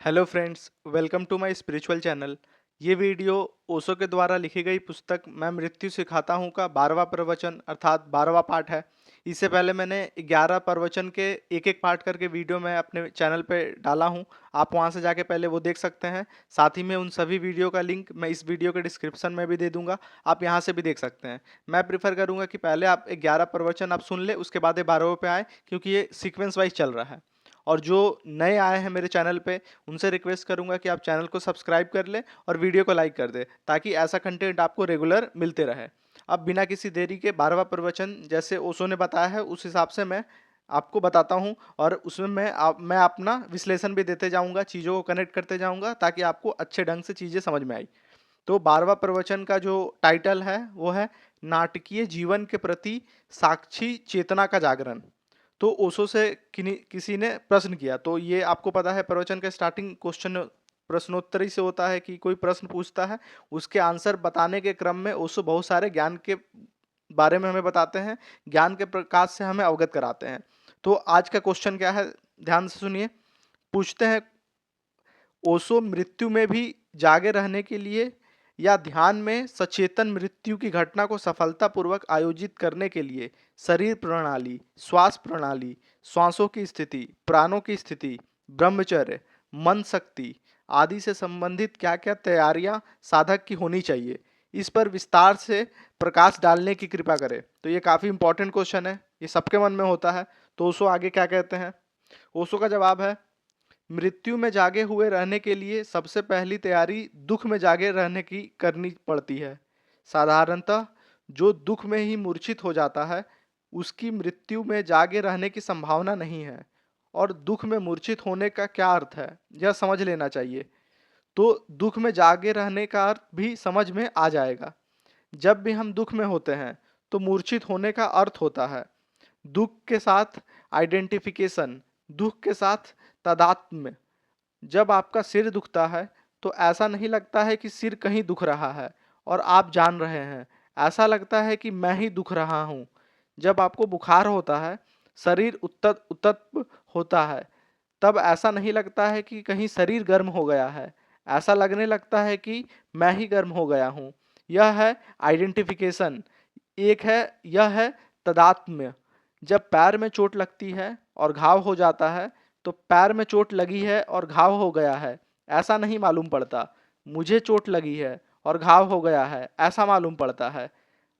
Hello friends, welcome to my spiritual channel. ये video Osho के द्वारा लिखी गई पुस्तक मैं मृत्यु सिखाता हूँ का 12वां प्रवचन अर्थात 12वां पार्ट है। इससे पहले मैंने 11 प्रवचन के एक एक पार्ट करके वीडियो मैं अपने चैनल पे डाला हूँ। आप वहाँ से जाके पहले वो देख सकते हैं। साथ ही में उन सभी वीडियो का लिंक मैं इस वीडियो के डिस्क्रिप्शन में भी दे दूंगा, आप यहाँ से भी देख सकते हैं। मैं प्रीफर करूँगा कि पहले आप 11 प्रवचन आप सुन ले, उसके बाद 12वें पे आए, क्योंकि ये सीक्वेंस वाइज चल रहा है। और जो नए आए हैं मेरे चैनल पे, उनसे रिक्वेस्ट करूंगा कि आप चैनल को सब्सक्राइब कर लें और वीडियो को लाइक कर दें, ताकि ऐसा कंटेंट आपको रेगुलर मिलते रहे। अब बिना किसी देरी के 12वां प्रवचन जैसे ओशो ने बताया है उस हिसाब से मैं आपको बताता हूं, और उसमें मैं अपना विश्लेषण भी देते जाऊंगा, चीज़ों को कनेक्ट करते जाऊंगा, ताकि आपको अच्छे ढंग से चीज़ें समझ में आई। तो 12वां प्रवचन का जो टाइटल है वो है नाटकीय जीवन के प्रति साक्षी चेतना का जागरण। तो ओशो से किसी ने प्रश्न किया, तो ये आपको पता है प्रवचन का स्टार्टिंग क्वेश्चन प्रश्नोत्तरी से होता है कि कोई प्रश्न पूछता है, उसके आंसर बताने के क्रम में ओशो बहुत सारे ज्ञान के बारे में हमें बताते हैं, ज्ञान के प्रकाश से हमें अवगत कराते हैं। तो आज का क्वेश्चन क्या है, ध्यान से सुनिए। पूछते हैं, ओशो मृत्यु में भी जागे रहने के लिए या ध्यान में सचेतन मृत्यु की घटना को सफलतापूर्वक आयोजित करने के लिए शरीर प्रणाली, श्वास प्रणाली, श्वासों की स्थिति, प्राणों की स्थिति, ब्रह्मचर्य, मन शक्ति आदि से संबंधित क्या क्या तैयारियां साधक की होनी चाहिए, इस पर विस्तार से प्रकाश डालने की कृपा करें। तो ये काफ़ी इंपॉर्टेंट क्वेश्चन है, ये सबके मन में होता है। तो ओशो आगे क्या कहते हैं, ओशो का जवाब है, मृत्यु में जागे हुए रहने के लिए सबसे पहली तैयारी दुख में जागे रहने की करनी पड़ती है। साधारणतः जो दुख में ही मूर्छित हो जाता है, उसकी मृत्यु में जागे रहने की संभावना नहीं है। और दुख में मूर्छित होने का क्या अर्थ है, यह समझ लेना चाहिए। तो दुख में जागे रहने का अर्थ भी समझ में आ जाएगा। जब भी हम दुख में होते हैं तो मूर्छित होने का अर्थ होता है दुख के साथ आइडेंटिफिकेशन, दुख के साथ तादात्म्य। जब आपका सिर दुखता है तो ऐसा नहीं लगता है कि सिर कहीं दुख रहा है और आप जान रहे हैं, ऐसा लगता है कि मैं ही दुख रहा हूँ। जब आपको बुखार होता है, शरीर उत्तप्त होता है, तब ऐसा नहीं लगता है कि कहीं शरीर गर्म हो गया है, ऐसा लगने लगता है कि मैं ही गर्म हो गया हूँ। यह है आइडेंटिफिकेशन। एक है, यह है तदात्म्य। जब पैर में चोट लगती है और घाव हो जाता है, तो पैर में चोट लगी है और घाव हो गया है ऐसा नहीं मालूम पड़ता, मुझे चोट लगी है और घाव हो गया है ऐसा मालूम पड़ता है।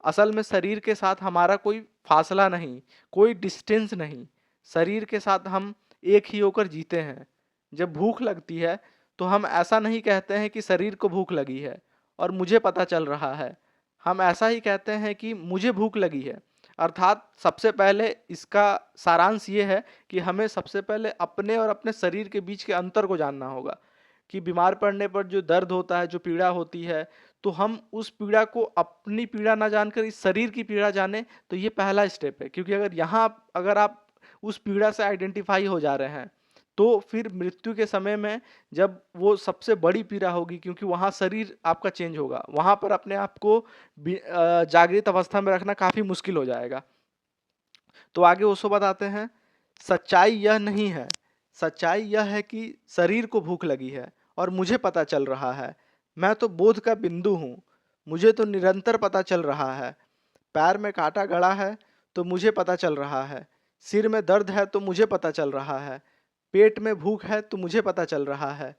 असल में शरीर के साथ हमारा कोई फासला नहीं, कोई डिस्टेंस नहीं। शरीर के साथ हम एक ही होकर जीते हैं। जब भूख लगती है तो हम ऐसा नहीं कहते हैं कि शरीर को भूख लगी है और मुझे पता चल रहा है, हम ऐसा ही कहते हैं कि मुझे भूख लगी है। अर्थात सबसे पहले इसका सारांश ये है कि हमें सबसे पहले अपने और अपने शरीर के बीच के अंतर को जानना होगा, कि बीमार पड़ने पर जो दर्द होता है, जो पीड़ा होती है, तो हम उस पीड़ा को अपनी पीड़ा ना जानकर इस शरीर की पीड़ा जाने, तो ये पहला स्टेप है। क्योंकि अगर आप उस पीड़ा से आइडेंटिफाई हो जा रहे हैं, तो फिर मृत्यु के समय में जब वो सबसे बड़ी पीड़ा होगी, क्योंकि वहाँ शरीर आपका चेंज होगा, वहाँ पर अपने आप को जागृत अवस्था में रखना काफ़ी मुश्किल हो जाएगा। तो आगे ओशो बताते हैं, सच्चाई यह नहीं है, सच्चाई यह है कि शरीर को भूख लगी है और मुझे पता चल रहा है। मैं तो बोध का बिंदु हूँ, मुझे तो निरंतर पता चल रहा है। पैर में कांटा गड़ा है तो मुझे पता चल रहा है, सिर में दर्द है तो मुझे पता चल रहा है, पेट में भूख है तो मुझे पता चल रहा है।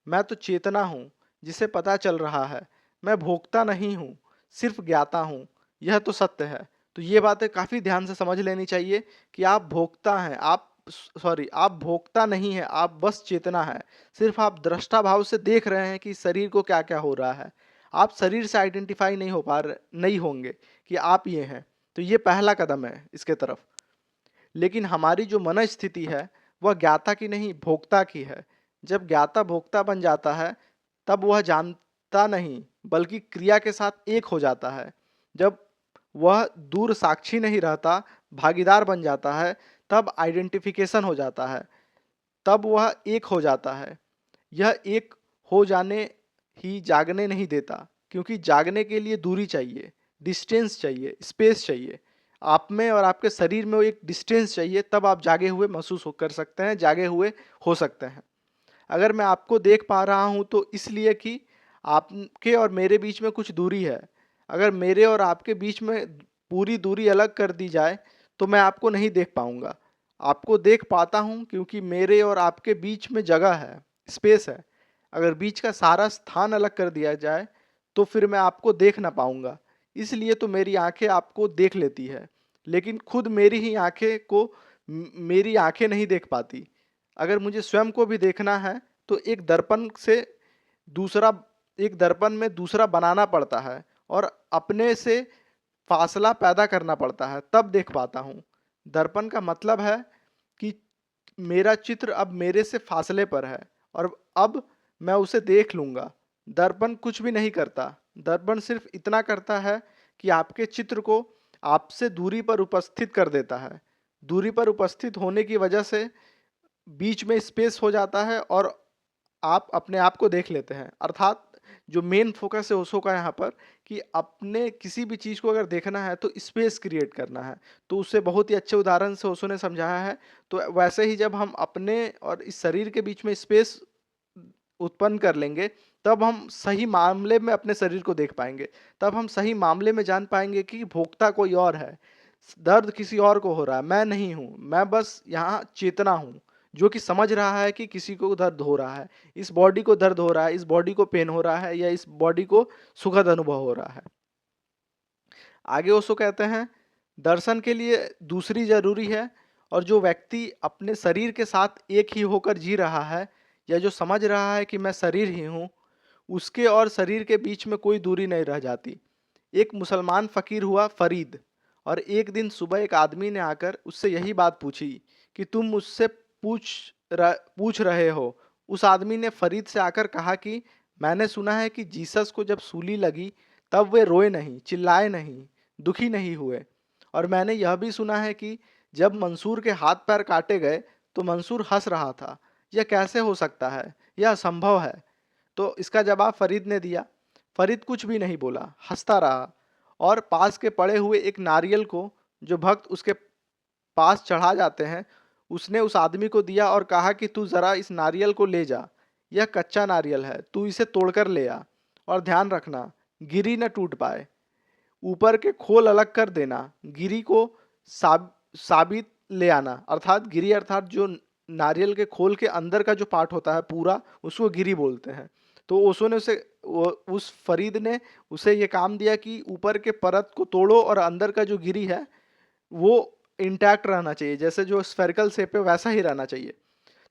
मैं तो चेतना हूँ जिसे पता चल रहा है, मैं भोगता नहीं हूँ, सिर्फ ज्ञाता हूँ, यह तो सत्य है। तो ये बातें काफ़ी ध्यान से समझ लेनी चाहिए कि आप भोक्ता हैं, आप भोक्ता नहीं हैं, आप बस चेतना है। सिर्फ आप दृष्टा भाव से देख रहे हैं कि शरीर को क्या क्या हो रहा है। आप शरीर से आइडेंटिफाई नहीं होंगे कि आप ये हैं। तो ये पहला कदम है इसके तरफ। लेकिन हमारी जो मन स्थिति है वह ज्ञाता की नहीं, भोक्ता की है। जब ज्ञाता भोक्ता बन जाता है, तब वह जानता नहीं बल्कि क्रिया के साथ एक हो जाता है। जब वह दूर साक्षी नहीं रहता, भागीदार बन जाता है, तब आइडेंटिफिकेशन हो जाता है, तब वह एक हो जाता है। यह एक हो जाने ही जागने नहीं देता, क्योंकि जागने के लिए दूरी चाहिए, डिस्टेंस चाहिए, स्पेस चाहिए। आप में और आपके शरीर में वो एक डिस्टेंस चाहिए, तब आप जागे हुए महसूस कर सकते हैं, जागे हुए हो सकते हैं। अगर मैं आपको देख पा रहा हूँ तो इसलिए कि आपके और मेरे बीच में कुछ दूरी है। अगर मेरे और आपके बीच में पूरी दूरी अलग कर दी जाए तो मैं आपको नहीं देख पाऊंगा। आपको देख पाता हूँ क्योंकि मेरे और आपके बीच में जगह है, स्पेस है। अगर बीच का सारा स्थान अलग कर दिया जाए तो फिर मैं आपको देख ना पाऊंगा। इसलिए तो मेरी आंखें आपको देख लेती है, लेकिन खुद मेरी ही आंखें को मेरी आंखें नहीं देख पाती। अगर मुझे स्वयं को भी देखना है तो दूसरा एक दर्पण में दूसरा बनाना पड़ता है और अपने से फासला पैदा करना पड़ता है, तब देख पाता हूँ। दर्पण का मतलब है कि मेरा चित्र अब मेरे से फासले पर है और अब मैं उसे देख लूंगा। दर्पण कुछ भी नहीं करता। दर्पण सिर्फ इतना करता है कि आपके चित्र को आपसे दूरी पर उपस्थित कर देता है। दूरी पर उपस्थित होने की वजह से बीच में स्पेस हो जाता है और आप अपने आप को देख लेते हैं। अर्थात जो मेन फोकस है ओशो का यहाँ पर, कि अपने किसी भी चीज़ को अगर देखना है तो स्पेस क्रिएट करना है। तो उससे बहुत ही अच्छे उदाहरण से ओशो ने समझाया है। तो वैसे ही जब हम अपने और इस शरीर के बीच में स्पेस उत्पन्न कर लेंगे तब हम सही मामले में अपने शरीर को देख पाएंगे। तब हम सही मामले में जान पाएंगे कि भोक्ता कोई और है, दर्द किसी और को हो रहा है, मैं नहीं हूँ। मैं बस यहाँ चेतना हूँ जो कि समझ रहा है कि किसी को दर्द हो रहा है, इस बॉडी को दर्द हो रहा है, इस बॉडी को पेन हो रहा है या इस बॉडी को सुखद अनुभव हो रहा है। आगे ओशो कहते हैं, दर्शन के लिए दूसरी जरूरी है और जो व्यक्ति अपने शरीर के साथ एक ही होकर जी रहा है या जो समझ रहा है कि मैं शरीर ही हूँ, उसके और शरीर के बीच में कोई दूरी नहीं रह जाती। एक मुसलमान फकीर हुआ फरीद, और एक दिन सुबह एक आदमी ने आकर उससे यही बात पूछी कि तुम मुझसे पूछ रहे हो। उस आदमी ने फरीद से आकर कहा कि मैंने सुना है कि जीसस को जब सूली लगी तब वे रोए नहीं, चिल्लाए नहीं, दुखी नहीं हुए। और मैंने यह भी सुना है कि जब मंसूर के हाथ पैर काटे गए तो मंसूर हंस रहा था। यह कैसे हो सकता है? यह असंभव है। तो इसका जवाब फरीद ने दिया। फरीद कुछ भी नहीं बोला, हंसता रहा और पास के पड़े हुए एक नारियल को, जो भक्त उसके पास चढ़ा जाते हैं, उसने उस आदमी को दिया और कहा कि तू जरा इस नारियल को ले जा। यह कच्चा नारियल है, तू इसे तोड़कर ले आ और ध्यान रखना गिरी न टूट पाए। ऊपर के खोल अलग कर देना, गिरी को साबित ले आना। अर्थात गिरी अर्थात जो नारियल के खोल के अंदर का जो पार्ट होता है पूरा, उसको गिरी बोलते हैं। तो ओशो ने उस फरीद ने उसे ये काम दिया कि ऊपर के परत को तोड़ो और अंदर का जो गिरी है वो इंटैक्ट रहना चाहिए, जैसे जो स्फेरिकल शेप है वैसा ही रहना चाहिए।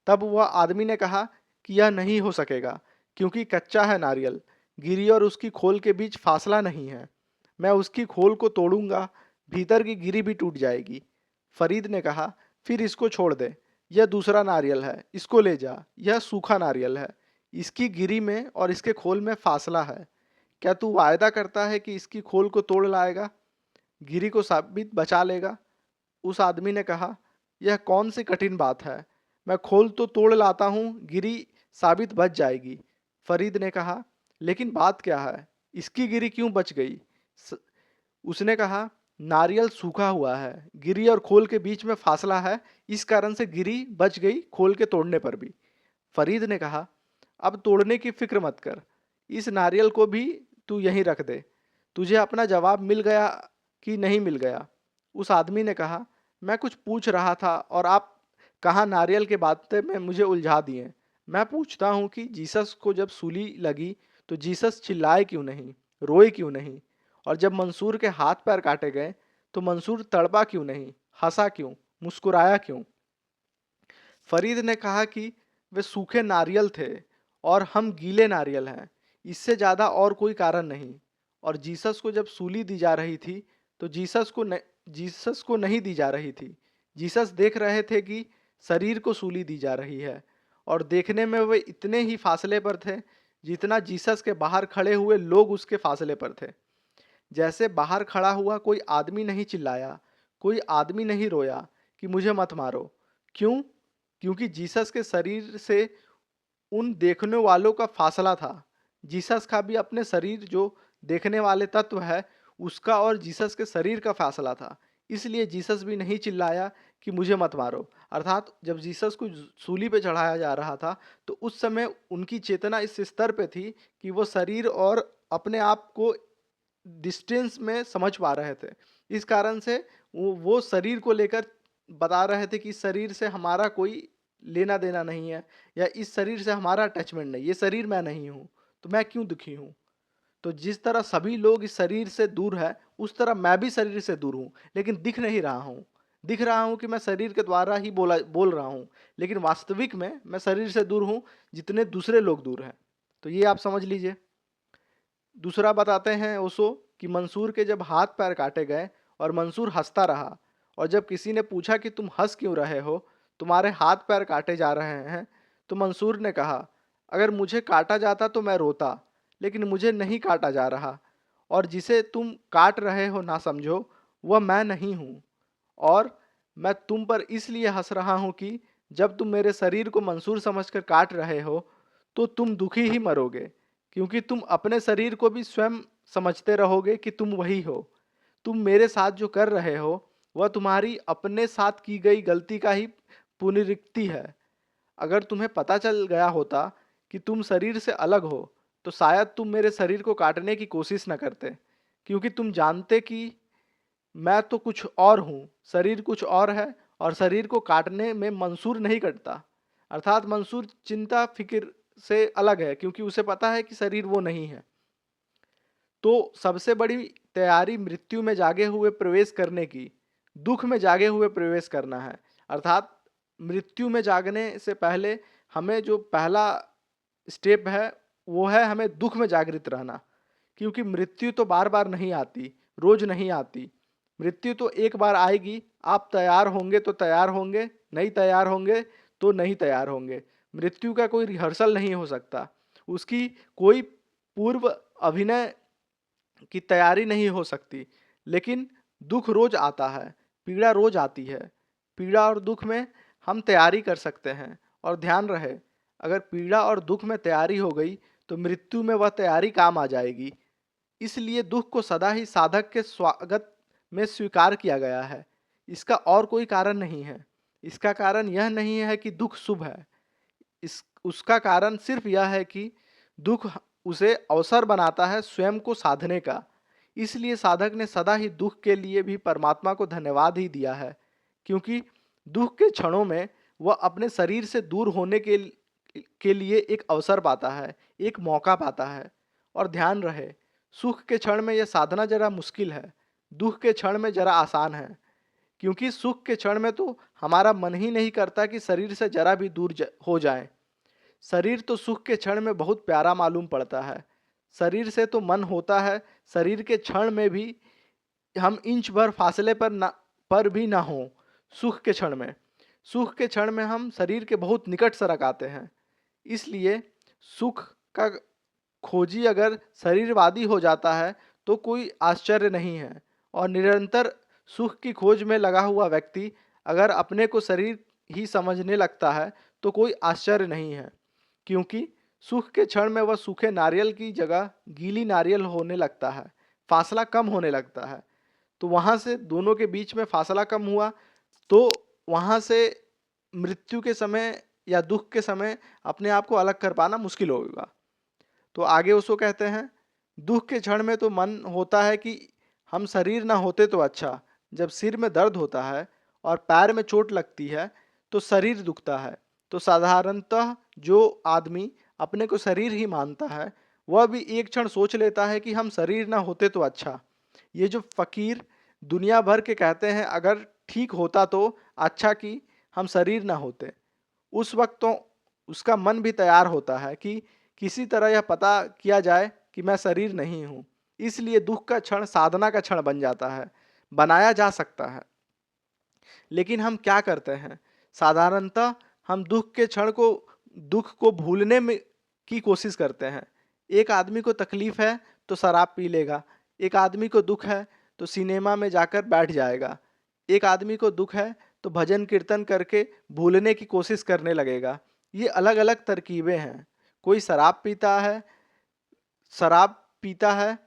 तब वह आदमी ने कहा कि यह नहीं हो सकेगा क्योंकि कच्चा है नारियल, गिरी और उसकी खोल के बीच फासला नहीं है। मैं उसकी खोल को तोड़ूंगा, भीतर की गिरी भी टूट जाएगी। फरीद ने कहा, फिर इसको छोड़ दे, यह दूसरा नारियल है, इसको ले जा, यह सूखा नारियल है, इसकी गिरी में और इसके खोल में फासला है। क्या तू वायदा करता है कि इसकी खोल को तोड़ लाएगा, गिरी को साबित बचा लेगा? उस आदमी ने कहा, यह कौन सी कठिन बात है, मैं खोल तो तोड़ लाता हूँ, गिरी साबित बच जाएगी। फरीद ने कहा, लेकिन बात क्या है, इसकी गिरी क्यों बच गई? उसने कहा, नारियल सूखा हुआ है, गिरी और खोल के बीच में फासला है, इस कारण से गिरी बच गई खोल के तोड़ने पर भी। फरीद ने कहा, अब तोड़ने की फिक्र मत कर, इस नारियल को भी तू यहीं रख दे। तुझे अपना जवाब मिल गया कि नहीं मिल गया? उस आदमी ने कहा, मैं कुछ पूछ रहा था और आप कहाँ नारियल के बातें में मुझे उलझा दिए। मैं पूछता हूँ कि जीसस को जब सूली लगी तो जीसस चिल्लाए क्यों नहीं, रोए क्यों नहीं? और जब मंसूर के हाथ पैर काटे गए तो मंसूर तड़पा क्यों नहीं, हंसा क्यों, मुस्कुराया क्यों? फरीद ने कहा कि वे सूखे नारियल थे और हम गीले नारियल हैं, इससे ज़्यादा और कोई कारण नहीं। और जीसस को जब सूली दी जा रही थी तो जीसस को नहीं दी जा रही थी। जीसस देख रहे थे कि शरीर को सूली दी जा रही है, और देखने में वे इतने ही फासले पर थे जितना जीसस के बाहर खड़े हुए लोग उसके फासले पर थे। जैसे बाहर खड़ा हुआ कोई आदमी नहीं चिल्लाया, कोई आदमी नहीं रोया कि मुझे मत मारो। क्यों? क्योंकि जीसस के शरीर से उन देखने वालों का फासला था। जीसस का भी अपने शरीर जो देखने वाले तत्व है उसका और जीसस के शरीर का फासला था। इसलिए जीसस भी नहीं चिल्लाया कि मुझे मत मारो। अर्थात जब जीसस को सूली पे चढ़ाया जा रहा था, तो उस समय उनकी चेतना इस स्तर पे थी कि वो शरीर और अपने आप को डिस्टेंस में समझ पा रहे थे। इस कारण से वो शरीर को लेकर बता रहे थे कि इस शरीर से हमारा कोई लेना देना नहीं है, या इस शरीर से हमारा अटैचमेंट नहीं, ये शरीर मैं नहीं हूँ, तो मैं क्यों दुखी हूँ। तो जिस तरह सभी लोग इस शरीर से दूर है, उस तरह मैं भी शरीर से दूर हूँ, लेकिन दिख नहीं रहा हूँ। दिख रहा हूँ कि मैं शरीर के द्वारा ही बोल रहा हूँ, लेकिन वास्तविक में मैं शरीर से दूर हूँ जितने दूसरे लोग दूर हैं। तो ये आप समझ लीजिए। दूसरा बताते हैं ओशो कि मंसूर के जब हाथ पैर काटे गए और मंसूर हंसता रहा, और जब किसी ने पूछा कि तुम हंस क्यों रहे हो, तुम्हारे हाथ पैर काटे जा रहे हैं, तो मंसूर ने कहा, अगर मुझे काटा जाता तो मैं रोता, लेकिन मुझे नहीं काटा जा रहा, और जिसे तुम काट रहे हो ना समझो, वह मैं नहीं हूँ, और मैं तुम पर इसलिए हंस रहा हूँ कि जब तुम मेरे शरीर को मंसूर समझकर काट रहे हो, तो तुम दुखी ही मरोगे, क्योंकि तुम अपने शरीर को भी स्वयं समझते रहोगे कि तुम वही हो। तुम मेरे साथ जो कर रहे हो, वह तुम्हारी अपने साथ की गई गलती का ही पुनरुक्ति है। अगर तुम्हें पता चल गया होता कि तुम शरीर से अलग हो, तो शायद तुम मेरे शरीर को काटने की कोशिश न करते, क्योंकि तुम जानते कि मैं तो कुछ और हूँ, शरीर कुछ और है, और शरीर को काटने में मंसूर नहीं कटता। अर्थात मंसूर चिंता फिक्र से अलग है, क्योंकि उसे पता है कि शरीर वो नहीं है। तो सबसे बड़ी तैयारी मृत्यु में जागे हुए प्रवेश करने की, दुख में जागे हुए प्रवेश करना है। अर्थात मृत्यु में जागने से पहले हमें जो पहला स्टेप है, वो है हमें दुख में जागृत रहना, क्योंकि मृत्यु तो बार बार नहीं आती, रोज नहीं आती। मृत्यु तो एक बार आएगी, आप तैयार होंगे तो तैयार होंगे, नहीं तैयार होंगे तो नहीं तैयार होंगे। मृत्यु का कोई रिहर्सल नहीं हो सकता, उसकी कोई पूर्व अभिनय की तैयारी नहीं हो सकती। लेकिन दुख रोज आता है, पीड़ा रोज आती है। पीड़ा और दुख में हम तैयारी कर सकते हैं, और ध्यान रहे, अगर पीड़ा और दुख में तैयारी हो गई, तो मृत्यु में वह तैयारी काम आ जाएगी। इसलिए दुख को सदा ही साधक के स्वागत में स्वीकार किया गया है। इसका और कोई कारण नहीं है। इसका कारण यह नहीं है कि दुख शुभ है, इस उसका कारण सिर्फ यह है कि दुख उसे अवसर बनाता है स्वयं को साधने का। इसलिए साधक ने सदा ही दुख के लिए भी परमात्मा को धन्यवाद ही दिया है, क्योंकि दुख के क्षणों में वह अपने शरीर से दूर होने के लिए एक अवसर पाता है, एक मौका पाता है। और ध्यान रहे, सुख के क्षण में यह साधना जरा मुश्किल है, दुख के क्षण में जरा आसान है। क्योंकि सुख के क्षण में तो हमारा मन ही नहीं करता कि शरीर से जरा भी दूर हो जाए। शरीर तो सुख के क्षण में बहुत प्यारा मालूम पड़ता है। शरीर से तो मन होता है शरीर के क्षण में भी हम इंच भर फासले पर भी ना हो। सुख के क्षण में हम शरीर के बहुत निकट सरक आते हैं। इसलिए सुख का खोजी अगर शरीरवादी हो जाता है, तो कोई आश्चर्य नहीं है, और निरंतर सुख की खोज में लगा हुआ व्यक्ति अगर अपने को शरीर ही समझने लगता है, तो कोई आश्चर्य नहीं है, क्योंकि सुख के क्षण में वह सूखे नारियल की जगह गीली नारियल होने लगता है, फासला कम होने लगता है। तो वहाँ से दोनों के बीच में फासला कम हुआ, तो वहाँ से मृत्यु के समय या दुख के समय अपने आप को अलग कर पाना मुश्किल होगा। तो आगे उसको कहते हैं, दुख के क्षण में तो मन होता है कि हम शरीर ना होते तो अच्छा। जब सिर में दर्द होता है और पैर में चोट लगती है, तो शरीर दुखता है। तो साधारणतः जो आदमी अपने को शरीर ही मानता है, वह भी एक क्षण सोच लेता है कि हम शरीर ना होते तो अच्छा। ये जो फकीर दुनिया भर के कहते हैं, अगर ठीक होता तो अच्छा कि हम शरीर ना होते, उस वक्त तो उसका मन भी तैयार होता है कि किसी तरह यह पता किया जाए कि मैं शरीर नहीं हूँ। इसलिए दुख का क्षण साधना का क्षण बन जाता है, बनाया जा सकता है। लेकिन हम क्या करते हैं, साधारणतः हम दुख को भूलने में की कोशिश करते हैं। एक आदमी को तकलीफ है तो शराब पी लेगा, एक आदमी को दुख है तो सिनेमा में जाकर बैठ जाएगा, एक आदमी को दुख है तो भजन कीर्तन करके भूलने की कोशिश करने लगेगा। ये अलग अलग तरकीबें हैं। कोई शराब पीता है,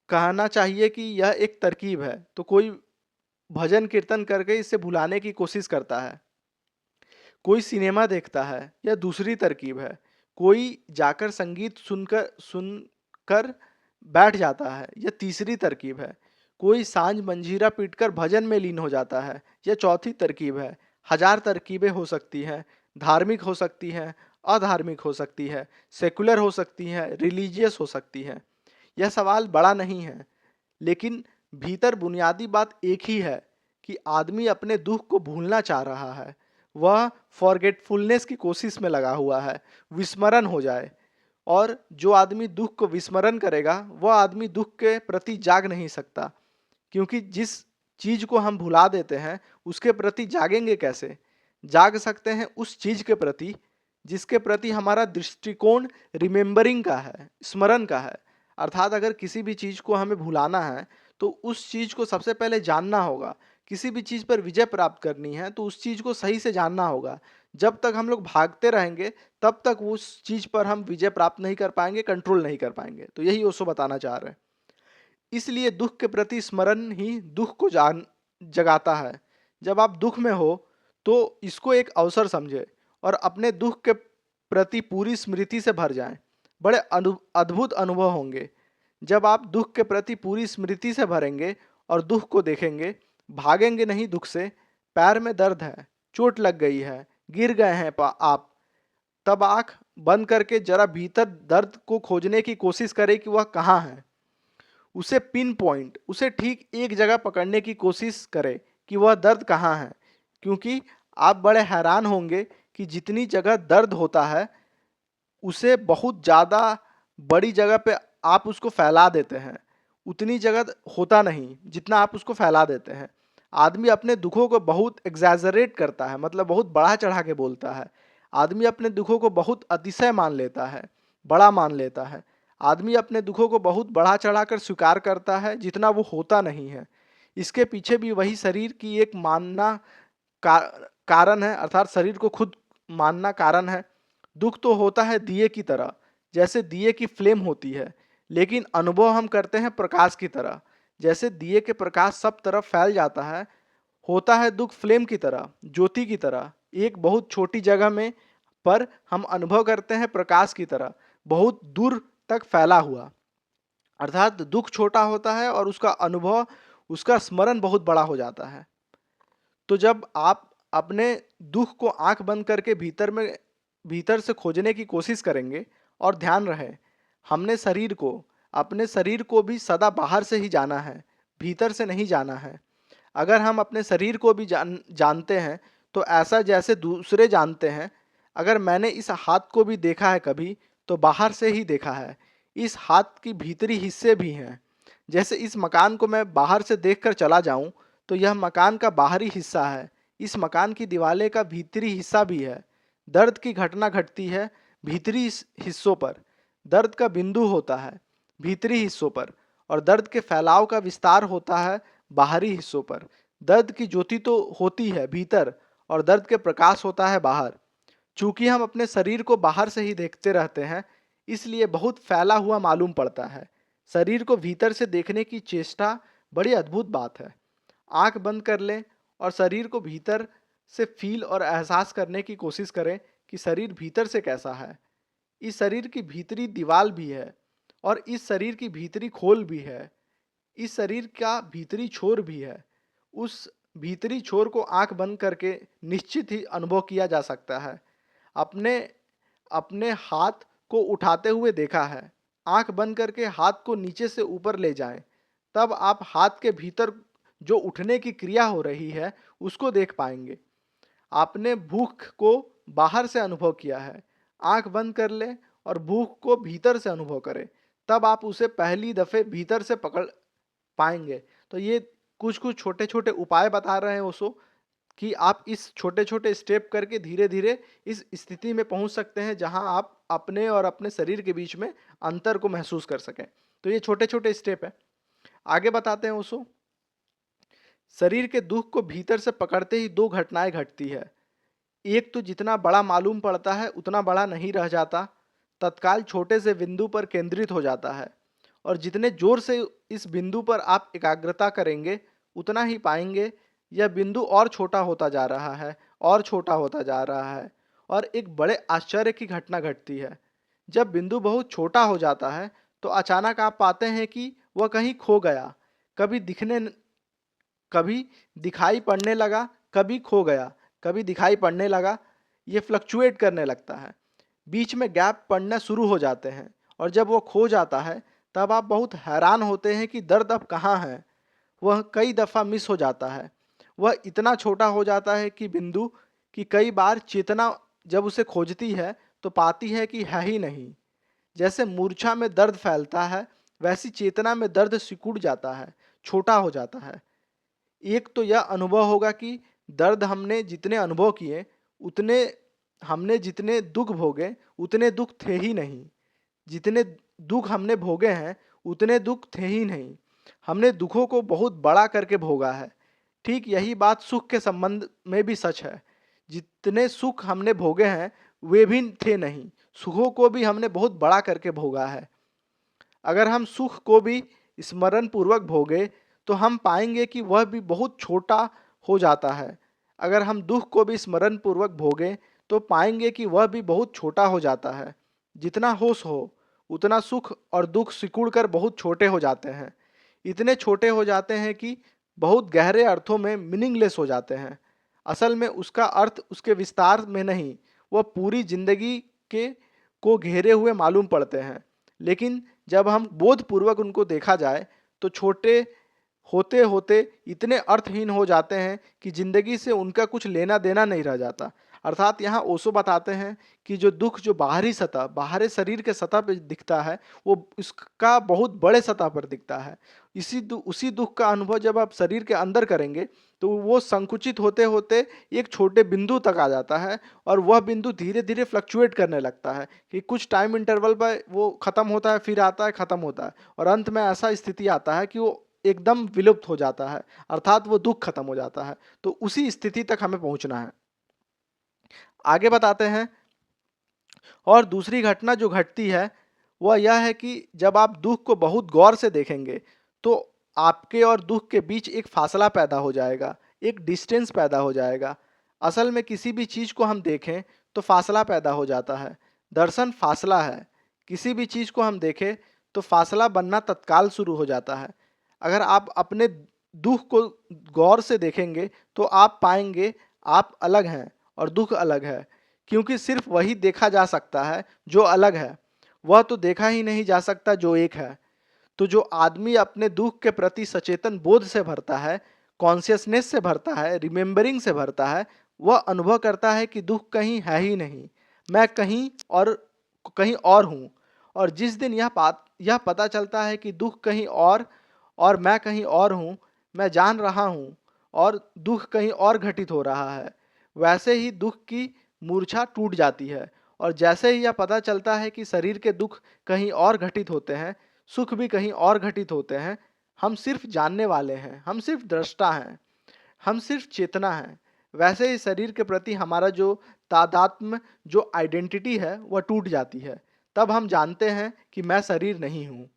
कहना चाहिए कि यह एक तरकीब है, तो कोई भजन कीर्तन करके इसे भुलाने की कोशिश करता है। कोई सिनेमा देखता है, या दूसरी तरकीब है। कोई जाकर संगीत सुनकर बैठ जाता है, या तीसरी तरकीब है। कोई सांझ मंजीरा पीटकर भजन में लीन हो जाता है, या चौथी तरकीब है। हजार तरकीबें हो सकती हैं। धार्मिक हो सकती हैं, अधार्मिक हो सकती है, सेकुलर हो सकती है, रिलीजियस हो सकती है। यह सवाल बड़ा नहीं है, लेकिन भीतर बुनियादी बात एक ही है कि आदमी अपने दुख को भूलना चाह रहा है। वह फॉरगेटफुलनेस की कोशिश में लगा हुआ है, विस्मरण हो जाए। और जो आदमी दुख को विस्मरण करेगा, वह आदमी दुख के प्रति जाग नहीं सकता, क्योंकि जिस चीज को हम भुला देते हैं उसके प्रति जागेंगे कैसे? जाग सकते हैं उस चीज के प्रति जिसके प्रति हमारा दृष्टिकोण रिमेम्बरिंग का है, स्मरण का है। अर्थात अगर किसी भी चीज को हमें भुलाना है तो उस चीज को सबसे पहले जानना होगा। किसी भी चीज पर विजय प्राप्त करनी है तो उस चीज को सही से जानना होगा। जब तक हम लोग भागते रहेंगे तब तक उस चीज पर हम विजय प्राप्त नहीं कर पाएंगे, कंट्रोल नहीं कर पाएंगे। तो यही ओशो बताना चाह रहे हैं। इसलिए दुख के प्रति स्मरण ही दुख को जान जगाता है। जब आप दुख में हो तो इसको एक अवसर समझे और अपने दुख के प्रति पूरी स्मृति से भर जाएं। बड़े अद्भुत अनुभव होंगे जब आप दुख के प्रति पूरी स्मृति से भरेंगे और दुख को देखेंगे। भागेंगे नहीं दुख से। पैर में दर्द है, चोट लग गई है, गिर गए हैं आप। तब आंख बंद करके जरा भीतर दर्द को खोजने की कोशिश करें कि वह कहाँ है। उसे पिन पॉइंट, उसे ठीक एक जगह पकड़ने की कोशिश करें कि वह दर्द कहाँ है। क्योंकि आप बड़े हैरान होंगे कि जितनी जगह दर्द होता है उसे बहुत ज़्यादा बड़ी जगह पे आप उसको फैला देते हैं। उतनी जगह होता नहीं जितना आप उसको फैला देते हैं। आदमी अपने दुखों को बहुत एग्जैजरेट करता है, मतलब बहुत बढ़ा चढ़ा के बोलता है। आदमी अपने दुखों को बहुत अतिशय मान लेता है, बड़ा मान लेता है। आदमी अपने दुखों को बहुत बढ़ा चढ़ा कर स्वीकार करता है जितना वो होता नहीं है। इसके पीछे भी वही शरीर की एक मानना का, कारण है, अर्थात शरीर को खुद मानना कारण है। दुख तो होता है दिए की तरह, जैसे दिए की फ्लेम होती है, लेकिन अनुभव हम करते हैं प्रकाश की तरह। जैसे दिए के प्रकाश सब तरफ फैल जाता है, होता है दुख फ्लेम की तरह, ज्योति की तरह, एक बहुत छोटी जगह में, पर हम अनुभव करते हैं प्रकाश की तरह, बहुत दूर तक फैला हुआ। अर्थात दुख छोटा होता है और उसका अनुभव, उसका स्मरण बहुत बड़ा हो जाता है। तो जब आप अपने दुख को आंख बंद करके भीतर से खोजने की कोशिश करेंगे, और ध्यान रहे हमने शरीर को, अपने शरीर को भी सदा बाहर से ही जाना है, भीतर से नहीं जाना है। अगर हम अपने शरीर को भी जानते हैं तो ऐसा जैसे दूसरे जानते हैं। अगर मैंने इस हाथ को भी देखा है कभी तो बाहर से ही देखा है। इस हाथ की भीतरी हिस्से भी हैं। जैसे इस मकान को मैं बाहर से देखकर चला जाऊं तो यह मकान का बाहरी हिस्सा है। इस मकान की दीवारें का भीतरी हिस्सा भी है। दर्द की घटना घटती है भीतरी हिस्सों पर। दर्द का बिंदु होता है भीतरी हिस्सों पर, और दर्द के फैलाव का विस्तार होता है बाहरी हिस्सों पर। दर्द की ज्योति तो होती है भीतर और दर्द के प्रकाश होता है बाहर। चूंकि हम अपने शरीर को बाहर से ही देखते रहते हैं, इसलिए बहुत फैला हुआ मालूम पड़ता है। शरीर को भीतर से देखने की चेष्टा बड़ी अद्भुत बात है। आंख बंद कर लें और शरीर को भीतर से फील और एहसास करने की कोशिश करें कि शरीर भीतर से कैसा है। इस शरीर की भीतरी दीवार भी है और इस शरीर की भीतरी खोल भी है। इस शरीर का भीतरी छोर भी है। उस भीतरी छोर को आंख बंद करके निश्चित ही अनुभव किया जा सकता है। अपने अपने हाथ को उठाते हुए देखा है। आंख बंद करके हाथ को नीचे से ऊपर ले जाएं, तब आप हाथ के भीतर जो उठने की क्रिया हो रही है उसको देख पाएंगे। आपने भूख को बाहर से अनुभव किया है। आंख बंद कर ले और भूख को भीतर से अनुभव करें, तब आप उसे पहली दफे भीतर से पकड़ पाएंगे। तो ये कुछ कुछ छोटे छोटे उपाय बता रहे हैं ओशो कि आप इस छोटे छोटे स्टेप करके धीरे धीरे इस स्थिति में पहुंच सकते हैं जहां आप अपने और अपने शरीर के बीच में अंतर को महसूस कर सकें। तो ये छोटे छोटे स्टेप है। आगे बताते हैं ओशो। शरीर के दुख को भीतर से पकड़ते ही दो घटनाएं घटती है। एक तो जितना बड़ा मालूम पड़ता है उतना बड़ा नहीं रह जाता, तत्काल छोटे से बिंदु पर केंद्रित हो जाता है। और जितने जोर से इस बिंदु पर आप एकाग्रता करेंगे उतना ही पाएंगे यह बिंदु और छोटा होता जा रहा है, और छोटा होता जा रहा है, और एक बड़े आश्चर्य की घटना घटती है। जब बिंदु बहुत छोटा हो जाता है तो अचानक आप पाते हैं कि वह कहीं खो गया, कभी दिखने कभी दिखाई पड़ने लगा, कभी खो गया, कभी दिखाई पड़ने लगा। ये फ्लक्चुएट करने लगता है, बीच में गैप पड़ना शुरू हो जाते हैं, और जब वो खो जाता है तब आप बहुत हैरान होते हैं कि दर्द अब कहाँ है। वह कई दफ़ा मिस हो जाता है। वह इतना छोटा हो जाता है कि बिंदु की कई बार चेतना जब उसे खोजती है तो पाती है कि है ही नहीं। जैसे मूर्छा में दर्द फैलता है, वैसी चेतना में दर्द सिकुड़ जाता है, छोटा हो जाता है। एक तो यह अनुभव होगा कि दर्द हमने जितने अनुभव किए, उतने हमने जितने दुख भोगे उतने दुख थे ही नहीं। जितने दुख हमने भोगे हैं उतने दुख थे ही नहीं। हमने दुखों को बहुत बड़ा करके भोगा है। ठीक यही बात सुख के संबंध में भी सच है। जितने सुख हमने भोगे हैं वे भी थे नहीं, सुखों को भी हमने बहुत बड़ा करके भोगा है। अगर हम सुख को भी स्मरण पूर्वक भोगे तो हम पाएंगे कि वह भी बहुत छोटा हो जाता है। अगर हम दुख को भी स्मरण पूर्वक भोगे तो पाएंगे कि वह भी बहुत छोटा हो जाता है। जितना होश हो उतना सुख और दुख सिकुड़ कर बहुत छोटे हो जाते हैं। इतने छोटे हो जाते हैं कि बहुत गहरे अर्थों में मीनिंगलेस हो जाते हैं। असल में उसका अर्थ उसके विस्तार में नहीं, वह पूरी जिंदगी के को घेरे हुए मालूम पड़ते हैं। लेकिन जब हम बोधपूर्वक उनको देखा जाए तो छोटे होते होते इतने अर्थहीन हो जाते हैं कि जिंदगी से उनका कुछ लेना देना नहीं रह जाता। अर्थात यहाँ ओशो बताते हैं कि जो दुख जो बाहरी सतह, बाहरी शरीर के सतह पर दिखता है, वो उसका बहुत बड़े सतह पर दिखता है। उसी दुख का अनुभव जब आप शरीर के अंदर करेंगे तो वो संकुचित होते होते एक छोटे बिंदु तक आ जाता है, और वह बिंदु धीरे धीरे फ्लक्चुएट करने लगता है कि कुछ टाइम इंटरवल पर वो खत्म होता है, फिर आता है, खत्म होता है, और अंत में ऐसा स्थिति आता है कि वो एकदम विलुप्त हो जाता है, अर्थात वो दुख खत्म हो जाता है। तो उसी स्थिति तक हमें पहुंचना है। आगे बताते हैं। और दूसरी घटना जो घटती है वह यह है कि जब आप दुख को बहुत गौर से देखेंगे तो आपके और दुख के बीच एक फासला पैदा हो जाएगा, एक डिस्टेंस पैदा हो जाएगा। असल में किसी भी चीज़ को हम देखें तो फासला पैदा हो जाता है। दर्शन फासला है। किसी भी चीज़ को हम देखें तो फासला बनना तत्काल शुरू हो जाता है। अगर आप अपने दुख को गौर से देखेंगे तो आप पाएंगे आप अलग हैं और दुख अलग है, क्योंकि सिर्फ वही देखा जा सकता है जो अलग है। वह तो देखा ही नहीं जा सकता जो एक है। तो जो आदमी अपने दुख के प्रति सचेतन बोध से भरता है, कॉन्शियसनेस से भरता है, रिमेम्बरिंग से भरता है, वह अनुभव करता है कि दुख कहीं है ही नहीं, मैं कहीं और हूँ। और जिस दिन यह पता चलता है कि दुख कहीं और मैं कहीं और हूँ, मैं जान रहा हूँ और दुख कहीं और घटित हो रहा है, वैसे ही दुख की मूर्छा टूट जाती है। और जैसे ही यह पता चलता है कि शरीर के दुख कहीं और घटित होते हैं, सुख भी कहीं और घटित होते हैं, हम सिर्फ जानने वाले हैं, हम सिर्फ दृष्टा हैं, हम सिर्फ चेतना हैं, वैसे ही शरीर के प्रति हमारा जो तादात्म्य, जो आइडेंटिटी है वह टूट जाती है। तब हम जानते हैं कि मैं शरीर नहीं हूँ।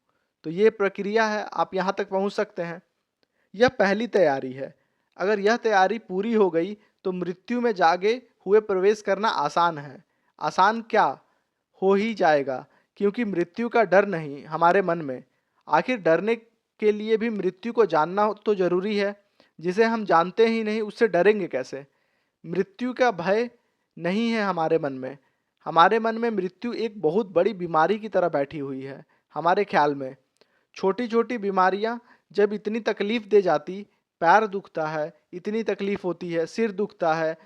तो ये प्रक्रिया है, आप यहाँ तक पहुँच सकते हैं। यह पहली तैयारी है। अगर यह तैयारी पूरी हो गई तो मृत्यु में जागे हुए प्रवेश करना आसान है। आसान क्या, हो ही जाएगा, क्योंकि मृत्यु का डर नहीं हमारे मन में। आखिर डरने के लिए भी मृत्यु को जानना तो जरूरी है। जिसे हम जानते ही नहीं उससे डरेंगे कैसे। मृत्यु का भय नहीं है हमारे मन में। हमारे मन में मृत्यु एक बहुत बड़ी बीमारी की तरह बैठी हुई है। हमारे ख्याल में छोटी छोटी बीमारियां जब इतनी तकलीफ दे जाती, पैर दुखता है इतनी तकलीफ होती है, सिर दुखता है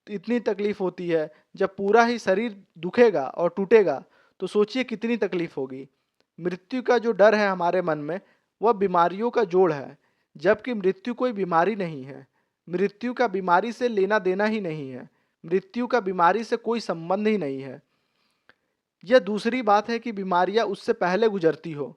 इतनी तकलीफ होती है, जब पूरा ही शरीर दुखेगा और टूटेगा तो सोचिए कितनी तकलीफ होगी। मृत्यु का जो डर है हमारे मन में वह बीमारियों का जोड़ है, जबकि मृत्यु कोई बीमारी नहीं है। मृत्यु का बीमारी से लेना देना ही नहीं है, मृत्यु का बीमारी से कोई संबंध ही नहीं है। यह दूसरी बात है कि बीमारियां उससे पहले गुजरती हो,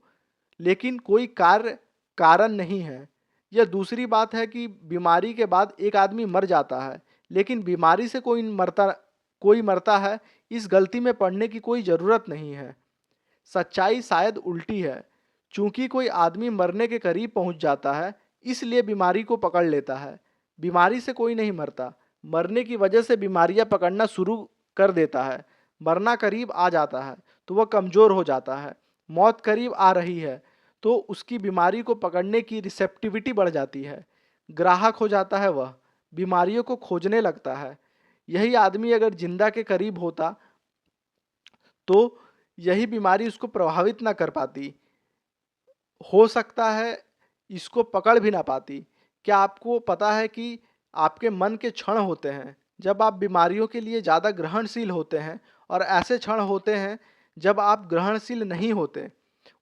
लेकिन कोई कारण नहीं है। यह दूसरी बात है कि बीमारी के बाद एक आदमी मर जाता है, लेकिन बीमारी से कोई मरता है, इस गलती में पड़ने की कोई ज़रूरत नहीं है। सच्चाई शायद उल्टी है। चूंकि कोई आदमी मरने के करीब पहुंच जाता है, इसलिए बीमारी को पकड़ लेता है। बीमारी से कोई नहीं मरता, मरने की वजह से बीमारियां पकड़ना शुरू कर देता है। मरना करीब आ जाता है तो वह कमज़ोर हो जाता है। मौत करीब आ रही है तो उसकी बीमारी को पकड़ने की रिसेप्टिविटी बढ़ जाती है। ग्राहक हो जाता है, वह बीमारियों को खोजने लगता है। यही आदमी अगर जिंदा के करीब होता तो यही बीमारी उसको प्रभावित ना कर पाती, हो सकता है इसको पकड़ भी ना पाती। क्या आपको पता है कि आपके मन के क्षण होते हैं जब आप बीमारियों के लिए ज़्यादा ग्रहणशील होते हैं, और ऐसे क्षण होते हैं जब आप ग्रहणशील नहीं होते।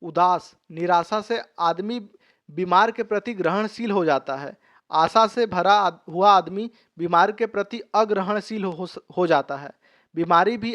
उदास, निराशा से आदमी बीमार के प्रति ग्रहणशील हो जाता है। आशा से भरा हुआ आदमी बीमार के प्रति अग्रहणशील हो जाता है। बीमारी भी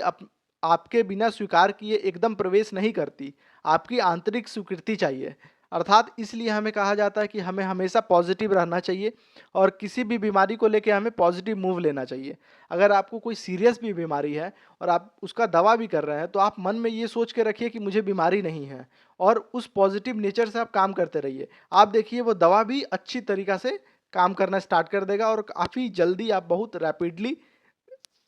आपके बिना स्वीकार किए एकदम प्रवेश नहीं करती, आपकी आंतरिक स्वीकृति चाहिए। अर्थात इसलिए हमें कहा जाता है कि हमें हमेशा पॉजिटिव रहना चाहिए और किसी भी बीमारी को लेकर हमें पॉजिटिव मूव लेना चाहिए। अगर आपको कोई सीरियस भी बीमारी है और आप उसका दवा भी कर रहे हैं तो आप मन में ये सोच के रखिए कि मुझे बीमारी नहीं है, और उस पॉजिटिव नेचर से आप काम करते रहिए। आप देखिए वो दवा भी अच्छी तरीक़ा से काम करना स्टार्ट कर देगा और काफ़ी जल्दी आप बहुत रैपिडली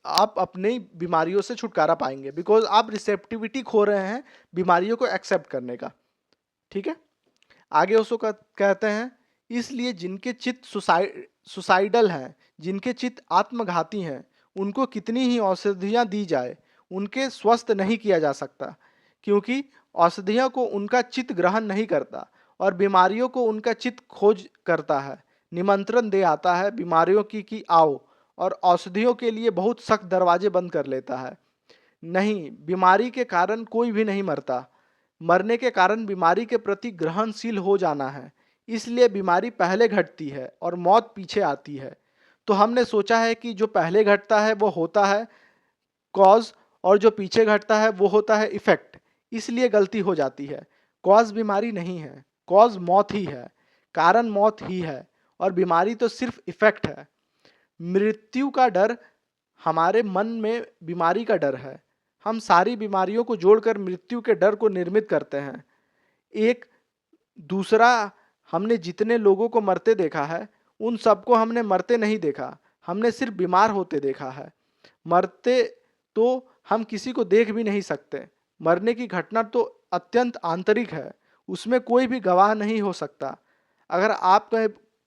आप अपनी बीमारियों से छुटकारा पाएंगे, बिकॉज आप रिसेप्टिविटी खो रहे हैं बीमारियों को एक्सेप्ट करने का। ठीक है, आगे उसको कहते हैं, इसलिए जिनके चित्त सुसाइडल हैं, जिनके चित्त आत्मघाती हैं, उनको कितनी ही औषधियाँ दी जाए उनके स्वस्थ नहीं किया जा सकता, क्योंकि औषधियों को उनका चित्त ग्रहण नहीं करता और बीमारियों को उनका चित्त खोज करता है, निमंत्रण दे आता है बीमारियों की कि आओ, और औषधियों के लिए बहुत सख्त दरवाजे बंद कर लेता है। नहीं, बीमारी के कारण कोई भी नहीं मरता, मरने के कारण बीमारी के प्रति ग्रहणशील हो जाना है। इसलिए बीमारी पहले घटती है और मौत पीछे आती है। तो हमने सोचा है कि जो पहले घटता है वो होता है कॉज, और जो पीछे घटता है वो होता है इफेक्ट। इसलिए गलती हो जाती है। कॉज बीमारी नहीं है, कॉज मौत ही है, कारण मौत ही है, और बीमारी तो सिर्फ इफेक्ट है। मृत्यु का डर हमारे मन में बीमारी का डर है। हम सारी बीमारियों को जोड़कर मृत्यु के डर को निर्मित करते हैं। एक दूसरा, हमने जितने लोगों को मरते देखा है उन सबको हमने मरते नहीं देखा, हमने सिर्फ बीमार होते देखा है। मरते तो हम किसी को देख भी नहीं सकते। मरने की घटना तो अत्यंत आंतरिक है, उसमें कोई भी गवाह नहीं हो सकता। अगर आप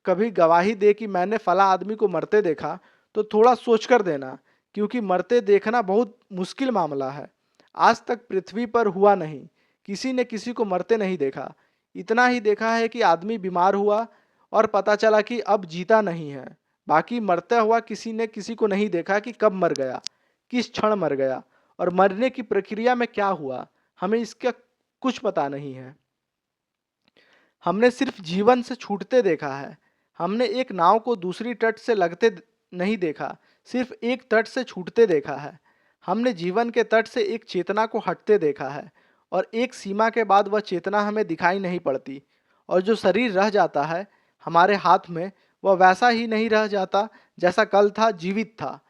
कभी गवाही दे कि मैंने फला आदमी को मरते देखा, तो थोड़ा सोच कर देना, क्योंकि मरते देखना बहुत मुश्किल मामला है। आज तक पृथ्वी पर हुआ नहीं, किसी ने किसी को मरते नहीं देखा। इतना ही देखा है कि आदमी बीमार हुआ और पता चला कि अब जीता नहीं है। बाकी मरता हुआ किसी ने किसी को नहीं देखा कि कब मर गया, किस क्षण मर गया, और मरने की प्रक्रिया में क्या हुआ, हमें इसका कुछ पता नहीं है। हमने सिर्फ जीवन से छूटते देखा है। हमने एक नाव को दूसरी तट से लगते नहीं देखा, सिर्फ एक तट से छूटते देखा है। हमने जीवन के तट से एक चेतना को हटते देखा है, और एक सीमा के बाद वह चेतना हमें दिखाई नहीं पड़ती, और जो शरीर रह जाता है हमारे हाथ में, वह वैसा ही नहीं रह जाता जैसा कल था, जीवित था।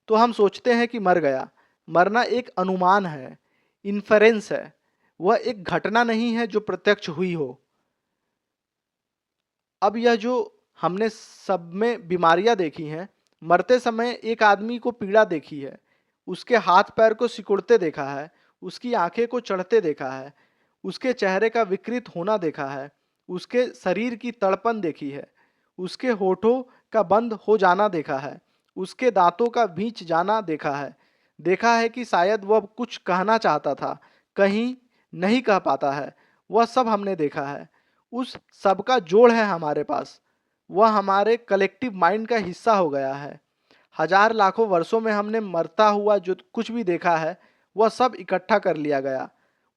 तो हम सोचते हैं कि मर गया। मरना एक अनुमान है, इन्फरेंस है, वह एक घटना नहीं है जो प्रत्यक्ष हुई हो। अब यह जो हमने सब में बीमारियां देखी हैं, मरते समय एक आदमी को पीड़ा देखी है, उसके हाथ पैर को सिकुड़ते देखा है, उसकी आंखें को चढ़ते देखा है, उसके चेहरे का विकृत होना देखा है, उसके शरीर की तड़पन देखी है, उसके होठों का बंद हो जाना देखा है, उसके दांतों का भींच जाना देखा है कि शायद वह कुछ कहना चाहता था, कहीं नहीं कह पाता है। वह सब हमने देखा है। उस सब का जोड़ है हमारे पास, वह हमारे कलेक्टिव माइंड का हिस्सा हो गया है। हजार लाखों वर्षों में हमने मरता हुआ जो कुछ भी देखा है वह सब इकट्ठा कर लिया गया,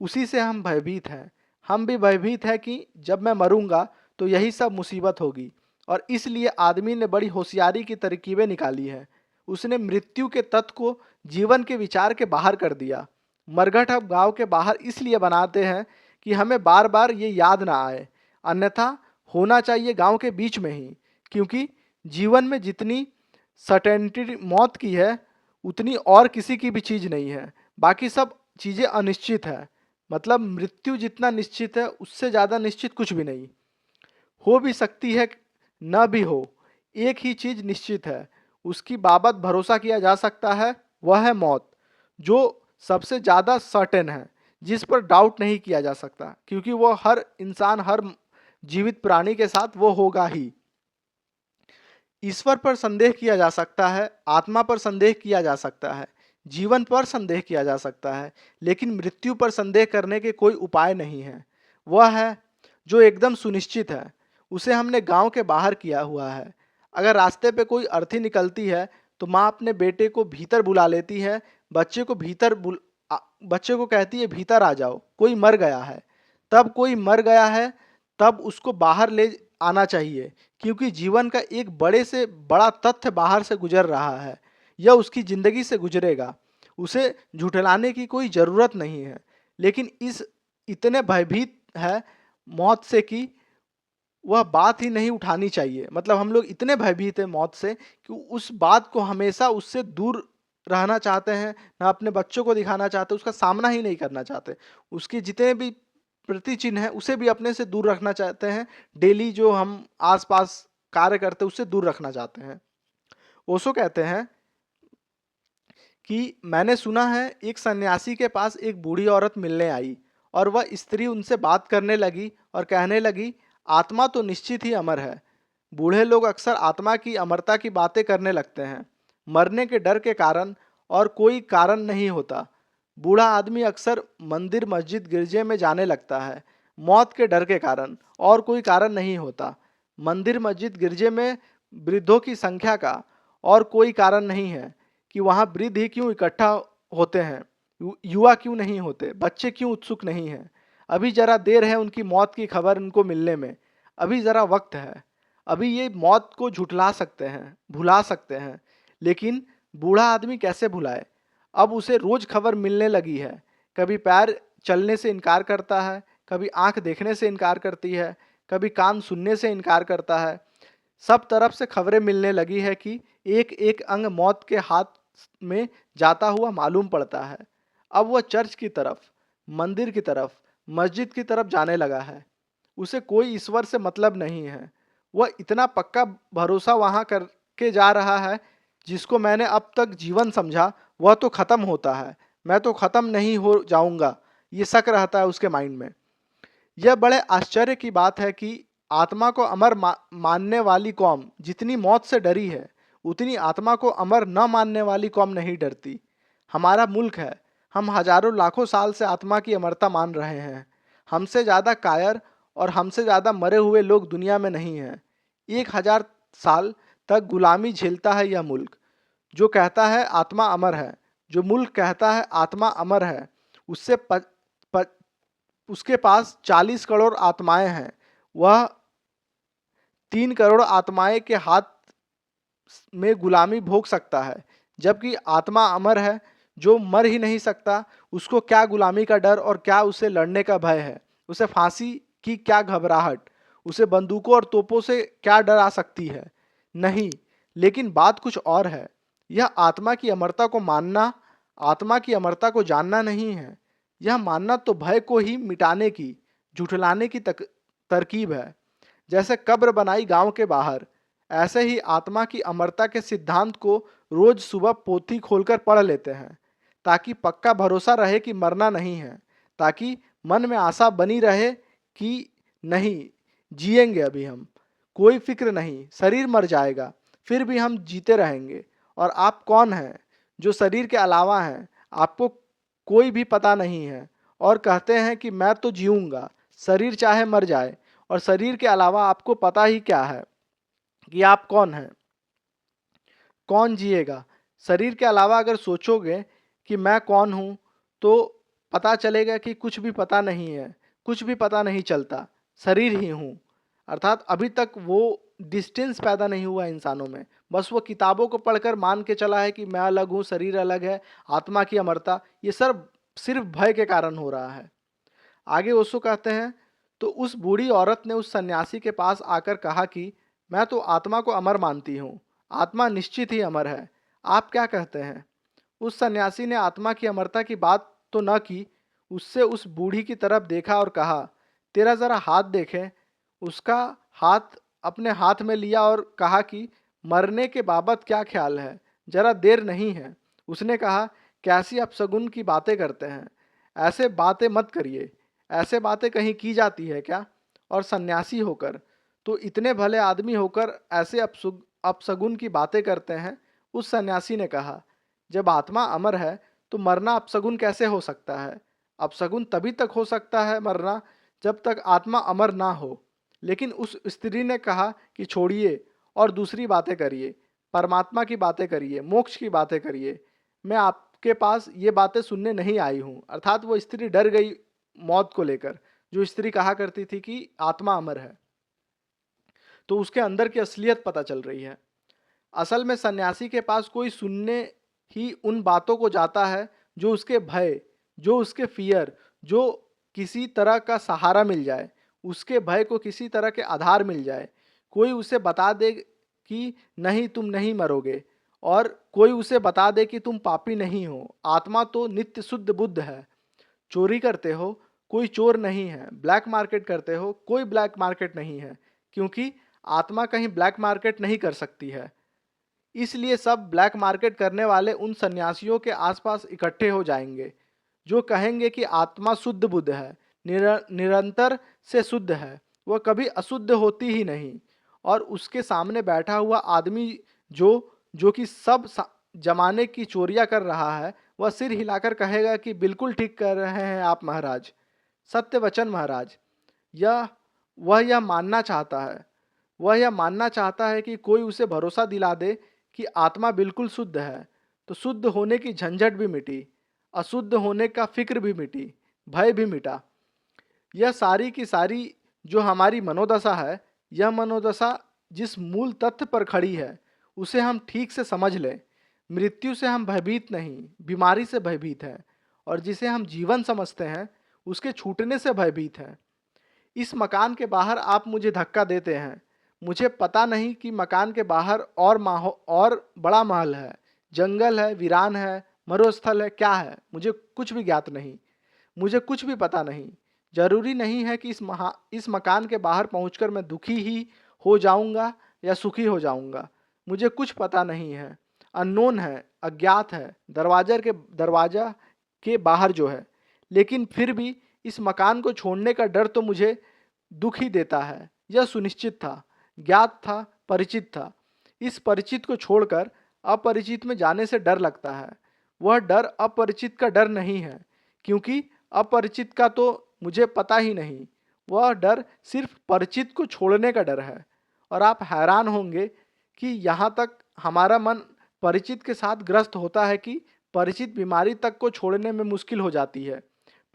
उसी से हम भयभीत हैं। हम भी भयभीत हैं कि जब मैं मरूंगा तो यही सब मुसीबत होगी, और इसलिए आदमी ने बड़ी होशियारी की तरकीबें निकाली है। उसने मृत्यु के तत्व को जीवन के विचार के बाहर कर दिया। मरघट हम गांव के बाहर इसलिए बनाते हैं कि हमें बार बार ये याद ना आए, अन्यथा होना चाहिए गांव के बीच में ही, क्योंकि जीवन में जितनी सर्टेनिटी मौत की है उतनी और किसी की भी चीज़ नहीं है। बाकी सब चीज़ें अनिश्चित है, मतलब मृत्यु जितना निश्चित है उससे ज़्यादा निश्चित कुछ भी नहीं। हो भी सकती है न भी हो, एक ही चीज निश्चित है, उसकी बाबत भरोसा किया जा सकता है, वह है मौत, जो सबसे ज्यादा सर्टेन है, जिस पर डाउट नहीं किया जा सकता, क्योंकि वो हर इंसान, हर जीवित प्राणी के साथ वो होगा ही। ईश्वर पर संदेह किया जा सकता है, आत्मा पर संदेह किया जा सकता है, जीवन पर संदेह किया जा सकता है, लेकिन मृत्यु पर संदेह करने के कोई उपाय नहीं है। वह है जो एकदम सुनिश्चित है, उसे हमने गांव के बाहर किया हुआ है। अगर रास्ते पे कोई अर्थी निकलती है तो माँ अपने बेटे को भीतर बुला लेती है, बच्चे को बच्चे को कहती है भीतर आ जाओ, कोई मर गया है। तब कोई मर गया है, तब उसको बाहर ले आना चाहिए, क्योंकि जीवन का एक बड़े से बड़ा तथ्य बाहर से गुजर रहा है, यह उसकी जिंदगी से गुजरेगा, उसे झुठलाने की कोई जरूरत नहीं है। लेकिन इस इतने भयभीत है मौत से कि वह बात ही नहीं उठानी चाहिए। मतलब हम लोग इतने भयभीत हैं मौत से कि उस बात को हमेशा उससे दूर रहना चाहते हैं, ना अपने बच्चों को दिखाना चाहते, उसका सामना ही नहीं करना चाहते, उसके जितने भी प्रति चिन्ह है उसे भी अपने से दूर रखना चाहते हैं। डेली जो हम आसपास कार्य करते हैं उससे दूर रखना चाहते हैं। ओशो कहते हैं कि मैंने सुना है एक सन्यासी के पास एक बूढ़ी औरत मिलने आई और वह स्त्री उनसे बात करने लगी और कहने लगी, आत्मा तो निश्चित ही अमर है। बूढ़े लोग अक्सर आत्मा की अमरता की बातें करने लगते हैं, मरने के डर के कारण, और कोई कारण नहीं होता। बूढ़ा आदमी अक्सर मंदिर मस्जिद गिरजे में जाने लगता है, मौत के डर के कारण, और कोई कारण नहीं होता। मंदिर मस्जिद गिरजे में वृद्धों की संख्या का और कोई कारण नहीं है कि वहाँ वृद्ध ही क्यों इकट्ठा होते हैं, युवा क्यों नहीं होते, बच्चे क्यों उत्सुक नहीं हैं। अभी जरा देर है उनकी मौत की खबर उनको मिलने में, अभी जरा वक्त है। अभी ये मौत को झुठला सकते हैं, भुला सकते हैं, लेकिन बूढ़ा आदमी कैसे भुलाए। अब उसे रोज खबर मिलने लगी है, कभी पैर चलने से इनकार करता है, कभी आंख देखने से इनकार करती है, कभी कान सुनने से इनकार करता है। सब तरफ से खबरें मिलने लगी है कि एक एक अंग मौत के हाथ में जाता हुआ मालूम पड़ता है। अब वह चर्च की तरफ, मंदिर की तरफ, मस्जिद की तरफ जाने लगा है। उसे कोई ईश्वर से मतलब नहीं है। वह इतना पक्का भरोसा वहां करके जा रहा है, जिसको मैंने अब तक जीवन समझा वह तो खत्म होता है, मैं तो खत्म नहीं हो जाऊंगा, ये शक रहता है उसके माइंड में। यह बड़े आश्चर्य की बात है कि आत्मा को अमर मानने वाली कौम जितनी मौत से डरी है, उतनी आत्मा को अमर न मानने वाली कौम नहीं डरती। हमारा मुल्क है, हम हजारों लाखों साल से आत्मा की अमरता मान रहे हैं। हमसे ज़्यादा कायर और हमसे ज़्यादा मरे हुए लोग दुनिया में नहीं हैं। 1000 साल तक गुलामी झेलता है यह मुल्क, जो कहता है आत्मा अमर है। जो मुल्क कहता है आत्मा अमर है, उससे उसके पास 40 करोड़ आत्माएं हैं। वह 3 करोड़ आत्माएं के हाथ में गुलामी भोग सकता है, जबकि आत्मा अमर है, जो मर ही नहीं सकता। उसको क्या गुलामी का डर और क्या उसे लड़ने का भय है, उसे फांसी की क्या घबराहट, उसे बंदूकों और तोपों से क्या डर आ सकती है। नहीं, लेकिन बात कुछ और है। यह आत्मा की अमरता को मानना, आत्मा की अमरता को जानना नहीं है। यह मानना तो भय को ही मिटाने की, झुठलाने की तरकीब है। जैसे कब्र बनाई गांव के बाहर, ऐसे ही आत्मा की अमरता के सिद्धांत को रोज सुबह पोथी खोलकर पढ़ लेते हैं, ताकि पक्का भरोसा रहे कि मरना नहीं है, ताकि मन में आशा बनी रहे कि नहीं, जिएंगे अभी हम, कोई फिक्र नहीं, शरीर मर जाएगा, फिर भी हम जीते रहेंगे। और आप कौन हैं जो शरीर के अलावा हैं, आपको कोई भी पता नहीं है, और कहते हैं कि मैं तो जीऊंगा, शरीर चाहे मर जाए। और शरीर के अलावा आपको पता ही क्या है कि आप कौन हैं, कौन जिएगा। शरीर के अलावा अगर सोचोगे कि मैं कौन हूं, तो पता चलेगा कि कुछ भी पता नहीं है, कुछ भी पता नहीं चलता, शरीर ही हूं। अर्थात अभी तक वो डिस्टेंस पैदा नहीं हुआ इंसानों में, बस वो किताबों को पढ़कर मान के चला है कि मैं अलग हूँ, शरीर अलग है, आत्मा की अमरता, ये सब सिर्फ भय के कारण हो रहा है। आगे ओशो कहते हैं, तो उस बूढ़ी औरत ने उस सन्यासी के पास आकर कहा कि मैं तो आत्मा को अमर मानती हूँ, आत्मा निश्चित ही अमर है, आप क्या कहते हैं। उस सन्यासी ने आत्मा की अमरता की बात तो न की, उससे उस बूढ़ी की तरफ देखा और कहा, तेरा जरा हाथ देखें। उसका हाथ अपने हाथ में लिया और कहा कि मरने के बाबत क्या ख्याल है, जरा देर नहीं है। उसने कहा, कैसी अपशगुन की बातें करते हैं, ऐसे बातें मत करिए, ऐसे बातें कहीं की जाती है क्या? और सन्यासी होकर, तो इतने भले आदमी होकर ऐसे अपशगुन की बातें करते हैं। उस सन्यासी ने कहा, जब आत्मा अमर है तो मरना अपशगुन कैसे हो सकता है? अपशगुन तभी तक हो सकता है मरना जब तक आत्मा अमर ना हो। लेकिन उस स्त्री ने कहा कि छोड़िए और दूसरी बातें करिए, परमात्मा की बातें करिए, मोक्ष की बातें करिए। मैं आपके पास ये बातें सुनने नहीं आई हूँ। अर्थात वो स्त्री डर गई मौत को लेकर। जो स्त्री कहा करती थी कि आत्मा अमर है, तो उसके अंदर की असलियत पता चल रही है। असल में सन्यासी के पास कोई सुनने ही उन बातों को जाता है जो उसके भय, जो उसके फियर, जो किसी तरह का सहारा मिल जाए, उसके भय को किसी तरह के आधार मिल जाए। कोई उसे बता दे कि नहीं, तुम नहीं मरोगे, और कोई उसे बता दे कि तुम पापी नहीं हो, आत्मा तो नित्य शुद्ध बुद्ध है। चोरी करते हो, कोई चोर नहीं है। ब्लैक मार्केट करते हो, कोई ब्लैक मार्केट नहीं है, क्योंकि आत्मा कहीं ब्लैक मार्केट नहीं कर सकती है। इसलिए सब ब्लैक मार्केट करने वाले उन सन्यासियों के आसपास इकट्ठे हो जाएंगे जो कहेंगे कि आत्मा शुद्ध बुद्ध है, निरंतर से शुद्ध है, वह कभी अशुद्ध होती ही नहीं। और उसके सामने बैठा हुआ आदमी जो जो कि जमाने की चोरियां कर रहा है, वह सिर हिलाकर कहेगा कि बिल्कुल ठीक कर रहे हैं आप महाराज, सत्य वचन महाराज। यह वह यह मानना चाहता है, वह यह मानना चाहता है कि कोई उसे भरोसा दिला दे कि आत्मा बिल्कुल शुद्ध है, तो शुद्ध होने की झंझट भी मिटी, अशुद्ध होने का फिक्र भी मिटी, भय भी मिटा। यह सारी की सारी जो हमारी मनोदशा है, यह मनोदशा जिस मूल तथ्य पर खड़ी है, उसे हम ठीक से समझ लें। मृत्यु से हम भयभीत नहीं, बीमारी से भयभीत हैं, और जिसे हम जीवन समझते हैं, उसके छूटने से भयभीत हैं। इस मकान के बाहर आप मुझे धक्का देते हैं। मुझे पता नहीं कि मकान के बाहर और बड़ा महल है, जंगल है, वीरान है, मरुस्थल है, क्या है, मुझे कुछ भी ज्ञात नहीं, मुझे कुछ भी पता नहीं। जरूरी नहीं है कि इस मकान के बाहर पहुंचकर मैं दुखी ही हो जाऊंगा या सुखी हो जाऊंगा। मुझे कुछ पता नहीं है, अननोन है, अज्ञात है, दरवाजा के बाहर जो है। लेकिन फिर भी इस मकान को छोड़ने का डर तो मुझे दुख ही देता है। यह सुनिश्चित था, ज्ञात था, परिचित था। इस परिचित को छोड़कर अपरिचित में जाने से डर लगता है। वह डर अपरिचित का डर नहीं है, क्योंकि अपरिचित का तो मुझे पता ही नहीं। वह डर सिर्फ परिचित को छोड़ने का डर है। और आप हैरान होंगे कि यहाँ तक हमारा मन परिचित के साथ ग्रस्त होता है कि परिचित बीमारी तक को छोड़ने में मुश्किल हो जाती है।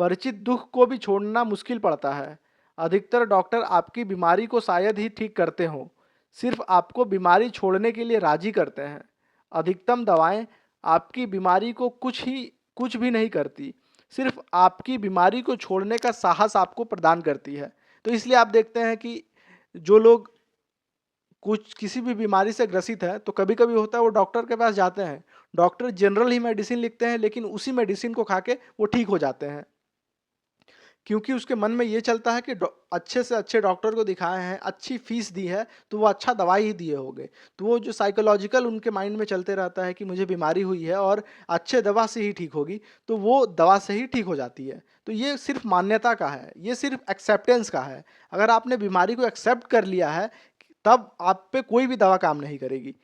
परिचित दुख को भी छोड़ना मुश्किल पड़ता है। अधिकतर डॉक्टर आपकी बीमारी को शायद ही ठीक करते हों, सिर्फ आपको बीमारी छोड़ने के लिए राजी करते हैं। अधिकतम दवाएं आपकी बीमारी को कुछ भी नहीं करती, सिर्फ आपकी बीमारी को छोड़ने का साहस आपको प्रदान करती है। तो इसलिए आप देखते हैं कि जो लोग कुछ किसी भी बीमारी से ग्रसित है, तो कभी कभी होता है वो डॉक्टर के पास जाते हैं। डॉक्टर जनरल ही मेडिसिन लिखते हैं, लेकिन उसी मेडिसिन को खा के वो ठीक हो जाते हैं, क्योंकि उसके मन में ये चलता है कि अच्छे से अच्छे डॉक्टर को दिखाए हैं, अच्छी फीस दी है, तो वो अच्छा दवाई ही दिए होंगे। तो वो जो साइकोलॉजिकल उनके माइंड में चलते रहता है कि मुझे बीमारी हुई है और अच्छे दवा से ही ठीक होगी, तो वो दवा से ही ठीक हो जाती है। तो ये सिर्फ मान्यता का है, ये सिर्फ एक्सेप्टेंस का है। अगर आपने बीमारी को एक्सेप्ट कर लिया है, तब आप पे कोई भी दवा काम नहीं करेगी।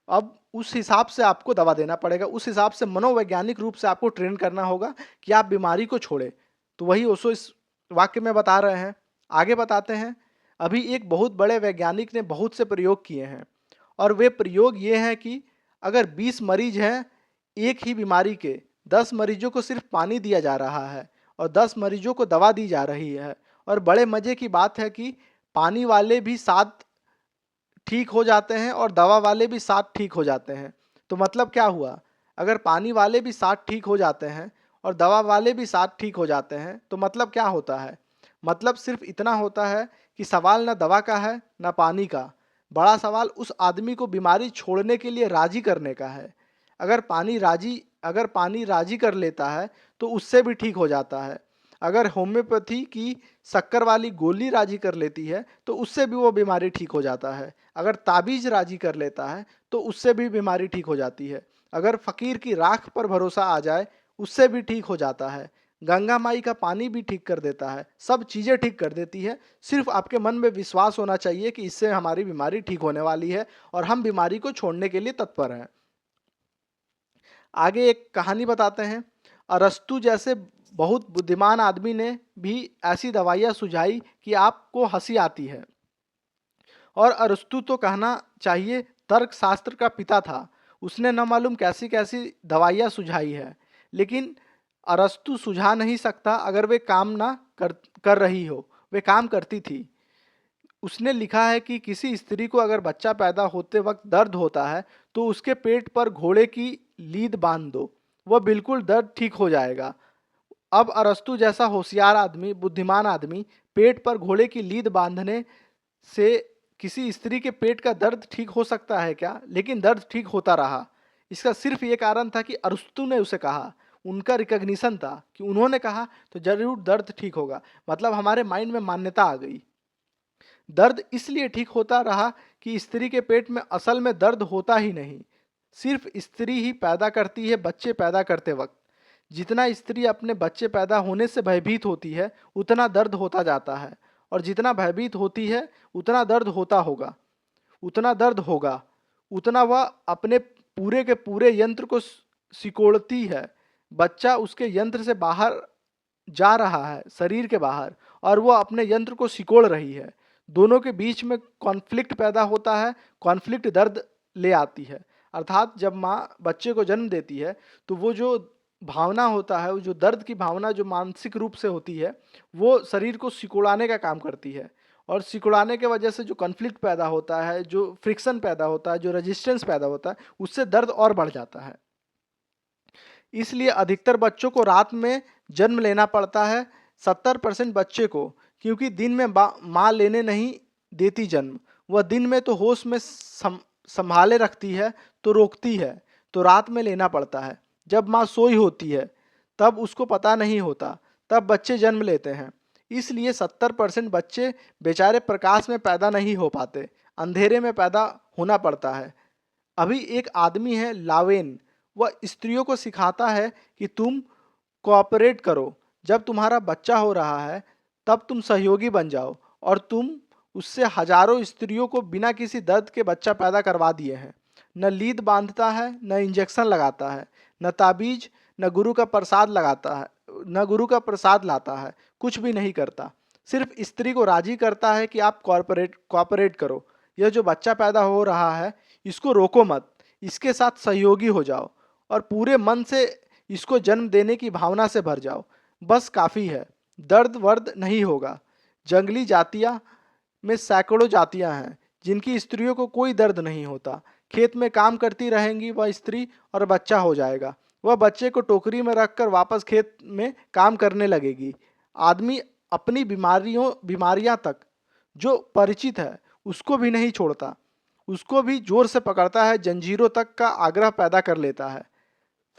अब उस हिसाब से आपको दवा देना पड़ेगा, उस हिसाब से मनोवैज्ञानिक रूप से आपको ट्रेन करना होगा कि आप बीमारी को छोड़ें। तो वही ओशो इस वाक्य में बता रहे हैं। आगे बताते हैं। अभी एक बहुत बड़े वैज्ञानिक ने बहुत से प्रयोग किए हैं, और वे प्रयोग ये हैं कि अगर 20 मरीज हैं एक ही बीमारी के, 10 मरीजों को सिर्फ पानी दिया जा रहा है और 10 मरीजों को दवा दी जा रही है। और बड़े मजे की बात है कि पानी वाले भी 7 ठीक हो जाते हैं और दवा वाले भी 7 ठीक हो जाते हैं। तो मतलब क्या हुआ? अगर पानी वाले भी 7 ठीक हो जाते हैं और दवा वाले भी 7 ठीक हो जाते हैं, तो मतलब क्या होता है? मतलब सिर्फ इतना होता है कि सवाल न दवा का है न पानी का, बड़ा सवाल उस आदमी को बीमारी छोड़ने के लिए राजी करने का है। अगर पानी राजी कर लेता है तो उससे भी ठीक हो जाता है। अगर होम्योपैथी की शक्कर वाली गोली राजी कर लेती है तो उससे भी वो बीमारी ठीक हो जाता है। अगर ताबीज राजी कर लेता है तो उससे भी बीमारी ठीक हो जाती है। अगर फकीर की राख पर भरोसा आ जाए उससे भी ठीक हो जाता है। गंगा माई का पानी भी ठीक कर देता है, सब चीज़ें ठीक कर देती है। सिर्फ आपके मन में विश्वास होना चाहिए कि इससे हमारी बीमारी ठीक होने वाली है और हम बीमारी को छोड़ने के लिए तत्पर हैं। आगे एक कहानी बताते हैं। अरस्तु जैसे बहुत बुद्धिमान आदमी ने भी ऐसी दवाइयाँ सुझाई कि आपको हंसी आती है। और अरस्तु तो कहना चाहिए तर्क शास्त्र का पिता था। उसने न मालूम कैसी कैसी दवाइयाँ सुझाई है, लेकिन अरस्तु सुझा नहीं सकता अगर वे काम ना कर रही हो। वे काम करती थी। उसने लिखा है कि किसी स्त्री को अगर बच्चा पैदा होते वक्त दर्द होता है तो उसके पेट पर घोड़े की लीद बांध दो, वह बिल्कुल दर्द ठीक हो जाएगा। अब अरस्तु जैसा होशियार आदमी, बुद्धिमान आदमी, पेट पर घोड़े की लीद बांधने से किसी स्त्री के पेट का दर्द ठीक हो सकता है क्या? लेकिन दर्द ठीक होता रहा। इसका सिर्फ ये कारण था कि अरस्तु ने उसे कहा। उनका रिकग्निशन था कि उन्होंने कहा तो जरूर दर्द ठीक होगा। मतलब हमारे माइंड में मान्यता आ गई। दर्द इसलिए ठीक होता रहा कि स्त्री के पेट में असल में दर्द होता ही नहीं। सिर्फ स्त्री ही पैदा करती है बच्चे पैदा करते वक्त। जितना स्त्री अपने बच्चे पैदा होने से भयभीत होती है उतना दर्द होता जाता है, और जितना भयभीत होती है उतना दर्द होता होगा, उतना दर्द होगा, उतना वह अपने पूरे के पूरे यंत्र को सिकोड़ती है। बच्चा उसके यंत्र से बाहर जा रहा है, शरीर के बाहर, और वो अपने यंत्र को सिकोड़ रही है। दोनों के बीच में कॉन्फ्लिक्ट पैदा होता है। कॉन्फ्लिक्ट दर्द ले आती है। अर्थात जब माँ बच्चे को जन्म देती है तो वो जो भावना होता है, वो जो दर्द की भावना जो मानसिक रूप से होती है, वो शरीर को सिकुड़ाने का काम करती है। और सिकुड़ाने के वजह से जो कॉन्फ्लिक्ट पैदा होता है, जो फ्रिक्शन पैदा होता है, जो रेजिस्टेंस पैदा होता है, उससे दर्द और बढ़ जाता है। इसलिए अधिकतर बच्चों को रात में जन्म लेना पड़ता है, 70% बच्चे को, क्योंकि दिन में माँ लेने नहीं देती जन्म। वह दिन में तो होश में संभाले रखती है तो रोकती है, तो रात में लेना पड़ता है। जब माँ सोई होती है तब उसको पता नहीं होता, तब बच्चे जन्म लेते हैं। इसलिए 70% बच्चे बेचारे प्रकाश में पैदा नहीं हो पाते, अंधेरे में पैदा होना पड़ता है। अभी एक आदमी है लावेन, वह स्त्रियों को सिखाता है कि तुम कोऑपरेट करो। जब तुम्हारा बच्चा हो रहा है तब तुम सहयोगी बन जाओ, और तुम उससे हजारों स्त्रियों को बिना किसी दर्द के बच्चा पैदा करवा दिए हैं। न लीद बांधता है, न इंजेक्शन लगाता है, न ताबीज, न गुरु का प्रसाद लगाता है, न गुरु का प्रसाद लाता है, कुछ भी नहीं करता। सिर्फ स्त्री को राजी करता है कि आप कोऑपरेट करो। यह जो बच्चा पैदा हो रहा है इसको रोको मत, इसके साथ सहयोगी हो जाओ और पूरे मन से इसको जन्म देने की भावना से भर जाओ। बस काफ़ी है, दर्द वर्द नहीं होगा। जंगली जातियाँ में सैकड़ों जातियाँ हैं जिनकी स्त्रियों को कोई दर्द नहीं होता। खेत में काम करती रहेंगी वह स्त्री और बच्चा हो जाएगा। वह बच्चे को टोकरी में रखकर वापस खेत में काम करने लगेगी। आदमी अपनी बीमारियां तक जो परिचित है उसको भी नहीं छोड़ता, उसको भी जोर से पकड़ता है, जंजीरों तक का आग्रह पैदा कर लेता है।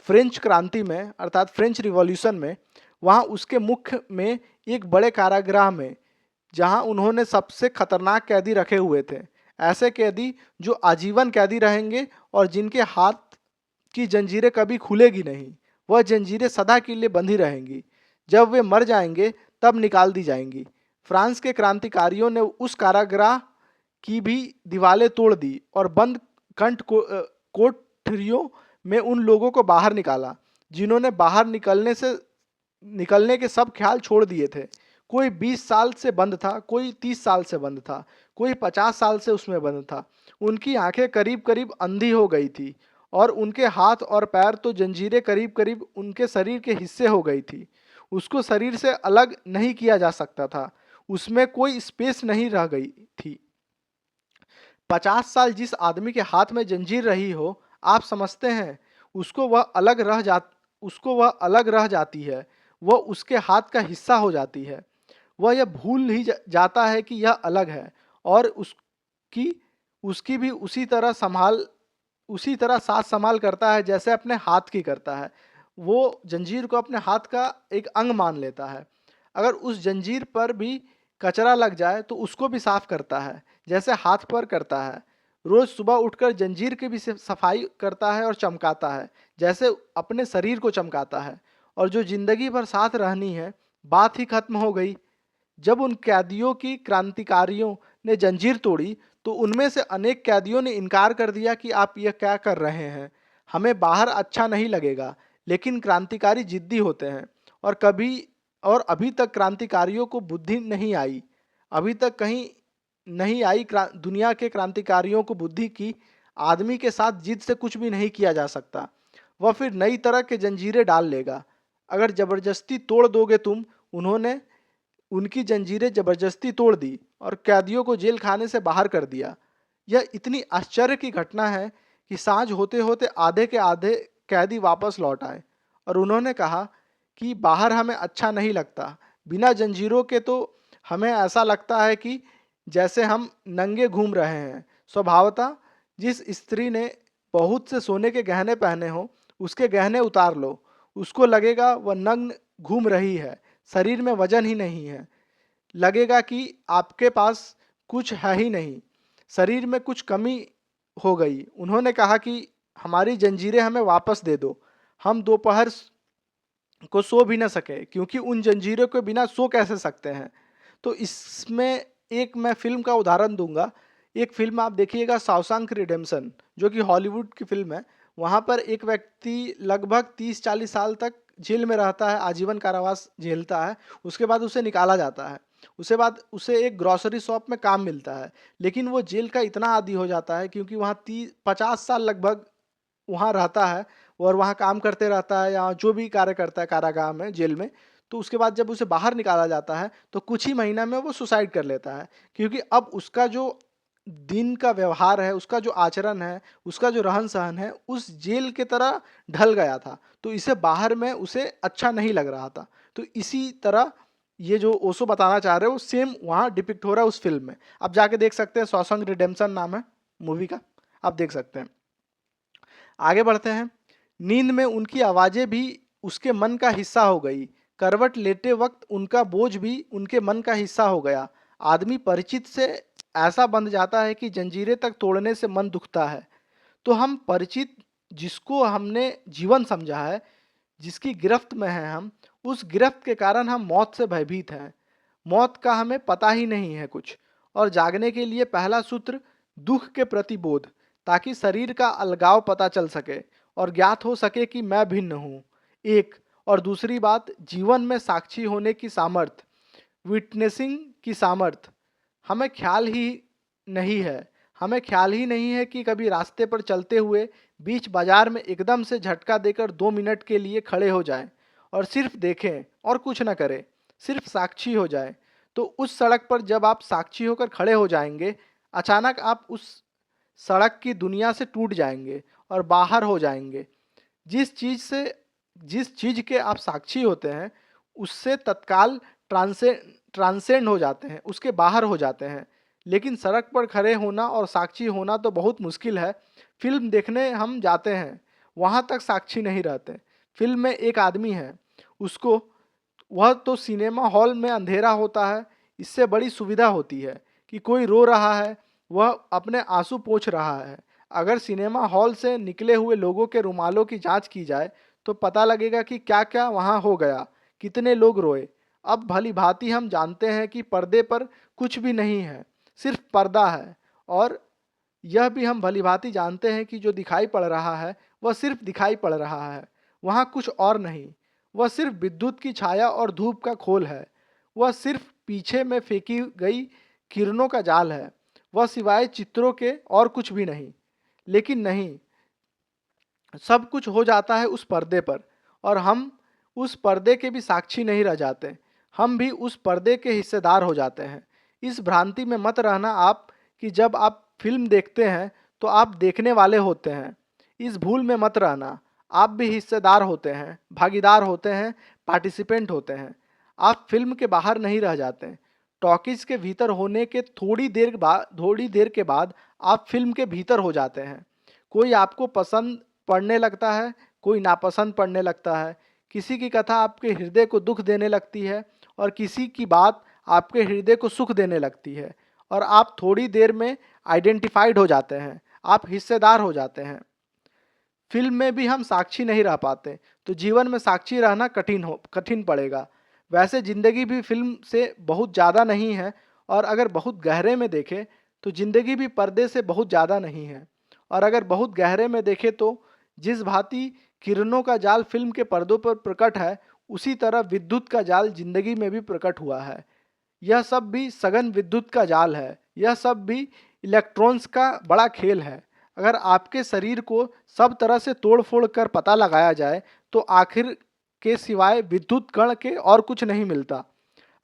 फ्रेंच क्रांति में अर्थात फ्रेंच रिवॉल्यूशन में वहाँ उसके मुख्य में एक बड़े कारागृह में, जहाँ उन्होंने सबसे खतरनाक कैदी रखे हुए थे, ऐसे कैदी जो आजीवन कैदी रहेंगे और जिनके हाथ की जंजीरें कभी खुलेगी नहीं। वह जंजीरें सदा के लिए बंधी रहेंगी। जब वे मर जाएंगे तब निकाल दी जाएंगी। फ्रांस के क्रांतिकारियों ने उस कारागृह की भी दीवारें तोड़ दी और बंद कोठरियों में उन लोगों को बाहर निकाला जिन्होंने बाहर निकलने के सब ख्याल छोड़ दिए थे। कोई 20 साल से बंद था, कोई 30 साल से बंद था, कोई 50 साल से उसमें बंद था। उनकी आंखें करीब करीब अंधी हो गई थी और उनके हाथ और पैर तो जंजीरें करीब करीब उनके शरीर के हिस्से हो गई थी। उसको शरीर से अलग नहीं किया जा सकता था, उसमें कोई स्पेस नहीं रह गई थी। 50 साल जिस आदमी के हाथ में जंजीर रही हो, आप समझते हैं उसको वह अलग रह जाती है, वह उसके हाथ का हिस्सा हो जाती है। वह यह भूल ही जाता है कि यह अलग है, और उसकी भी उसी तरह साथ संभाल करता है जैसे अपने हाथ की करता है। वो जंजीर को अपने हाथ का एक अंग मान लेता है। अगर उस जंजीर पर भी कचरा लग जाए तो उसको भी साफ करता है, जैसे हाथ पर करता है। रोज सुबह उठकर जंजीर की भी सफाई करता है और चमकाता है, जैसे अपने शरीर को चमकाता है। और जो जिंदगी भर साथ रहनी है, बात ही खत्म हो गई। जब उन कैदियों की क्रांतिकारियों ने जंजीर तोड़ी तो उनमें से अनेक कैदियों ने इनकार कर दिया कि आप यह क्या कर रहे हैं, हमें बाहर अच्छा नहीं लगेगा। लेकिन क्रांतिकारी जिद्दी होते हैं, और कभी और अभी तक क्रांतिकारियों को बुद्धि नहीं आई। अभी तक कहीं नहीं आई दुनिया के क्रांतिकारियों को बुद्धि की आदमी के साथ जिद से कुछ भी नहीं किया जा सकता। वह फिर नई तरह के जंजीरें डाल लेगा अगर जबरदस्ती तोड़ दोगे तुम। उन्होंने उनकी जंजीरें जबरदस्ती तोड़ दी और कैदियों को जेल खाने से बाहर कर दिया। यह इतनी आश्चर्य की घटना है कि सांझ होते होते आधे के आधे कैदी वापस लौट आए और उन्होंने कहा कि बाहर हमें अच्छा नहीं लगता, बिना जंजीरों के तो हमें ऐसा लगता है कि जैसे हम नंगे घूम रहे हैं। स्वभावतः जिस स्त्री ने बहुत से सोने के गहने पहने हों, उसके गहने उतार लो, उसको लगेगा वह नग्न घूम रही है। शरीर में वजन ही नहीं है, लगेगा कि आपके पास कुछ है ही नहीं, शरीर में कुछ कमी हो गई। उन्होंने कहा कि हमारी जंजीरें हमें वापस दे दो। हम दोपहर को सो भी ना सके, क्योंकि उन जंजीरों के बिना सो कैसे सकते हैं। तो इसमें एक मैं फिल्म का उदाहरण दूंगा। एक फिल्म आप देखिएगा, शॉशैंक रिडेम्पशन, जो कि हॉलीवुड की फिल्म है। वहाँ पर एक व्यक्ति लगभग 30-40 साल तक जेल में रहता है, आजीवन कारावास झेलता है। उसके बाद उसे निकाला जाता है। उसके बाद उसे एक ग्रॉसरी शॉप में काम मिलता है, लेकिन वो जेल का इतना आदी हो जाता है, क्योंकि वहाँ 30-50 साल लगभग वहाँ रहता है और वहाँ काम करते रहता है या जो भी कार्य करता है कारागार में, जेल में। तो उसके बाद जब उसे बाहर निकाला जाता है तो कुछ ही महीना में वो सुसाइड कर लेता है, क्योंकि अब उसका जो दिन का व्यवहार है, उसका जो आचरण है, उसका जो रहन सहन है, उस जेल के तरह ढल गया था। तो इसे बाहर में उसे अच्छा नहीं लग रहा था। तो इसी तरह ये जो ओशो बताना चाह रहे हैं वो सेम वहाँ डिपिक्ट हो रहा है उस फिल्म में। आप जाके देख सकते हैं, शॉशैंक रिडेम्पशन नाम है मूवी का, आप देख सकते हैं। आगे बढ़ते हैं। नींद में उनकी आवाजें भी उसके मन का हिस्सा हो गई। करवट लेते वक्त उनका बोझ भी उनके मन का हिस्सा हो गया। आदमी परिचित से ऐसा बंध जाता है कि जंजीरें तक तोड़ने से मन दुखता है। तो हम परिचित, जिसको हमने जीवन समझा है, जिसकी गिरफ्त में हैं हम, उस गिरफ्त के कारण हम मौत से भयभीत हैं। मौत का हमें पता ही नहीं है कुछ। और जागने के लिए पहला सूत्र दुख के प्रति बोध, ताकि शरीर का अलगाव पता चल सके और ज्ञात हो सके कि मैं भिन्न हूँ। एक और दूसरी बात, जीवन में साक्षी होने की सामर्थ्य, विटनेसिंग की सामर्थ्य हमें ख्याल ही नहीं है। हमें ख्याल ही नहीं है कि कभी रास्ते पर चलते हुए बीच बाजार में एकदम से झटका देकर 2 मिनट के लिए खड़े हो जाएं और सिर्फ देखें और कुछ न करें, सिर्फ साक्षी हो जाएं। तो उस सड़क पर जब आप साक्षी होकर खड़े हो जाएंगे, अचानक आप उस सड़क की दुनिया से टूट जाएंगे और बाहर हो जाएंगे। जिस चीज के आप साक्षी होते हैं, उससे तत्काल ट्रांसेंड हो जाते हैं, उसके बाहर हो जाते हैं। लेकिन सड़क पर खड़े होना और साक्षी होना तो बहुत मुश्किल है। फिल्म देखने हम जाते हैं, वहाँ तक साक्षी नहीं रहते। फिल्म में एक आदमी है, उसको, वह तो सिनेमा हॉल में अंधेरा होता है, इससे बड़ी सुविधा होती है कि कोई रो रहा है, वह अपने आंसू पोंछ रहा है। अगर सिनेमा हॉल से निकले हुए लोगों के रुमालों की जांच की जाए तो पता लगेगा कि क्या क्या वहाँ हो गया, कितने लोग रोए। अब भली भांति हम जानते हैं कि पर्दे पर कुछ भी नहीं है, सिर्फ पर्दा है। और यह भी हम भली भांति जानते हैं कि जो दिखाई पड़ रहा है वह सिर्फ दिखाई पड़ रहा है, वहाँ कुछ और नहीं। वह सिर्फ विद्युत की छाया और धूप का खोल है। वह सिर्फ पीछे में फेंकी गई किरणों का जाल है। वह सिवाय चित्रों के और कुछ भी नहीं। लेकिन नहीं, सब कुछ हो जाता है उस पर्दे पर, और हम उस पर्दे के भी साक्षी नहीं रह जाते। हम भी उस पर्दे के हिस्सेदार हो जाते हैं। इस भ्रांति में मत रहना आप कि जब आप फिल्म देखते हैं तो आप देखने वाले होते हैं। इस भूल में मत रहना, आप भी हिस्सेदार होते हैं, भागीदार होते हैं, पार्टिसिपेंट होते हैं। आप फिल्म के बाहर नहीं रह जाते। टॉकीज के भीतर होने के थोड़ी देर के बाद आप फिल्म के भीतर हो जाते हैं। कोई आपको पसंद पड़ने लगता है, कोई नापसंद पड़ने लगता है। किसी की कथा आपके हृदय को दुख देने लगती है और किसी की बात आपके हृदय को सुख देने लगती है और आप थोड़ी देर में आइडेंटिफाइड हो जाते हैं, आप हिस्सेदार हो जाते हैं। फिल्म में भी हम साक्षी नहीं रह पाते तो जीवन में साक्षी रहना कठिन पड़ेगा। वैसे जिंदगी भी फिल्म से बहुत ज़्यादा नहीं है और अगर बहुत गहरे में देखें तो जिंदगी भी पर्दे से बहुत ज़्यादा नहीं है। और अगर बहुत गहरे में देखें तो जिस भांति किरणों का जाल फिल्म के पर्दों पर प्रकट है, उसी तरह विद्युत का जाल जिंदगी में भी प्रकट हुआ है। यह सब भी सघन विद्युत का जाल है, यह सब भी इलेक्ट्रॉन्स का बड़ा खेल है। अगर आपके शरीर को सब तरह से तोड़ फोड़ कर पता लगाया जाए तो आखिर के सिवाय विद्युत कण के और कुछ नहीं मिलता।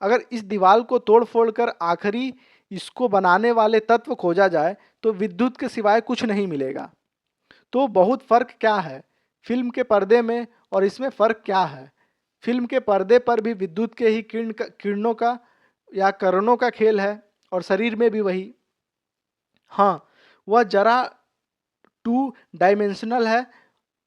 अगर इस दीवार को तोड़ फोड़ कर आखिरी इसको बनाने वाले तत्व खोजा जाए तो विद्युत के सिवाय कुछ नहीं मिलेगा। तो बहुत फर्क क्या है फिल्म के पर्दे में और इसमें फर्क क्या है? फिल्म के पर्दे पर भी विद्युत के ही किरणों का या करणों का खेल है और शरीर में भी वही। हाँ, वह जरा 2 डायमेंशनल है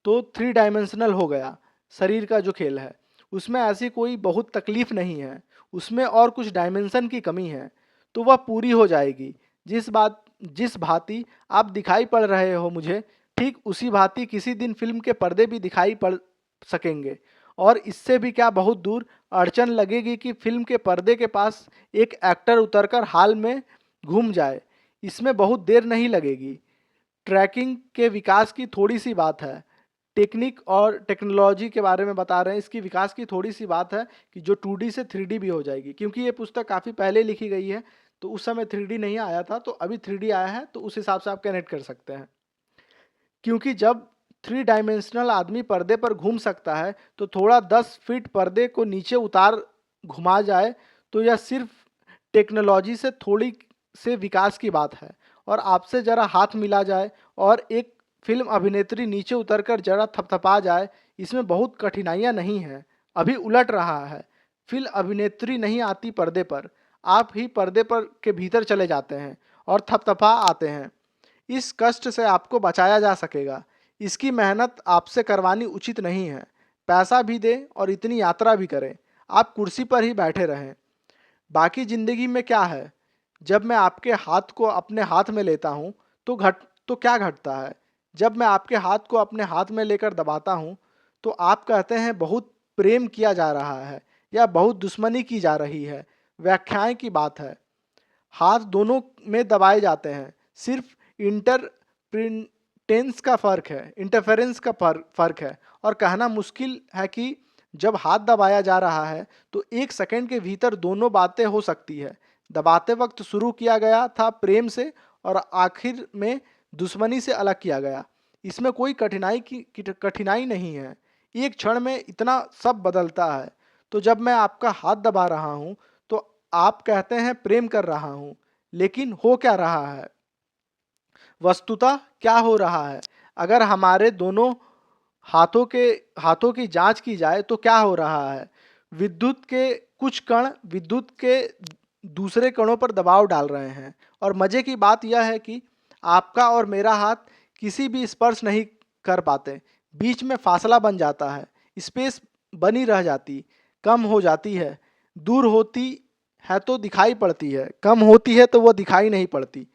तो 3 डायमेंशनल हो गया। शरीर का जो खेल है उसमें ऐसी कोई बहुत तकलीफ नहीं है, उसमें और कुछ डायमेंशन की कमी है तो वह पूरी हो जाएगी। जिस भांति आप दिखाई पड़ रहे हो मुझे, ठीक उसी भांति किसी दिन फिल्म के पर्दे भी दिखाई पड़ सकेंगे। और इससे भी क्या बहुत दूर अड़चन लगेगी कि फिल्म के पर्दे के पास एक एक्टर उतरकर हाल में घूम जाए, इसमें बहुत देर नहीं लगेगी। ट्रैकिंग के विकास की थोड़ी सी बात है, टेक्निक और टेक्नोलॉजी के बारे में बता रहे हैं, इसकी विकास की थोड़ी सी बात है कि जो 2D से 3D भी हो जाएगी, क्योंकि ये पुस्तक काफ़ी पहले लिखी गई है तो उस समय 3D नहीं आया था, तो अभी 3D आया है तो उस हिसाब से आप कनेक्ट कर सकते हैं। क्योंकि जब 3 डायमेंशनल आदमी पर्दे पर घूम सकता है तो थोड़ा 10 फीट पर्दे को नीचे उतार घुमा जाए तो यह सिर्फ टेक्नोलॉजी से थोड़ी से विकास की बात है। और आपसे जरा हाथ मिला जाए और एक फिल्म अभिनेत्री नीचे उतरकर जरा थपथपा जाए, इसमें बहुत कठिनाइयाँ नहीं हैं। अभी उलट रहा है, फिल्म अभिनेत्री नहीं आती पर्दे पर, आप ही पर्दे पर के भीतर चले जाते हैं और थपथपा आते हैं। इस कष्ट से आपको बचाया जा सकेगा। इसकी मेहनत आपसे करवानी उचित नहीं है। पैसा भी दें और इतनी यात्रा भी करें, आप कुर्सी पर ही बैठे रहें। बाकी ज़िंदगी में क्या है? जब मैं आपके हाथ को अपने हाथ में लेता हूँ तो क्या घटता है? जब मैं आपके हाथ को अपने हाथ में लेकर दबाता हूँ तो आप कहते हैं बहुत प्रेम किया जा रहा है या बहुत दुश्मनी की जा रही है। व्याख्याएं की बात है। हाथ दोनों में दबाए जाते हैं, सिर्फ इंटरप्रेटेंस का फ़र्क है, इंटरफेरेंस का फ़र्क है। और कहना मुश्किल है कि जब हाथ दबाया जा रहा है तो 1 सेकंड के भीतर दोनों बातें हो सकती है। दबाते वक्त शुरू किया गया था प्रेम से और आखिर में दुश्मनी से अलग किया गया। इसमें कोई कठिनाई नहीं है। एक क्षण में इतना सब बदलता है। तो जब मैं आपका हाथ दबा रहा हूँ तो आप कहते हैं प्रेम कर रहा हूँ, लेकिन हो क्या रहा है? वस्तुतः क्या हो रहा है? अगर हमारे दोनों हाथों की जांच की जाए तो क्या हो रहा है? विद्युत के कुछ कण विद्युत के दूसरे कणों पर दबाव डाल रहे हैं और मजे की बात यह है कि आपका और मेरा हाथ किसी भी स्पर्श नहीं कर पाते। बीच में फासला बन जाता है, स्पेस बनी रह जाती, कम हो जाती है, दूर होती है तो दिखाई पड़ती है, कम होती है तो वो दिखाई नहीं पड़ती।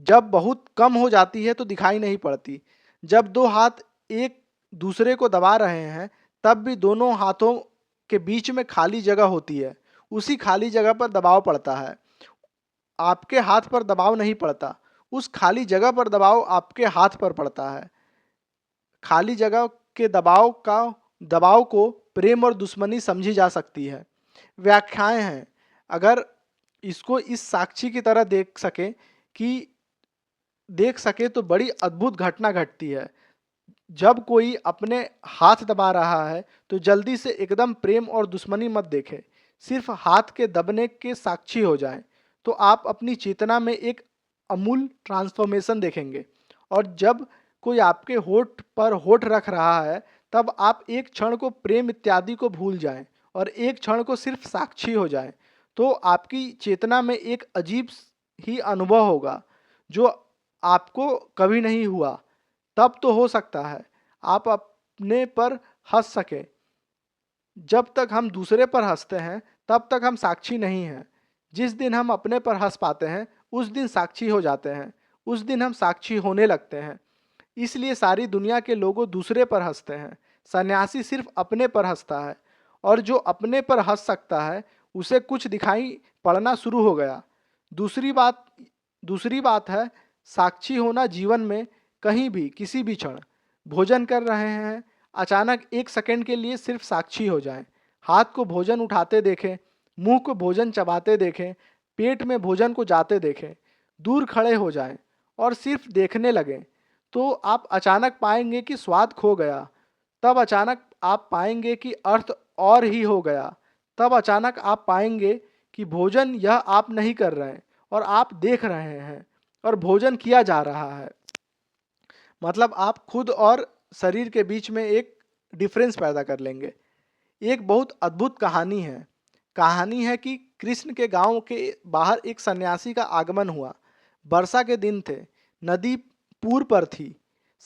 जब बहुत कम हो जाती है तो दिखाई नहीं पड़ती। जब दो हाथ एक दूसरे को दबा रहे हैं तब भी दोनों हाथों के बीच में खाली जगह होती है, उसी खाली जगह पर दबाव पड़ता है। आपके हाथ पर दबाव नहीं पड़ता, उस खाली जगह पर दबाव आपके हाथ पर पड़ता है। खाली जगह के दबाव को प्रेम और दुश्मनी समझी जा सकती है। व्याख्याएं हैं, अगर इसको इस साक्षी की तरह देख सके तो बड़ी अद्भुत घटना घटती है। जब कोई अपने हाथ दबा रहा है तो जल्दी से एकदम प्रेम और दुश्मनी मत देखें, सिर्फ हाथ के दबने के साक्षी हो जाएं, तो आप अपनी चेतना में एक अमूल ट्रांसफॉर्मेशन देखेंगे। और जब कोई आपके होठ पर होठ रख रहा है तब आप एक क्षण को प्रेम इत्यादि को भूल जाएं और एक क्षण को सिर्फ साक्षी हो जाएं, तो आपकी चेतना में एक अजीब ही अनुभव होगा जो आपको कभी नहीं हुआ। तब तो हो सकता है आप अपने पर हंस सके। जब तक हम दूसरे पर हंसते हैं तब तक हम साक्षी नहीं हैं। जिस दिन हम अपने पर हंस पाते हैं उस दिन साक्षी हो जाते हैं, उस दिन हम साक्षी होने लगते हैं। इसलिए सारी दुनिया के लोग दूसरे पर हंसते हैं, सन्यासी सिर्फ अपने पर हंसता है। और जो अपने पर हंस सकता है उसे कुछ दिखाई पड़ना शुरू हो गया। दूसरी बात दूसरी बात है साक्षी होना जीवन में कहीं भी किसी भी क्षण। भोजन कर रहे हैं, अचानक एक सेकंड के लिए सिर्फ साक्षी हो जाएं। हाथ को भोजन उठाते देखें, मुंह को भोजन चबाते देखें, पेट में भोजन को जाते देखें। दूर खड़े हो जाएं और सिर्फ देखने लगें, तो आप अचानक पाएंगे कि स्वाद खो गया। तब अचानक आप पाएंगे कि अर्थ और ही हो गया। तब अचानक आप पाएंगे कि भोजन यह आप नहीं कर रहे हैं और आप देख रहे हैं और भोजन किया जा रहा है। मतलब आप खुद और शरीर के बीच में एक डिफरेंस पैदा कर लेंगे। एक बहुत अद्भुत कहानी है कि कृष्ण के गांव के बाहर एक सन्यासी का आगमन हुआ। वर्षा के दिन थे, नदी पूर पर थी,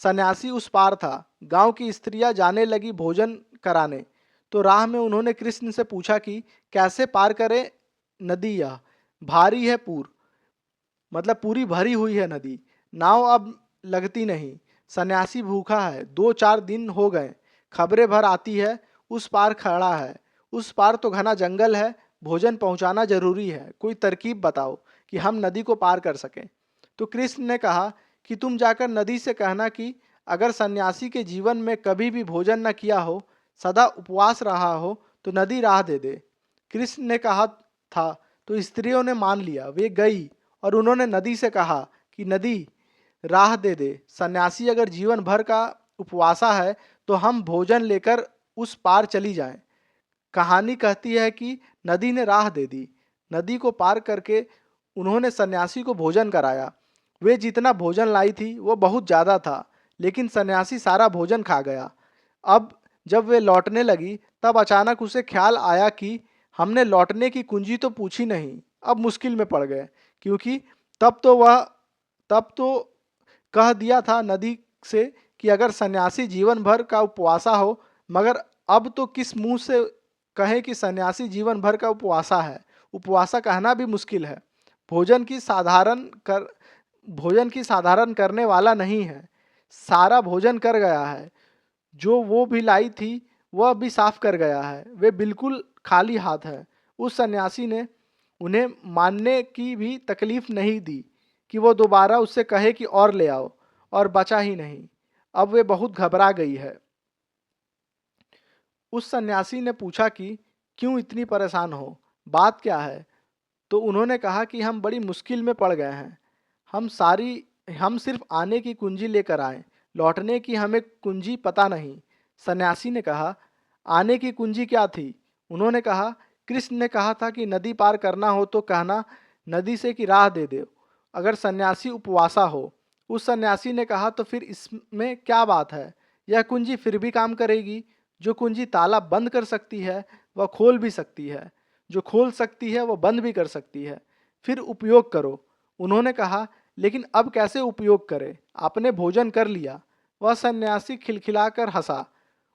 सन्यासी उस पार था। गांव की स्त्रियां जाने लगी भोजन कराने, तो राह में उन्होंने कृष्ण से पूछा कि कैसे पार करें नदी, यह भारी है पूर, मतलब पूरी भरी हुई है नदी, नाव अब लगती नहीं। सन्यासी भूखा है, 2-4 दिन हो गए। खबरें भर आती है उस पार खड़ा है, उस पार तो घना जंगल है, भोजन पहुंचाना जरूरी है, कोई तरकीब बताओ कि हम नदी को पार कर सकें। तो कृष्ण ने कहा कि तुम जाकर नदी से कहना कि अगर सन्यासी के जीवन में कभी भी भोजन न किया हो, सदा उपवास रहा हो, तो नदी राह दे दे। कृष्ण ने कहा था तो स्त्रियों ने मान लिया। वे गई और उन्होंने नदी से कहा कि नदी राह दे दे, सन्यासी अगर जीवन भर का उपवासा है तो हम भोजन लेकर उस पार चली जाएं। कहानी कहती है कि नदी ने राह दे दी। नदी को पार करके उन्होंने सन्यासी को भोजन कराया। वे जितना भोजन लाई थी वो बहुत ज़्यादा था, लेकिन सन्यासी सारा भोजन खा गया। अब जब वे लौटने लगी तब अचानक उसे ख्याल आया कि हमने लौटने की कुंजी तो पूछी नहीं। अब मुश्किल में पड़ गए, क्योंकि तब तो कह दिया था नदी से कि अगर सन्यासी जीवन भर का उपवासा हो, मगर अब तो किस मुंह से कहे कि सन्यासी जीवन भर का उपवासा है। उपवासा कहना भी मुश्किल है। भोजन की साधारण कर भोजन की साधारण करने वाला नहीं है, सारा भोजन कर गया है। जो वो भी लाई थी वह भी साफ कर गया है। वे बिल्कुल खाली हाथ है। उस सन्यासी ने उन्हें मानने की भी तकलीफ नहीं दी कि वो दोबारा उससे कहे कि और ले आओ, और बचा ही नहीं। अब वे बहुत घबरा गई है। उस सन्यासी ने पूछा कि क्यों इतनी परेशान हो, बात क्या है? तो उन्होंने कहा कि हम बड़ी मुश्किल में पड़ गए हैं। हम सिर्फ आने की कुंजी लेकर आए, लौटने की हमें कुंजी पता नहीं। सन्यासी ने कहा, आने की कुंजी क्या थी? उन्होंने कहा, कृष्ण ने कहा था कि नदी पार करना हो तो कहना नदी से कि राह दे दो, अगर सन्यासी उपवासा हो। उस सन्यासी ने कहा, तो फिर इसमें क्या बात है, यह कुंजी फिर भी काम करेगी। जो कुंजी ताला बंद कर सकती है वह खोल भी सकती है, जो खोल सकती है वह बंद भी कर सकती है। फिर उपयोग करो। उन्होंने कहा, लेकिन अब कैसे उपयोग करें? आपने भोजन कर लिया। वह सन्यासी खिलखिलाकर हंसा।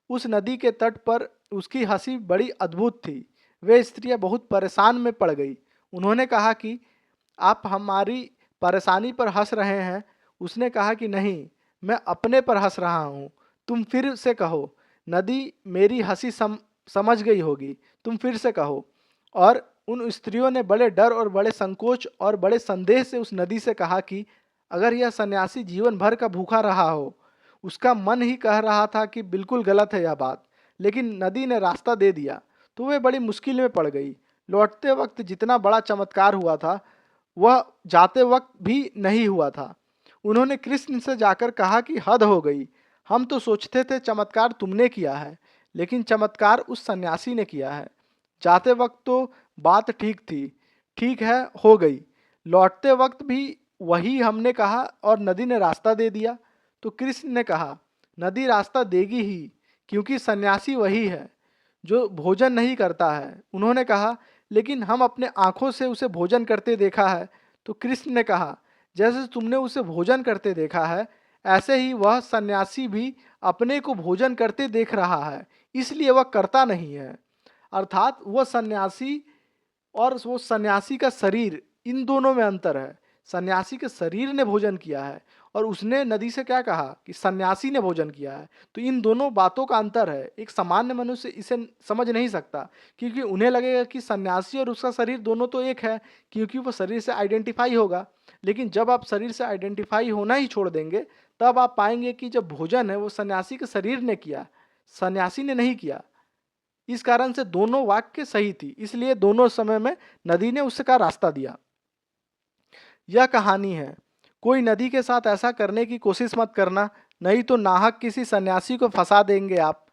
उस नदी के तट पर उसकी हंसी बड़ी अद्भुत थी। वे स्त्रियां बहुत परेशान में पड़ गई। उन्होंने कहा कि आप हमारी परेशानी पर हंस रहे हैं। उसने कहा कि नहीं, मैं अपने पर हंस रहा हूँ। तुम फिर से कहो। नदी मेरी हंसी समझ गई होगी, तुम फिर से कहो। और उन स्त्रियों ने बड़े डर और बड़े संकोच और बड़े संदेह से उस नदी से कहा कि अगर यह सन्यासी जीवन भर का भूखा रहा हो, उसका मन ही कह रहा था कि बिल्कुल गलत है यह बात, लेकिन नदी ने रास्ता दे दिया, तो वे बड़ी मुश्किल में पड़ गई। लौटते वक्त जितना बड़ा चमत्कार हुआ था वह जाते वक्त भी नहीं हुआ था। उन्होंने कृष्ण से जाकर कहा कि हद हो गई, हम तो सोचते थे चमत्कार तुमने किया है, लेकिन चमत्कार उस सन्यासी ने किया है। जाते वक्त तो बात ठीक थी, ठीक है, हो गई। लौटते वक्त भी वही हमने कहा और नदी ने रास्ता दे दिया। तो कृष्ण ने कहा, नदी रास्ता देगी ही, क्योंकि सन्यासी वही है जो भोजन नहीं करता है। उन्होंने कहा, लेकिन हम अपने आंखों से उसे भोजन करते देखा है। तो कृष्ण ने कहा, जैसे तुमने उसे भोजन करते देखा है, ऐसे ही वह सन्यासी भी अपने को भोजन करते देख रहा है, इसलिए वह करता नहीं है। अर्थात वह सन्यासी और वो सन्यासी का शरीर, इन दोनों में अंतर है। सन्यासी के शरीर ने भोजन किया है और उसने नदी से क्या कहा कि सन्यासी ने भोजन किया है। तो इन दोनों बातों का अंतर है। एक सामान्य मनुष्य इसे समझ नहीं सकता, क्योंकि उन्हें लगेगा कि सन्यासी और उसका शरीर दोनों तो एक है, क्योंकि वो शरीर से आइडेंटिफाई होगा। लेकिन जब आप शरीर से आइडेंटिफाई होना ही छोड़ देंगे, तब आप पाएंगे कि जब भोजन है वो सन्यासी के शरीर ने किया, सन्यासी ने नहीं किया। इस कारण से दोनों वाक्य सही थी, इसलिए दोनों समय में नदी ने उसका रास्ता दिया। यह कहानी है, कोई नदी के साथ ऐसा करने की कोशिश मत करना, नहीं तो नाहक किसी सन्यासी को फंसा देंगे आप।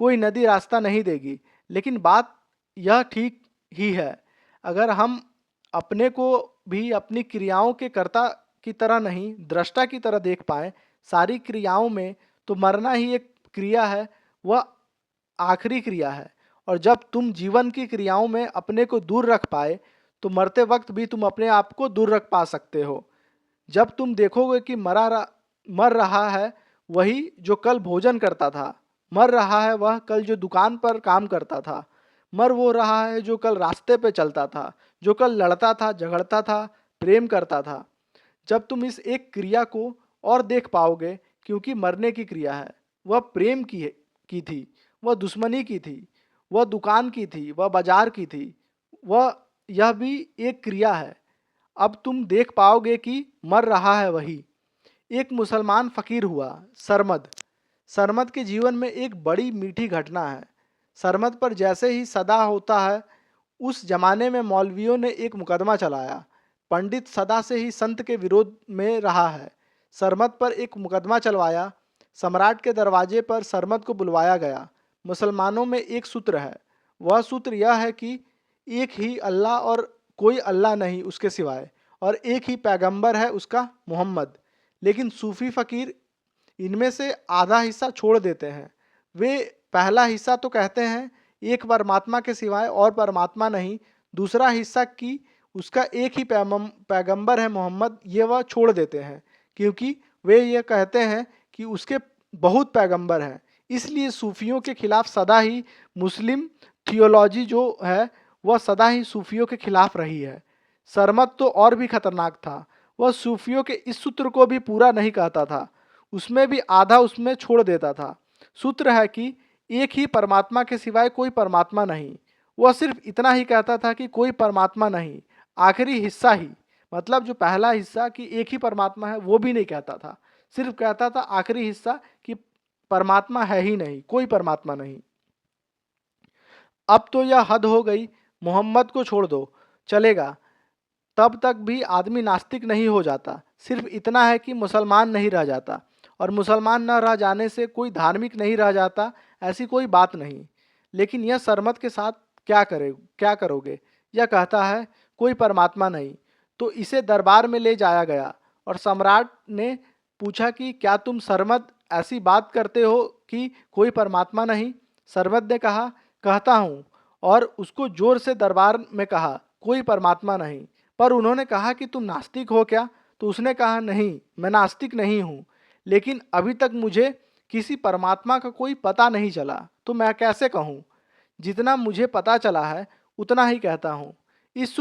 कोई नदी रास्ता नहीं देगी। लेकिन बात यह ठीक ही है, अगर हम अपने को भी अपनी क्रियाओं के कर्ता की तरह नहीं, दृष्टा की तरह देख पाए सारी क्रियाओं में, तो मरना ही एक क्रिया है, वह आखिरी क्रिया है। और जब तुम जीवन की क्रियाओं में अपने को दूर रख पाए, तो मरते वक्त भी तुम अपने आप को दूर रख पा सकते हो। जब तुम देखोगे कि मर रहा है वही जो कल भोजन करता था, मर रहा है वह कल जो दुकान पर काम करता था, मर वो रहा है जो कल रास्ते पे चलता था, जो कल लड़ता था, झगड़ता था, प्रेम करता था। जब तुम इस एक क्रिया को और देख पाओगे, क्योंकि मरने की क्रिया है, वह प्रेम की थी, वह दुश्मनी की थी, वह दुकान की थी, वह बाजार की थी, वह यह भी एक क्रिया है। अब तुम देख पाओगे कि मर रहा है वही। एक मुसलमान फकीर हुआ, सरमद। सरमद के जीवन में एक बड़ी मीठी घटना है। सरमद पर जैसे ही सदा होता है, उस जमाने में मौलवियों ने एक मुकदमा चलाया। पंडित सदा से ही संत के विरोध में रहा है। सरमद पर एक मुकदमा चलवाया। सम्राट के दरवाजे पर सरमद को बुलवाया गया। मुसलमानों में एक सूत्र है, वह सूत्र यह है कि एक ही अल्लाह और कोई अल्लाह नहीं उसके सिवाय, और एक ही पैगंबर है उसका मोहम्मद। लेकिन सूफी फकीर इनमें से आधा हिस्सा छोड़ देते हैं। वे पहला हिस्सा तो कहते हैं एक परमात्मा के सिवाय और परमात्मा नहीं, दूसरा हिस्सा कि उसका एक ही पैगंबर है मोहम्मद, ये वह छोड़ देते हैं, क्योंकि वे ये कहते हैं कि उसके बहुत पैगंबर हैं। इसलिए सूफियों के खिलाफ सदा ही मुस्लिम थियोलॉजी जो है वह सदा ही सूफियों के खिलाफ रही है। सरमद तो और भी खतरनाक था। वह सूफियों के इस सूत्र को भी पूरा नहीं कहता था, उसमें भी आधा उसमें छोड़ देता था। सूत्र है कि एक ही परमात्मा के सिवाय कोई परमात्मा नहीं। वह सिर्फ इतना ही कहता था कि कोई परमात्मा नहीं, आखिरी हिस्सा ही, मतलब जो पहला हिस्सा कि एक ही परमात्मा है वो भी नहीं कहता था। सिर्फ कहता था आखिरी हिस्सा कि परमात्मा है ही नहीं, कोई परमात्मा नहीं। अब तो यह हद हो गई, मोहम्मद को छोड़ दो, चलेगा। तब तक भी आदमी नास्तिक नहीं हो जाता। सिर्फ इतना है कि मुसलमान नहीं रह जाता, और मुसलमान न रह जाने से कोई धार्मिक नहीं रह जाता, ऐसी कोई बात नहीं। लेकिन यह सरमत के साथ क्या करोगे? यह कहता है कोई परमात्मा नहीं। तो इसे दरबार में ले जाया गया और सम्राट ने पूछा कि क्या तुम सरमत ऐसी बात करते हो कि कोई परमात्मा नहीं? सरमत ने कहा, कहता हूँ। और उसको जोर से दरबार में कहा, कोई परमात्मा नहीं। पर उन्होंने कहा कि तुम नास्तिक हो क्या? तो उसने कहा, नहीं, मैं नास्तिक नहीं हूँ, लेकिन अभी तक मुझे किसी परमात्मा का कोई पता नहीं चला, तो मैं कैसे कहूँ? जितना मुझे पता चला है उतना ही कहता हूँ। इस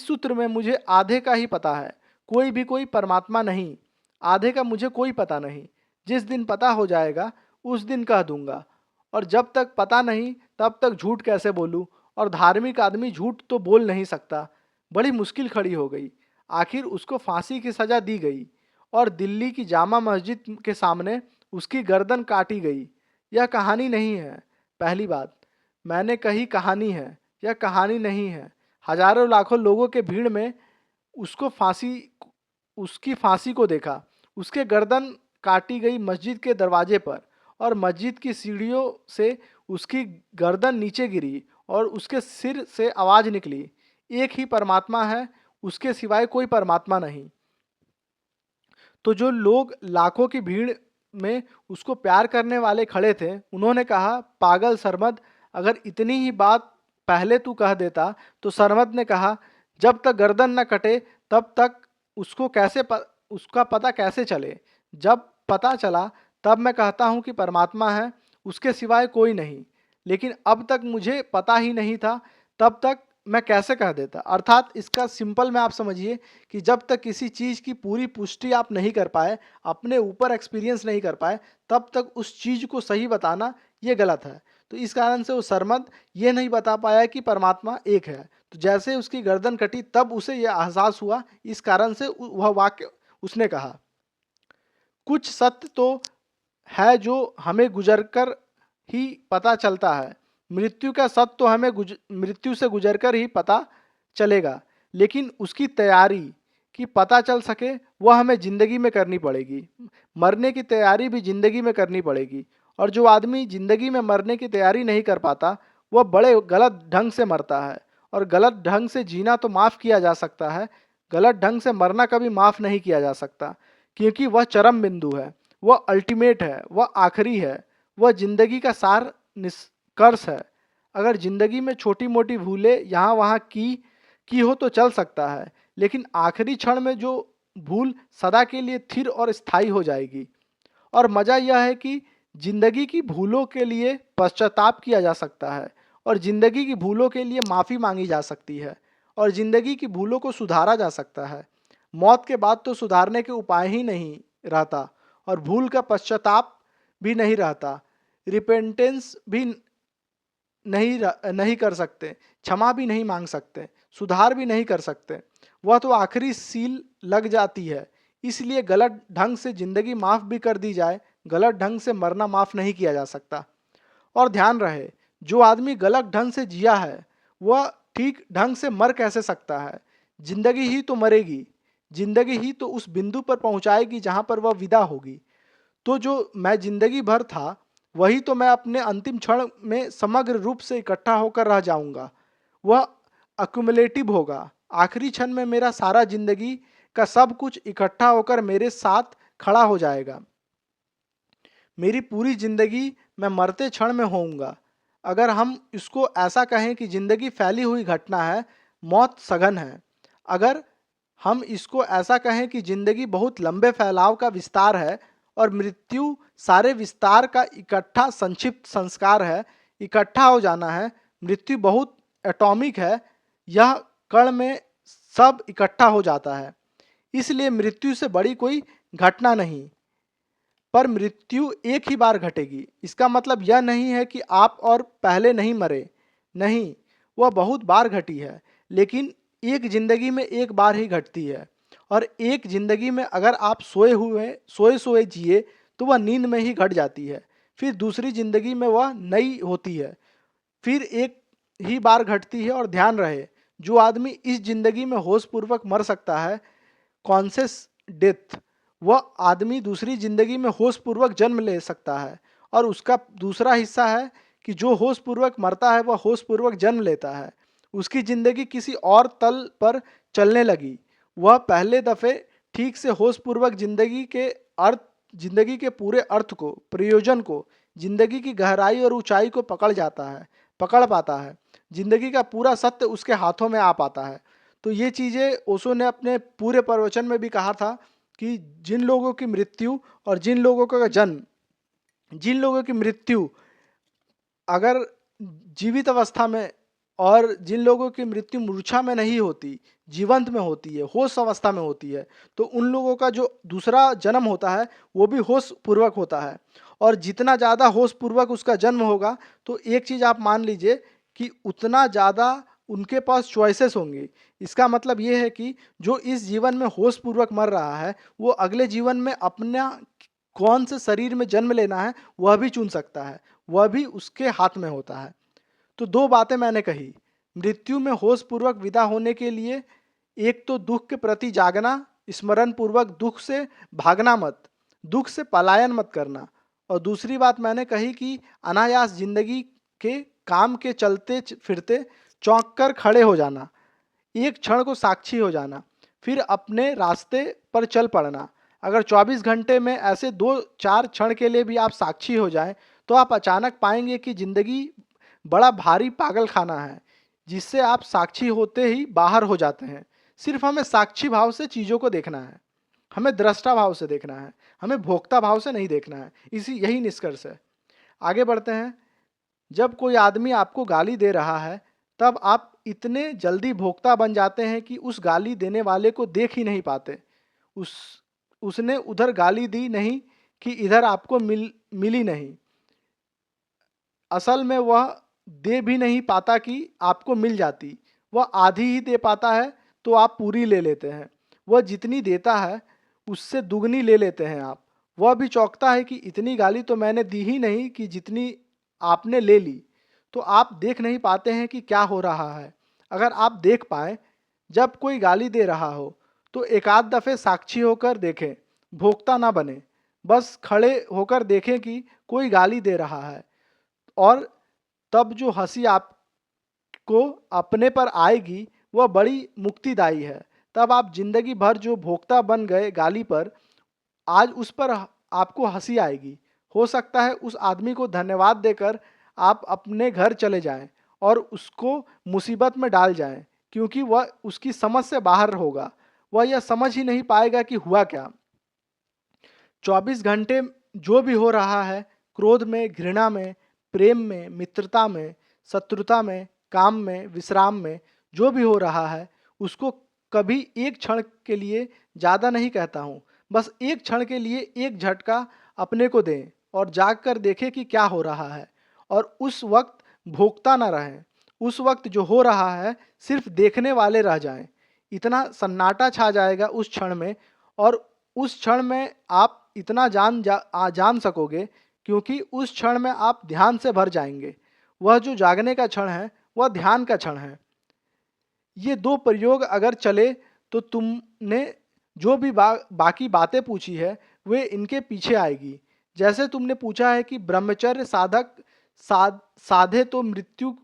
सूत्र में मुझे आधे का ही पता है, कोई भी कोई परमात्मा नहीं। आधे का मुझे कोई पता नहीं। जिस दिन पता हो जाएगा उस दिन कह दूंगा। और जब तक पता नहीं तब तक झूठ कैसे बोलूँ? और धार्मिक आदमी झूठ तो बोल नहीं सकता। बड़ी मुश्किल खड़ी हो गई। आखिर उसको फांसी की सज़ा दी गई और दिल्ली की जामा मस्जिद के सामने उसकी गर्दन काटी गई। यह कहानी नहीं है। पहली बात, मैंने कही कहानी है, यह कहानी नहीं है। हजारों लाखों लोगों के भीड़ में उसको उसकी फांसी को देखा। उसके गर्दन काटी गई मस्जिद के दरवाजे पर, और मस्जिद की सीढ़ियों से उसकी गर्दन नीचे गिरी और उसके सिर से आवाज़ निकली, एक ही परमात्मा है, उसके सिवाय कोई परमात्मा नहीं। तो जो लोग लाखों की भीड़ में उसको प्यार करने वाले खड़े थे, उन्होंने कहा, पागल सरमद, अगर इतनी ही बात पहले तू कह देता। तो सरमद ने कहा, जब तक गर्दन न कटे तब तक उसका पता कैसे चले? जब पता चला तब मैं कहता हूँ कि परमात्मा है, उसके सिवाय कोई नहीं। लेकिन अब तक मुझे पता ही नहीं था, तब तक मैं कैसे कह देता। अर्थात इसका सिंपल में आप समझिए कि जब तक किसी चीज़ की पूरी पुष्टि आप नहीं कर पाए, अपने ऊपर एक्सपीरियंस नहीं कर पाए, तब तक उस चीज़ को सही बताना ये गलत है। तो इस कारण से वो सरमद ये नहीं बता पाया कि परमात्मा एक है। तो जैसे उसकी गर्दन कटी तब उसे यह एहसास हुआ, इस कारण से वह वाक्य उसने कहा। कुछ सत्य तो है जो हमें गुजरकर ही पता चलता है। मृत्यु का सत्य तो हमें मृत्यु से गुजरकर ही पता चलेगा, लेकिन उसकी तैयारी कि पता चल सके वह हमें ज़िंदगी में करनी पड़ेगी। मरने की तैयारी भी ज़िंदगी में करनी पड़ेगी, और जो आदमी ज़िंदगी में मरने की तैयारी नहीं कर पाता वह बड़े गलत ढंग से मरता है। और गलत ढंग से जीना तो माफ़ किया जा सकता है, गलत ढंग से मरना कभी माफ़ नहीं किया जा सकता, क्योंकि वह चरम बिंदु है, वह अल्टीमेट है, वह आखिरी है, वह जिंदगी का सार निष्कर्ष है। अगर जिंदगी में छोटी मोटी भूलें यहाँ वहाँ की हो तो चल सकता है, लेकिन आखिरी क्षण में जो भूल सदा के लिए स्थिर और स्थायी हो जाएगी। और मज़ा यह है कि जिंदगी की भूलों के लिए पश्चाताप किया जा सकता है, और जिंदगी की भूलों के लिए माफ़ी मांगी जा सकती है, और जिंदगी की भूलों को सुधारा जा सकता है। मौत के बाद तो सुधारने के उपाय ही नहीं रहता, और भूल का पश्चाताप भी नहीं रहता, रिपेंटेंस भी नहीं कर सकते, क्षमा भी नहीं मांग सकते, सुधार भी नहीं कर सकते। वह तो आखिरी सील लग जाती है। इसलिए गलत ढंग से जिंदगी माफ़ भी कर दी जाए, गलत ढंग से मरना माफ़ नहीं किया जा सकता। और ध्यान रहे, जो आदमी गलत ढंग से जिया है वह ठीक ढंग से मर कैसे सकता है। जिंदगी ही तो मरेगी, जिंदगी ही तो उस बिंदु पर पहुंचाएगी जहां पर वह विदा होगी। तो जो मैं जिंदगी भर था वही तो मैं अपने अंतिम क्षण में समग्र रूप से इकट्ठा होकर रह जाऊंगा। वह अक्यूमुलेटिव होगा। आखिरी क्षण में मेरा सारा जिंदगी का सब कुछ इकट्ठा होकर मेरे साथ खड़ा हो जाएगा। मेरी पूरी जिंदगी मैं मरते क्षण में होऊंगा। अगर हम इसको ऐसा कहें कि जिंदगी फैली हुई घटना है, मौत सघन है। अगर हम इसको ऐसा कहें कि जिंदगी बहुत लंबे फैलाव का विस्तार है, और मृत्यु सारे विस्तार का इकट्ठा संक्षिप्त संस्कार है, इकट्ठा हो जाना है। मृत्यु बहुत एटॉमिक है, यह कण में सब इकट्ठा हो जाता है। इसलिए मृत्यु से बड़ी कोई घटना नहीं। पर मृत्यु एक ही बार घटेगी। इसका मतलब यह नहीं है कि आप और पहले नहीं मरे, नहीं, वह बहुत बार घटी है, लेकिन एक जिंदगी में एक बार ही घटती है। और एक जिंदगी में अगर आप सोए सोए जिए तो वह नींद में ही घट जाती है। फिर दूसरी जिंदगी में वह नई होती है, फिर एक ही बार घटती है। और ध्यान रहे, जो आदमी इस जिंदगी में होश पूर्वक मर सकता है, कॉन्शियस डेथ, वह आदमी दूसरी जिंदगी में होश पूर्वक जन्म ले सकता है। और उसका दूसरा हिस्सा है कि जो होश पूर्वक मरता है वह होश पूर्वक जन्म लेता है। उसकी जिंदगी किसी और तल पर चलने लगी। वह पहले दफे ठीक से होश पूर्वक जिंदगी के पूरे अर्थ को, प्रयोजन को, जिंदगी की गहराई और ऊंचाई को पकड़ पाता है। जिंदगी का पूरा सत्य उसके हाथों में आ पाता है। तो ये चीज़ें ओशो ने अपने पूरे प्रवचन में भी कहा था कि जिन लोगों की मृत्यु और जिन लोगों का जन्म, जिन लोगों की मृत्यु अगर जीवित अवस्था में, और जिन लोगों की मृत्यु मूर्छा में नहीं होती, जीवंत में होती है, होश अवस्था में होती है, तो उन लोगों का जो दूसरा जन्म होता है वो भी होश पूर्वक होता है। और जितना ज़्यादा होश पूर्वक उसका जन्म होगा, तो एक चीज़ आप मान लीजिए कि उतना ज़्यादा उनके पास चॉइसेस होंगी। इसका मतलब ये है कि जो इस जीवन में होश पूर्वक मर रहा है, वो अगले जीवन में अपना कौन से शरीर में जन्म लेना है वह भी चुन सकता है, वह भी उसके हाथ में होता है। तो दो बातें मैंने कही। मृत्यु में होश पूर्वक विदा होने के लिए एक तो दुख के प्रति जागना, स्मरण पूर्वक दुख से भागना मत, दुख से पलायन मत करना। और दूसरी बात मैंने कही कि अनायास जिंदगी के काम के चलते फिरते चौंक कर खड़े हो जाना, एक क्षण को साक्षी हो जाना, फिर अपने रास्ते पर चल पड़ना। अगर 24 घंटे में ऐसे 2-4 क्षण के लिए भी आप साक्षी हो जाएं, तो आप अचानक पाएंगे कि जिंदगी बड़ा भारी पागल खाना है, जिससे आप साक्षी होते ही बाहर हो जाते हैं। सिर्फ हमें साक्षी भाव से चीज़ों को देखना है, हमें दृष्टा भाव से देखना है, हमें भोक्ता भाव से नहीं देखना है। यही निष्कर्ष है। आगे बढ़ते हैं। जब कोई आदमी आपको गाली दे रहा है, तब आप इतने जल्दी भोक्ता बन जाते हैं कि उस गाली देने वाले को देख ही नहीं पाते। उस उसने उधर गाली दी नहीं कि इधर आपको मिली नहीं। असल में वह दे भी नहीं पाता कि आपको मिल जाती। वह आधी ही दे पाता है तो आप पूरी ले लेते हैं। वह जितनी देता है उससे दुगनी ले लेते हैं आप। वह भी चौंकता है कि इतनी गाली तो मैंने दी ही नहीं कि जितनी आपने ले ली। तो आप देख नहीं पाते हैं कि क्या हो रहा है। अगर आप देख पाएँ, जब कोई गाली दे रहा हो तो एक आध दफ़े साक्षी होकर देखें, भोक्ता ना बने। बस खड़े होकर देखें कि कोई गाली दे रहा है, और तब जो हंसी आपको अपने पर आएगी वह बड़ी मुक्तिदायी है। तब आप जिंदगी भर जो भोक्ता बन गए गाली पर, आज उस पर आपको हंसी आएगी। हो सकता है उस आदमी को धन्यवाद देकर आप अपने घर चले जाएं और उसको मुसीबत में डाल जाएं, क्योंकि वह उसकी समझ से बाहर होगा। वह यह समझ ही नहीं पाएगा कि हुआ क्या। 24 घंटे जो भी हो रहा है, क्रोध में, घृणा में, प्रेम में, मित्रता में, शत्रुता में, काम में, विश्राम में, जो भी हो रहा है, उसको कभी एक क्षण के लिए ज़्यादा नहीं कहता हूँ, बस एक क्षण के लिए एक झटका अपने को दें और जाग कर देखें कि क्या हो रहा है, और उस वक्त भोगता ना रहें। उस वक्त जो हो रहा है सिर्फ देखने वाले रह जाएं। इतना सन्नाटा छा जाएगा उस क्षण में, और उस क्षण में आप इतना जान सकोगे, क्योंकि उस क्षण में आप ध्यान से भर जाएंगे। वह जो जागने का क्षण है वह ध्यान का क्षण है। ये दो प्रयोग अगर चले तो तुमने जो भी बाकी बातें पूछी है वे इनके पीछे आएगी। जैसे तुमने पूछा है कि ब्रह्मचर्य साधे तो मृत्यु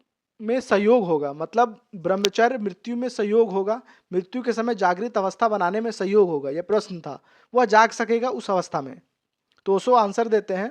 में सहयोग होगा, मतलब ब्रह्मचर्य मृत्यु में सहयोग होगा, मृत्यु के समय जागृत अवस्था बनाने में सहयोग होगा, यह प्रश्न था। वह जाग सकेगा उस अवस्था में। तो ओशो आंसर देते हैं,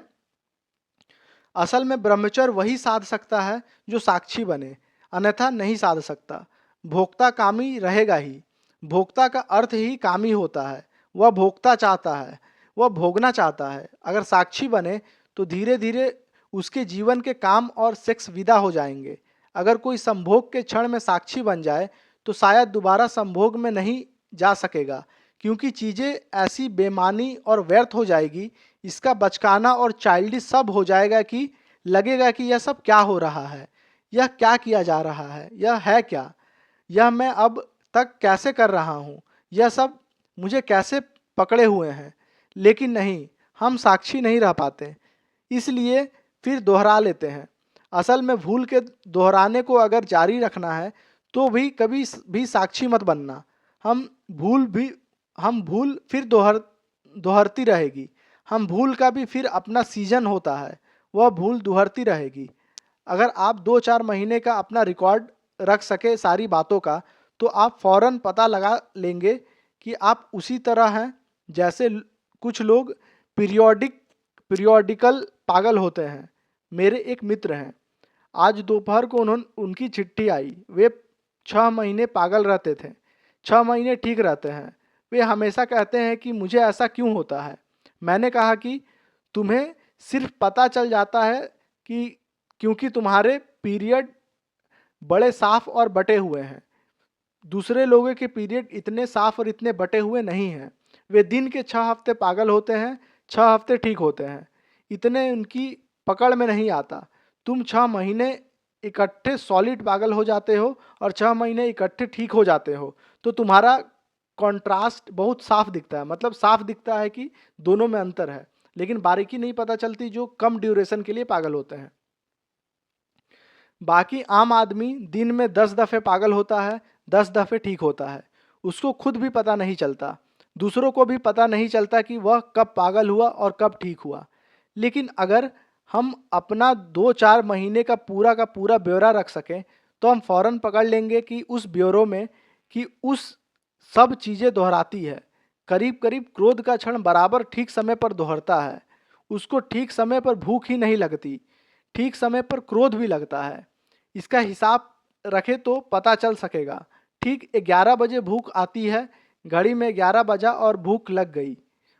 असल में ब्रह्मचर्य वही साध सकता है जो साक्षी बने, अन्यथा नहीं साध सकता। भोक्ता कामी रहेगा ही। भोक्ता का अर्थ ही कामी होता है। वह भोक्ता चाहता है, वह भोगना चाहता है। अगर साक्षी बने तो धीरे धीरे उसके जीवन के काम और सेक्स विदा हो जाएंगे। अगर कोई संभोग के क्षण में साक्षी बन जाए तो शायद दोबारा संभोग में नहीं जा सकेगा, क्योंकि चीज़ें ऐसी बेमानी और व्यर्थ हो जाएगी, इसका बचकाना और चाइल्डिश सब हो जाएगा कि लगेगा कि यह सब क्या हो रहा है, यह क्या किया जा रहा है, यह है क्या, यह मैं अब तक कैसे कर रहा हूँ, यह सब मुझे कैसे पकड़े हुए हैं। लेकिन नहीं, हम साक्षी नहीं रह पाते, इसलिए फिर दोहरा लेते हैं। असल में भूल के दोहराने को अगर जारी रखना है तो भी कभी भी साक्षी मत बनना। हम भूल फिर दोहरती रहेगी। हम भूल का भी फिर अपना सीजन होता है, वह भूल दोहरती रहेगी। अगर आप 2-4 महीने का अपना रिकॉर्ड रख सके सारी बातों का, तो आप फौरन पता लगा लेंगे कि आप उसी तरह हैं जैसे कुछ लोग पीरियोडिकल पागल होते हैं। मेरे एक मित्र हैं, आज दोपहर को उनकी चिट्ठी आई। वे 6 महीने पागल रहते थे, 6 महीने ठीक रहते हैं। वे हमेशा कहते हैं कि मुझे ऐसा क्यों होता है। मैंने कहा कि तुम्हें सिर्फ पता चल जाता है कि क्योंकि तुम्हारे पीरियड बड़े साफ और बटे हुए हैं। दूसरे लोगों के पीरियड इतने साफ और इतने बटे हुए नहीं हैं। वे दिन के 6 हफ्ते पागल होते हैं, 6 हफ्ते ठीक होते हैं। इतने उनकी पकड़ में नहीं आता। तुम 6 महीने इकट्ठे सॉलिड पागल हो जाते हो और 6 महीने इकट्ठे ठीक हो जाते हो, तो तुम्हारा कॉन्ट्रास्ट बहुत साफ दिखता है। मतलब साफ दिखता है कि दोनों में अंतर है, लेकिन बारीकी नहीं पता चलती जो कम ड्यूरेशन के लिए पागल होते हैं। बाकी आम आदमी दिन में 10 दफ़े पागल होता है, 10 दफ़े ठीक होता है। उसको खुद भी पता नहीं चलता, दूसरों को भी पता नहीं चलता कि वह कब पागल हुआ और कब ठीक हुआ। लेकिन अगर हम अपना 2-4 महीने का पूरा ब्यौरा रख सकें तो हम फौरन पकड़ लेंगे कि उस ब्यौरों में कि उस सब चीज़ें दोहराती है। करीब करीब क्रोध का क्षण बराबर ठीक समय पर दोहरता है। उसको ठीक समय पर भूख ही नहीं लगती, ठीक समय पर क्रोध भी लगता है। इसका हिसाब रखे तो पता चल सकेगा। ठीक 11 बजे भूख आती है, घड़ी में 11 बजा और भूख लग गई,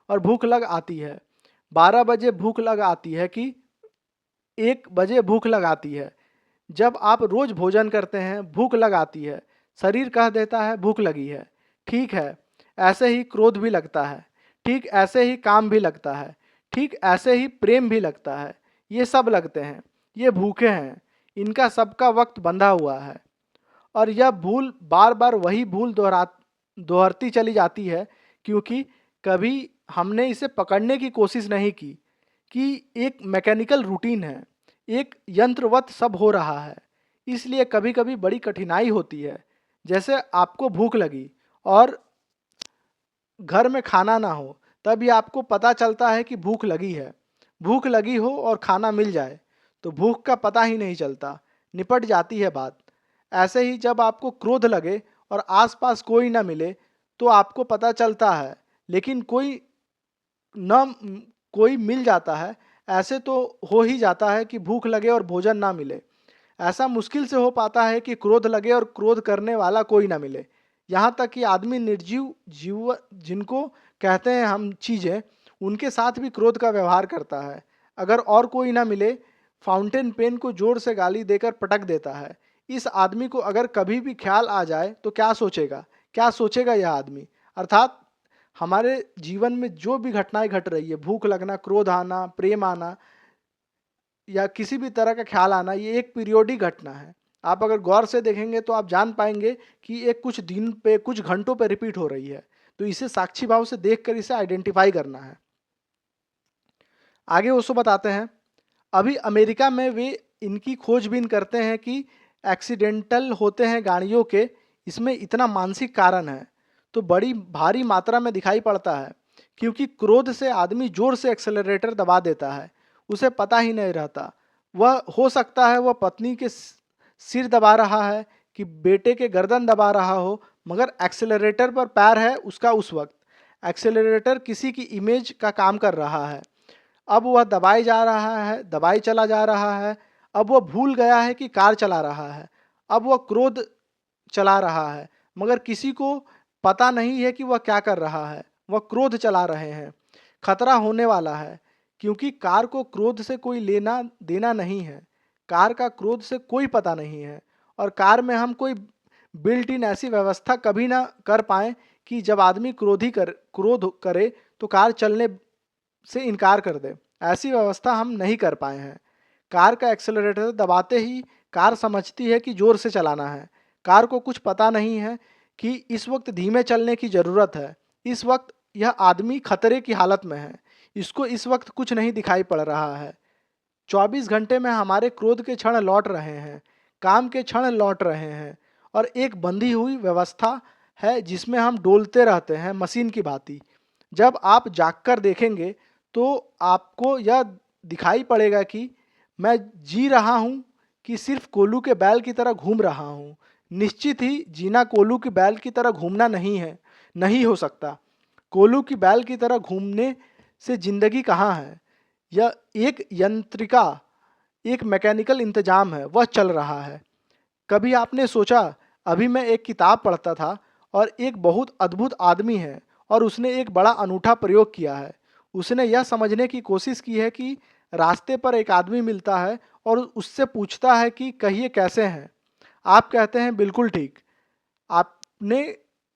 और भूख लग आती है। 12 बजे भूख लग आती है कि 1 बजे भूख लग आती है। जब आप रोज भोजन करते हैं, भूख लगाती है, शरीर कह देता है भूख लगी है। ठीक है, ऐसे ही क्रोध भी लगता है, ठीक ऐसे ही काम भी लगता है, ठीक ऐसे ही प्रेम भी लगता है। ये सब लगते हैं, ये भूखे हैं, इनका सबका वक्त बंधा हुआ है। और यह भूल बार बार वही भूल दोहरती चली जाती है, क्योंकि कभी हमने इसे पकड़ने की कोशिश नहीं की कि एक मैकेनिकल रूटीन है, एक यंत्रवत सब हो रहा है। इसलिए कभी कभी बड़ी कठिनाई होती है। जैसे आपको भूख लगी और घर में खाना ना हो, तभी आपको पता चलता है कि भूख लगी है। भूख लगी हो और खाना मिल जाए तो भूख का पता ही नहीं चलता, निपट जाती है बात। ऐसे ही जब आपको क्रोध लगे और आसपास कोई ना मिले तो आपको पता चलता है, लेकिन कोई मिल जाता है। ऐसे तो हो ही जाता है कि भूख लगे और भोजन ना मिले। ऐसा मुश्किल से हो पाता है कि क्रोध लगे और क्रोध करने वाला कोई ना मिले। यहाँ तक कि आदमी निर्जीव जीव जिनको कहते हैं हम चीज़ें, उनके साथ भी क्रोध का व्यवहार करता है। अगर और कोई ना मिले, फाउंटेन पेन को जोर से गाली देकर पटक देता है। इस आदमी को अगर कभी भी ख्याल आ जाए तो क्या सोचेगा यह आदमी। अर्थात हमारे जीवन में जो भी घटनाएं घट रही है, भूख लगना, क्रोध आना, प्रेम आना या किसी भी तरह का ख्याल आना, ये एक पीरियोडिक घटना है। आप अगर गौर से देखेंगे तो आप जान पाएंगे कि एक कुछ दिन पे, कुछ घंटों पे रिपीट हो रही है। तो इसे साक्षी भाव से देखकर इसे आइडेंटिफाई करना है। आगे उसको बताते हैं। अभी अमेरिका में वे इनकी खोजबीन करते हैं कि एक्सीडेंटल होते हैं गाड़ियों के, इसमें इतना मानसिक कारण है तो बड़ी भारी मात्रा में दिखाई पड़ता है, क्योंकि क्रोध से आदमी जोर से एक्सेलरेटर दबा देता है, उसे पता ही नहीं रहता। वह हो सकता है वह पत्नी के सिर दबा रहा है कि बेटे के गर्दन दबा रहा हो, मगर एक्सेलरेटर पर पैर है उसका उस वक्त। एक्सेलरेटर किसी की इमेज का काम कर रहा है। अब वह दबाई जा रहा है, दबाई चला जा रहा है। अब वह भूल गया है कि कार चला रहा है। अब वह क्रोध चला रहा है, मगर किसी को पता नहीं है कि वह क्या कर रहा है। वह क्रोध चला रहे हैं। खतरा होने वाला है, क्योंकि कार को क्रोध से कोई लेना देना नहीं है। कार का क्रोध से कोई पता नहीं है। और कार में हम कोई बिल्ट इन ऐसी व्यवस्था कभी ना कर पाए कि जब आदमी क्रोध करे तो कार चलने से इनकार कर दे। ऐसी व्यवस्था हम नहीं कर पाए हैं। कार का एक्सेलरेटर दबाते ही कार समझती है कि जोर से चलाना है। कार को कुछ पता नहीं है कि इस वक्त धीमे चलने की ज़रूरत है। इस वक्त यह आदमी खतरे की हालत में है। इसको इस वक्त कुछ नहीं दिखाई पड़ रहा है। 24 घंटे में हमारे क्रोध के क्षण लौट रहे हैं, काम के क्षण लौट रहे हैं, और एक बंधी हुई व्यवस्था है जिसमें हम डोलते रहते हैं मशीन की भांति। जब आप जागकर देखेंगे तो आपको यह दिखाई पड़ेगा कि मैं जी रहा हूँ कि सिर्फ कोल्हू के बैल की तरह घूम रहा हूँ। निश्चित ही जीना कोल्हू की बैल की तरह घूमना नहीं है, नहीं हो सकता। कोल्हू की बैल की तरह घूमने से जिंदगी कहाँ है। यह एक यंत्रिका, एक मैकेनिकल इंतजाम है, वह चल रहा है। कभी आपने सोचा, अभी मैं एक किताब पढ़ता था और एक बहुत अद्भुत आदमी है और उसने एक बड़ा अनूठा प्रयोग किया है। उसने यह समझने की कोशिश की है कि रास्ते पर एक आदमी मिलता है और उससे पूछता है कि कहिए कैसे हैं। आप कहते हैं बिल्कुल ठीक। आपने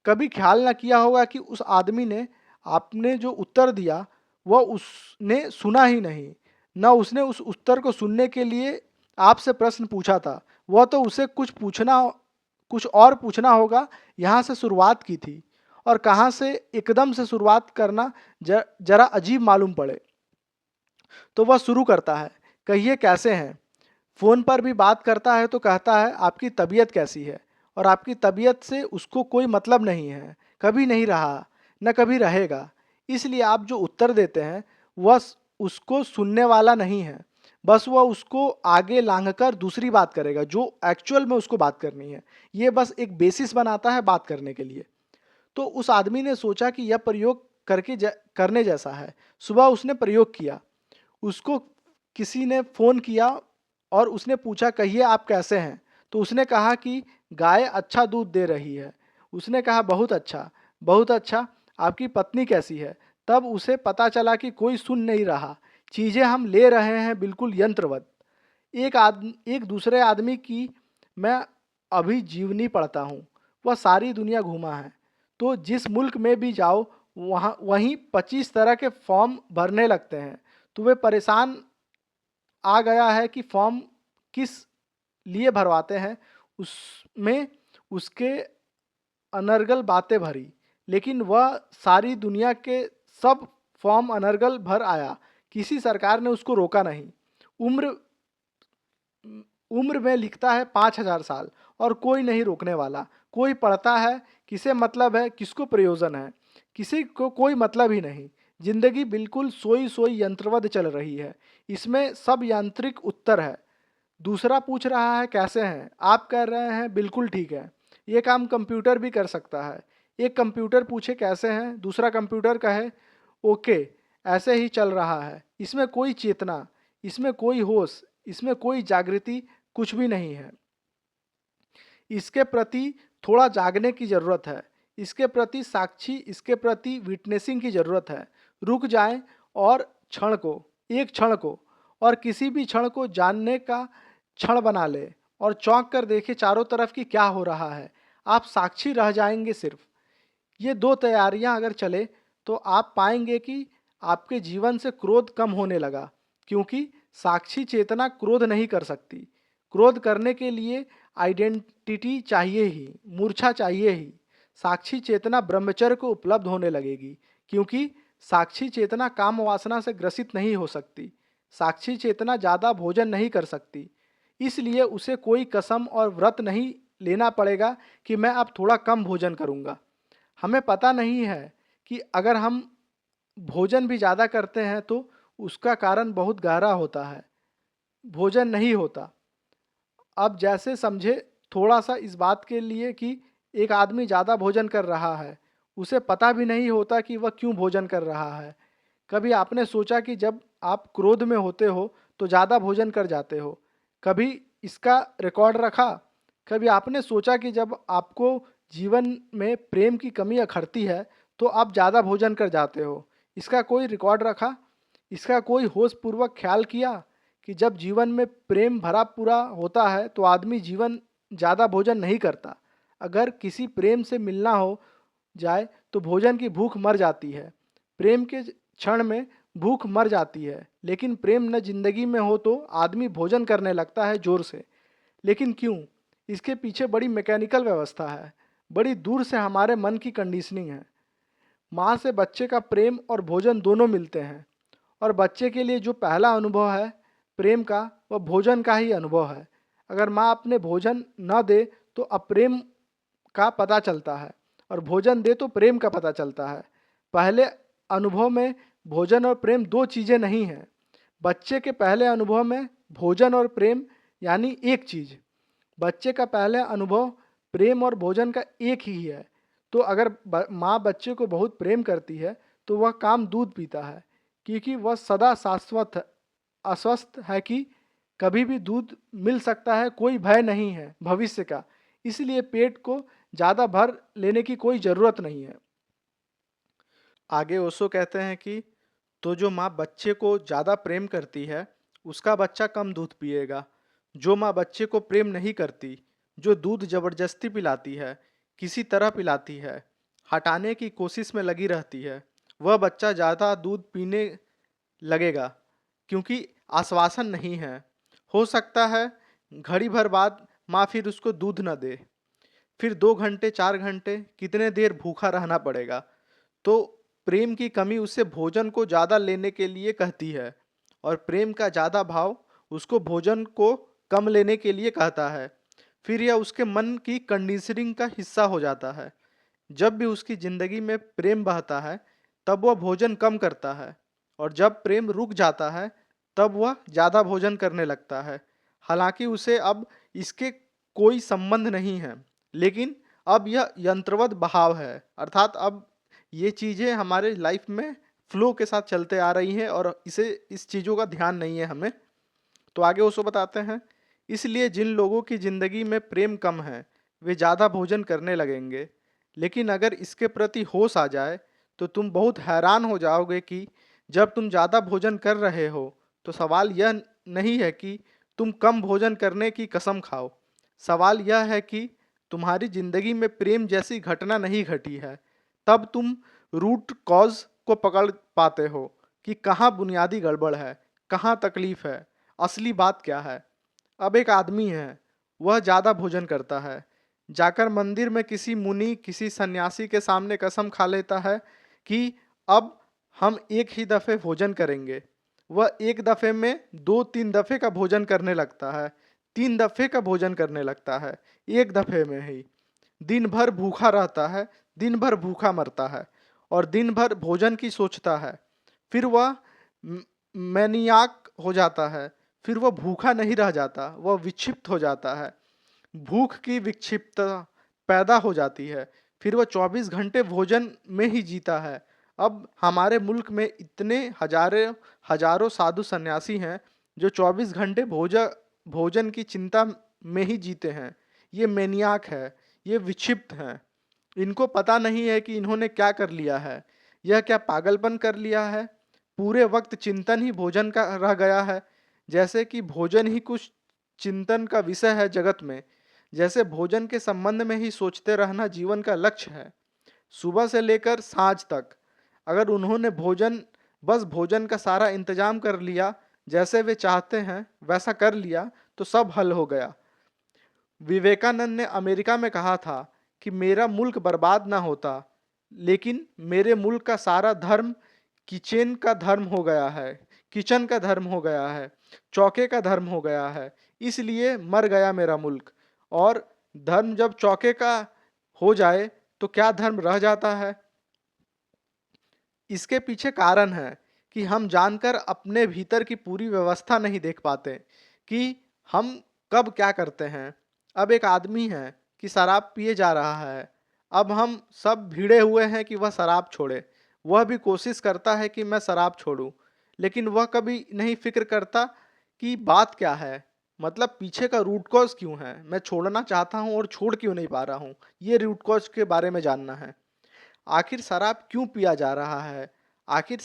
कभी ख्याल ना किया होगा कि उस आदमी ने आपने जो उत्तर दिया वह उसने सुना ही नहीं, न उसने उस उत्तर को सुनने के लिए आपसे प्रश्न पूछा था। वह तो उसे कुछ और पूछना होगा, यहाँ से शुरुआत की थी। और कहाँ से एकदम से शुरुआत करना जरा अजीब मालूम पड़े। तो वह शुरू करता है, कहिए कैसे हैं। फ़ोन पर भी बात करता है तो कहता है आपकी तबीयत कैसी है, और आपकी तबीयत से उसको कोई मतलब नहीं है, कभी नहीं रहा, न कभी रहेगा। इसलिए आप जो उत्तर देते हैं वह उसको सुनने वाला नहीं है। बस वह उसको आगे लांघकर दूसरी बात करेगा जो एक्चुअल में उसको बात करनी है। ये बस एक बेसिस बनाता है बात करने के लिए। तो उस आदमी ने सोचा कि यह प्रयोग करने जैसा है। सुबह उसने प्रयोग किया। उसको किसी ने फ़ोन किया और उसने पूछा कहिए आप कैसे हैं। तो उसने कहा कि गाय अच्छा दूध दे रही है। उसने कहा बहुत अच्छा, बहुत अच्छा। आपकी पत्नी कैसी है। तब उसे पता चला कि कोई सुन नहीं रहा, चीज़ें हम ले रहे हैं बिल्कुल यंत्रवत। एक दूसरे आदमी की मैं अभी जीवनी पढ़ता हूँ, वह सारी दुनिया घूमा है। तो जिस मुल्क में भी जाओ वहाँ वहीं 25 तरह के फॉर्म भरने लगते हैं। तो वे परेशान आ गया है कि फॉर्म किस लिए भरवाते हैं, उसमें उसके अनर्गल बातें भरी, लेकिन वह सारी दुनिया के सब फॉर्म अनर्गल भर आया। किसी सरकार ने उसको रोका नहीं। उम्र उम्र में लिखता है 5,000 साल और कोई नहीं रोकने वाला। कोई पढ़ता है, किसे मतलब है, किसको प्रयोजन है, किसी को कोई मतलब ही नहीं। जिंदगी बिल्कुल सोई सोई यंत्रवत चल रही है, इसमें सब यांत्रिक उत्तर है। दूसरा पूछ रहा है कैसे हैं, आप कह रहे हैं बिल्कुल ठीक है। ये काम कंप्यूटर भी कर सकता है। एक कंप्यूटर पूछे कैसे हैं, दूसरा कंप्यूटर कहे ओके, ऐसे ही चल रहा है। इसमें कोई चेतना, इसमें कोई होश, इसमें कोई जागृति कुछ भी नहीं है। इसके प्रति थोड़ा जागने की जरूरत है, इसके प्रति साक्षी, इसके प्रति विटनेसिंग की जरूरत है। रुक जाएं और क्षण को, एक क्षण को और किसी भी क्षण को जानने का क्षण बना ले और चौंक कर देखे चारों तरफ कि क्या हो रहा है। आप साक्षी रह जाएंगे सिर्फ। ये दो तैयारियां अगर चले तो आप पाएंगे कि आपके जीवन से क्रोध कम होने लगा, क्योंकि साक्षी चेतना क्रोध नहीं कर सकती। क्रोध करने के लिए आइडेंटिटी चाहिए ही, मूर्छा चाहिए ही। साक्षी चेतना ब्रह्मचर्य को उपलब्ध होने लगेगी, क्योंकि साक्षी चेतना काम वासना से ग्रसित नहीं हो सकती। साक्षी चेतना ज़्यादा भोजन नहीं कर सकती, इसलिए उसे कोई कसम और व्रत नहीं लेना पड़ेगा कि मैं अब थोड़ा कम भोजन करूँगा। हमें पता नहीं है कि अगर हम भोजन भी ज़्यादा करते हैं तो उसका कारण बहुत गहरा होता है, भोजन नहीं होता। अब जैसे समझे थोड़ा सा इस बात के लिए कि एक आदमी ज़्यादा भोजन कर रहा है, उसे पता भी नहीं होता कि वह क्यों भोजन कर रहा है। कभी आपने सोचा कि जब आप क्रोध में होते हो तो ज़्यादा भोजन कर जाते हो? कभी इसका रिकॉर्ड रखा? कभी आपने सोचा कि जब आपको जीवन में प्रेम की कमी अखरती है तो आप ज़्यादा भोजन कर जाते हो? इसका कोई रिकॉर्ड रखा? इसका कोई होशपूर्वक ख्याल किया कि जब जीवन में प्रेम भरा पूरा होता है तो आदमी जीवन ज़्यादा भोजन नहीं करता। अगर किसी प्रेम से मिलना हो जाए तो भोजन की भूख मर जाती है। प्रेम के क्षण में भूख मर जाती है, लेकिन प्रेम न जिंदगी में हो तो आदमी भोजन करने लगता है जोर से। लेकिन क्यों? इसके पीछे बड़ी मैकेनिकल व्यवस्था है, बड़ी दूर से हमारे मन की कंडीशनिंग है। माँ से बच्चे का प्रेम और भोजन दोनों मिलते हैं, और बच्चे के लिए जो पहला अनुभव है प्रेम का, वह भोजन का ही अनुभव है। अगर माँ अपने भोजन न दे तो अप्रेम का पता चलता है, और भोजन दे तो प्रेम का पता चलता है। पहले अनुभव में भोजन और प्रेम दो चीज़ें नहीं हैं। बच्चे के पहले अनुभव में भोजन और प्रेम यानी एक चीज़। बच्चे का पहला अनुभव प्रेम और भोजन का एक ही है। तो अगर माँ बच्चे को बहुत प्रेम करती है तो वह काम दूध पीता है, क्योंकि वह सदा शाश्वत अस्वस्थ है कि कभी भी दूध मिल सकता है, कोई भय नहीं है भविष्य का। इसलिए पेट को ज़्यादा भर लेने की कोई ज़रूरत नहीं है। आगे ओशो कहते हैं कि तो जो माँ बच्चे को ज़्यादा प्रेम करती है उसका बच्चा कम दूध पिएगा। जो माँ बच्चे को प्रेम नहीं करती, जो दूध जबरदस्ती पिलाती है, किसी तरह पिलाती है, हटाने की कोशिश में लगी रहती है, वह बच्चा ज़्यादा दूध पीने लगेगा, क्योंकि आश्वासन नहीं है। हो सकता है घड़ी भर बाद माँ फिर उसको दूध न दे, फिर 2 घंटे 4 घंटे कितने देर भूखा रहना पड़ेगा। तो प्रेम की कमी उसे भोजन को ज़्यादा लेने के लिए कहती है, और प्रेम का ज़्यादा भाव उसको भोजन को कम लेने के लिए कहता है। फिर यह उसके मन की कंडीशनिंग का हिस्सा हो जाता है। जब भी उसकी ज़िंदगी में प्रेम बहता है तब वह भोजन कम करता है, और जब प्रेम रुक जाता है तब वह ज़्यादा भोजन करने लगता है। हालांकि उसे अब इसके कोई संबंध नहीं है, लेकिन अब यह यंत्रवत बहाव है, अर्थात अब ये चीज़ें हमारे लाइफ में फ्लो के साथ चलते आ रही हैं और इसे इस चीज़ों का ध्यान नहीं है हमें। तो आगे उसको बताते हैं, इसलिए जिन लोगों की ज़िंदगी में प्रेम कम है वे ज़्यादा भोजन करने लगेंगे। लेकिन अगर इसके प्रति होश आ जाए तो तुम बहुत हैरान हो जाओगे कि जब तुम ज़्यादा भोजन कर रहे हो तो सवाल यह नहीं है कि तुम कम भोजन करने की कसम खाओ। सवाल यह है कि तुम्हारी जिंदगी में प्रेम जैसी घटना नहीं घटी है। तब तुम रूट कॉज को पकड़ पाते हो कि कहाँ बुनियादी गड़बड़ है, कहाँ तकलीफ है, असली बात क्या है। अब एक आदमी है, वह ज़्यादा भोजन करता है। जाकर मंदिर में किसी मुनि, किसी सन्यासी के सामने कसम खा लेता है कि अब हम एक ही दफ़े भोजन करेंगे। वह एक दफ़े में 2-3 दफ़े का भोजन करने लगता है, 3 दफ़े का भोजन करने लगता है, एक दफ़े में ही। दिन भर भूखा रहता है, दिन भर भूखा मरता है और दिन भर भोजन की सोचता है। फिर वह मैनियाक हो जाता है। फिर वह भूखा नहीं रह जाता, वह विक्षिप्त हो जाता है। भूख की विक्षिप्तता पैदा हो जाती है। फिर वह 24 घंटे भोजन में ही जीता है। अब हमारे मुल्क में इतने हजारों हजारों साधु सन्यासी हैं जो 24 घंटे भोजन की चिंता में ही जीते हैं। ये मैनियाक है, ये विक्षिप्त हैं। इनको पता नहीं है कि इन्होंने क्या कर लिया है। यह क्या पागलपन कर लिया है। पूरे वक्त चिंतन ही भोजन का रह गया है। जैसे कि भोजन ही कुछ चिंतन का विषय है जगत में। जैसे भोजन के संबंध में ही सोचते रहना जीवन का लक्ष्य है, सुबह से लेकर साँझ तक। अगर उन्होंने बस भोजन का सारा इंतजाम कर लिया, जैसे वे चाहते हैं वैसा कर लिया, तो सब हल हो गया। विवेकानंद ने अमेरिका में कहा था कि मेरा मुल्क बर्बाद ना होता, लेकिन मेरे मुल्क का सारा धर्म किचन का धर्म हो गया है, चौके का धर्म हो गया है, इसलिए मर गया मेरा मुल्क। और धर्म जब चौके का हो जाए तो क्या धर्म रह जाता है। इसके पीछे कारण है कि हम जानकर अपने भीतर की पूरी व्यवस्था नहीं देख पाते कि हम कब क्या करते हैं। अब एक आदमी है कि शराब पिए जा रहा है। अब हम सब भिड़े हुए हैं कि वह शराब छोड़े। वह भी कोशिश करता है कि मैं शराब छोड़ूं, लेकिन वह कभी नहीं फिक्र करता कि बात क्या है, मतलब पीछे का रूट कॉज क्यों है। मैं छोड़ना चाहता हूं और छोड़ क्यों नहीं पा रहा हूं, ये रूट कॉज के बारे में जानना है। आखिर शराब क्यों पिया जा रहा है, आखिर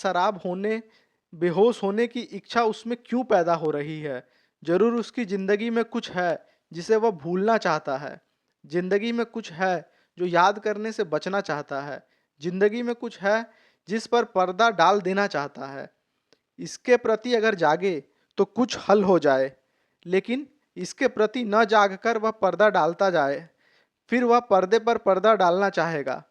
बेहोश होने की इच्छा उसमें क्यों पैदा हो रही है। जरूर उसकी जिंदगी में कुछ है जिसे वह भूलना चाहता है। जिंदगी में कुछ है जो याद करने से बचना चाहता है। जिंदगी में कुछ है जिस पर पर्दा डाल देना चाहता है। इसके प्रति अगर जागे तो कुछ हल हो जाए, लेकिन इसके प्रति न जागकर वह पर्दा डालता जाए, फिर वह पर्दे पर पर्दा डालना चाहेगा,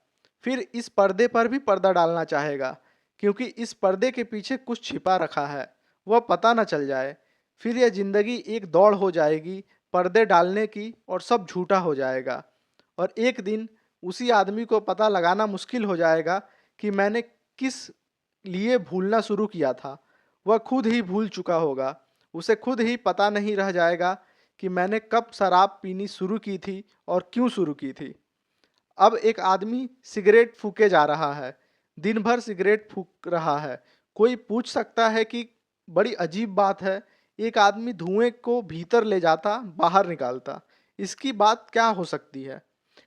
फिर इस पर्दे पर भी पर्दा डालना चाहेगा, क्योंकि इस पर्दे के पीछे कुछ छिपा रखा है, वह पता न चल जाए। फिर यह जिंदगी एक दौड़ हो जाएगी पर्दे डालने की और सब झूठा हो जाएगा। और एक दिन उसी आदमी को पता लगाना मुश्किल हो जाएगा कि मैंने किस लिए भूलना शुरू किया था। वह खुद ही भूल चुका होगा। उसे खुद ही पता नहीं रह जाएगा कि मैंने कब शराब पीनी शुरू की थी और क्यों शुरू की थी। अब एक आदमी सिगरेट फूके जा रहा है, दिन भर सिगरेट फूक रहा है। कोई पूछ सकता है कि बड़ी अजीब बात है, एक आदमी धुएं को भीतर ले जाता, बाहर निकालता, इसकी बात क्या हो सकती है,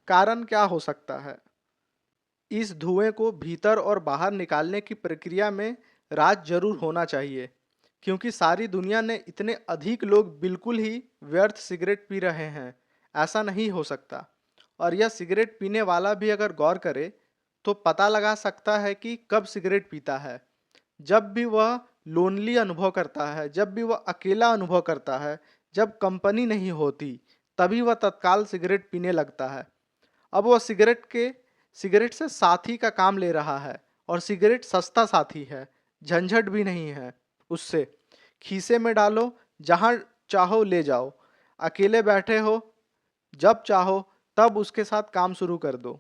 कारण क्या हो सकता है। इस धुएं को भीतर और बाहर निकालने की प्रक्रिया में राज जरूर होना चाहिए, क्योंकि सारी दुनिया ने इतने अधिक लोग बिल्कुल ही व्यर्थ सिगरेट पी रहे हैं। ऐसा नहीं हो सकता। और यह सिगरेट पीने वाला भी अगर गौर करे तो पता लगा सकता है कि कब सिगरेट पीता है। जब भी वह लोनली अनुभव करता है, जब भी वह अकेला अनुभव करता है, जब कंपनी नहीं होती, तभी वह तत्काल सिगरेट पीने लगता है। अब वह सिगरेट से साथी का काम ले रहा है, और सिगरेट सस्ता साथी है, झंझट भी नहीं है उससे। खीसे में डालो, जहां चाहो ले जाओ, अकेले बैठे हो, जब चाहो तब उसके साथ काम शुरू कर दो।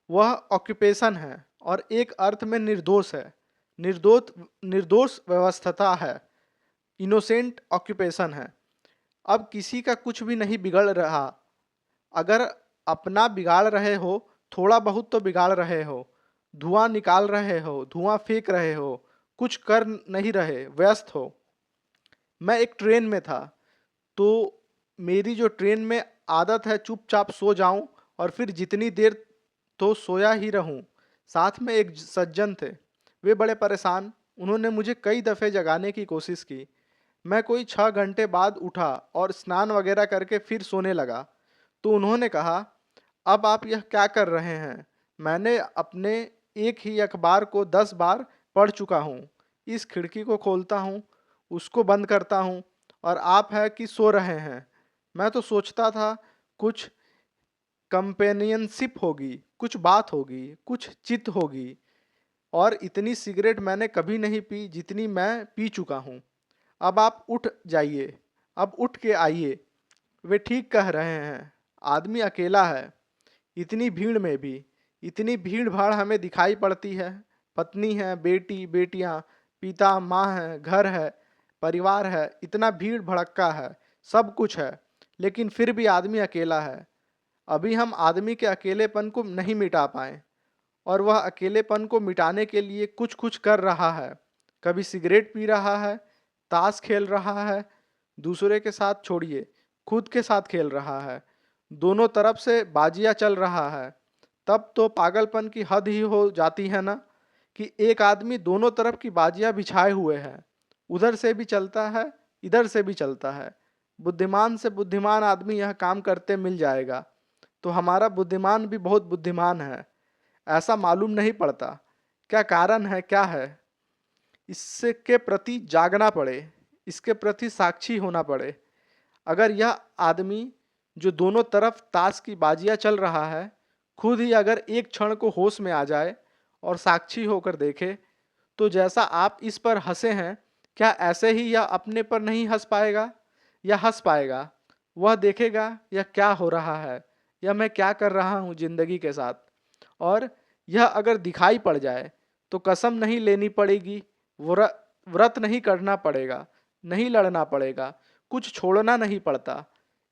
वह ऑक्यूपेशन है और एक अर्थ में निर्दोष है। निर्दोष निर्दोष व्यवस्था है, इनोसेंट ऑक्यूपेशन है। अब किसी का कुछ भी नहीं बिगड़ रहा। अगर अपना बिगाड़ रहे हो, थोड़ा बहुत तो बिगाड़ रहे हो। धुआं निकाल रहे हो, धुआं फेंक रहे हो, कुछ कर नहीं रहे, व्यस्त हो। मैं एक ट्रेन में था, तो मेरी जो ट्रेन में आदत है चुपचाप सो जाऊं और फिर जितनी देर तो सोया ही रहूं। साथ में एक सज्जन थे, वे बड़े परेशान। उन्होंने मुझे कई दफ़े जगाने की कोशिश की। मैं कोई 6 घंटे बाद उठा और स्नान वगैरह करके फिर सोने लगा। तो उन्होंने कहा, अब आप यह क्या कर रहे हैं? मैंने अपने एक ही अखबार को 10 बार पढ़ चुका हूँ। इस खिड़की को खोलता हूँ, उसको बंद करता हूँ, और आप है कि सो रहे हैं। मैं तो सोचता था कुछ कंपेनियनशिप होगी, कुछ बात होगी, कुछ चित होगी, और इतनी सिगरेट मैंने कभी नहीं पी जितनी मैं पी चुका हूँ। अब आप उठ जाइए, अब उठ के आइए। वे ठीक कह रहे हैं। आदमी अकेला है, इतनी भीड़ में भी। इतनी भीड़ भाड़ हमें दिखाई पड़ती है। पत्नी है, बेटी बेटियां, पिता माँ है, घर है, परिवार है, इतना भीड़ भड़क्का है, सब कुछ है, लेकिन फिर भी आदमी अकेला है। अभी हम आदमी के अकेलेपन को नहीं मिटा पाए, और वह अकेलेपन को मिटाने के लिए कुछ कुछ कर रहा है। कभी सिगरेट पी रहा है, ताश खेल रहा है, दूसरे के साथ छोड़िए, खुद के साथ खेल रहा है, दोनों तरफ से बाजियां चल रहा है। तब तो पागलपन की हद ही हो जाती है ना, कि एक आदमी दोनों तरफ की बाजियां बिछाए हुए है, उधर से भी चलता है, इधर से भी चलता है। बुद्धिमान से बुद्धिमान आदमी यह काम करते मिल जाएगा, तो हमारा बुद्धिमान भी बहुत बुद्धिमान है, ऐसा मालूम नहीं पड़ता। क्या कारण है, क्या है? इससे के प्रति जागना पड़े, इसके प्रति साक्षी होना पड़े। अगर यह आदमी जो दोनों तरफ ताश की बाजियां चल रहा है, खुद ही अगर एक क्षण को होश में आ जाए और साक्षी होकर देखे, तो जैसा आप इस पर हंसे हैं, क्या ऐसे ही यह अपने पर नहीं हंस पाएगा? या हंस पाएगा? वह देखेगा यह क्या हो रहा है, यह मैं क्या कर रहा हूँ जिंदगी के साथ। और यह अगर दिखाई पड़ जाए तो कसम नहीं लेनी पड़ेगी, व्रत नहीं करना पड़ेगा, नहीं लड़ना पड़ेगा, कुछ छोड़ना नहीं पड़ता।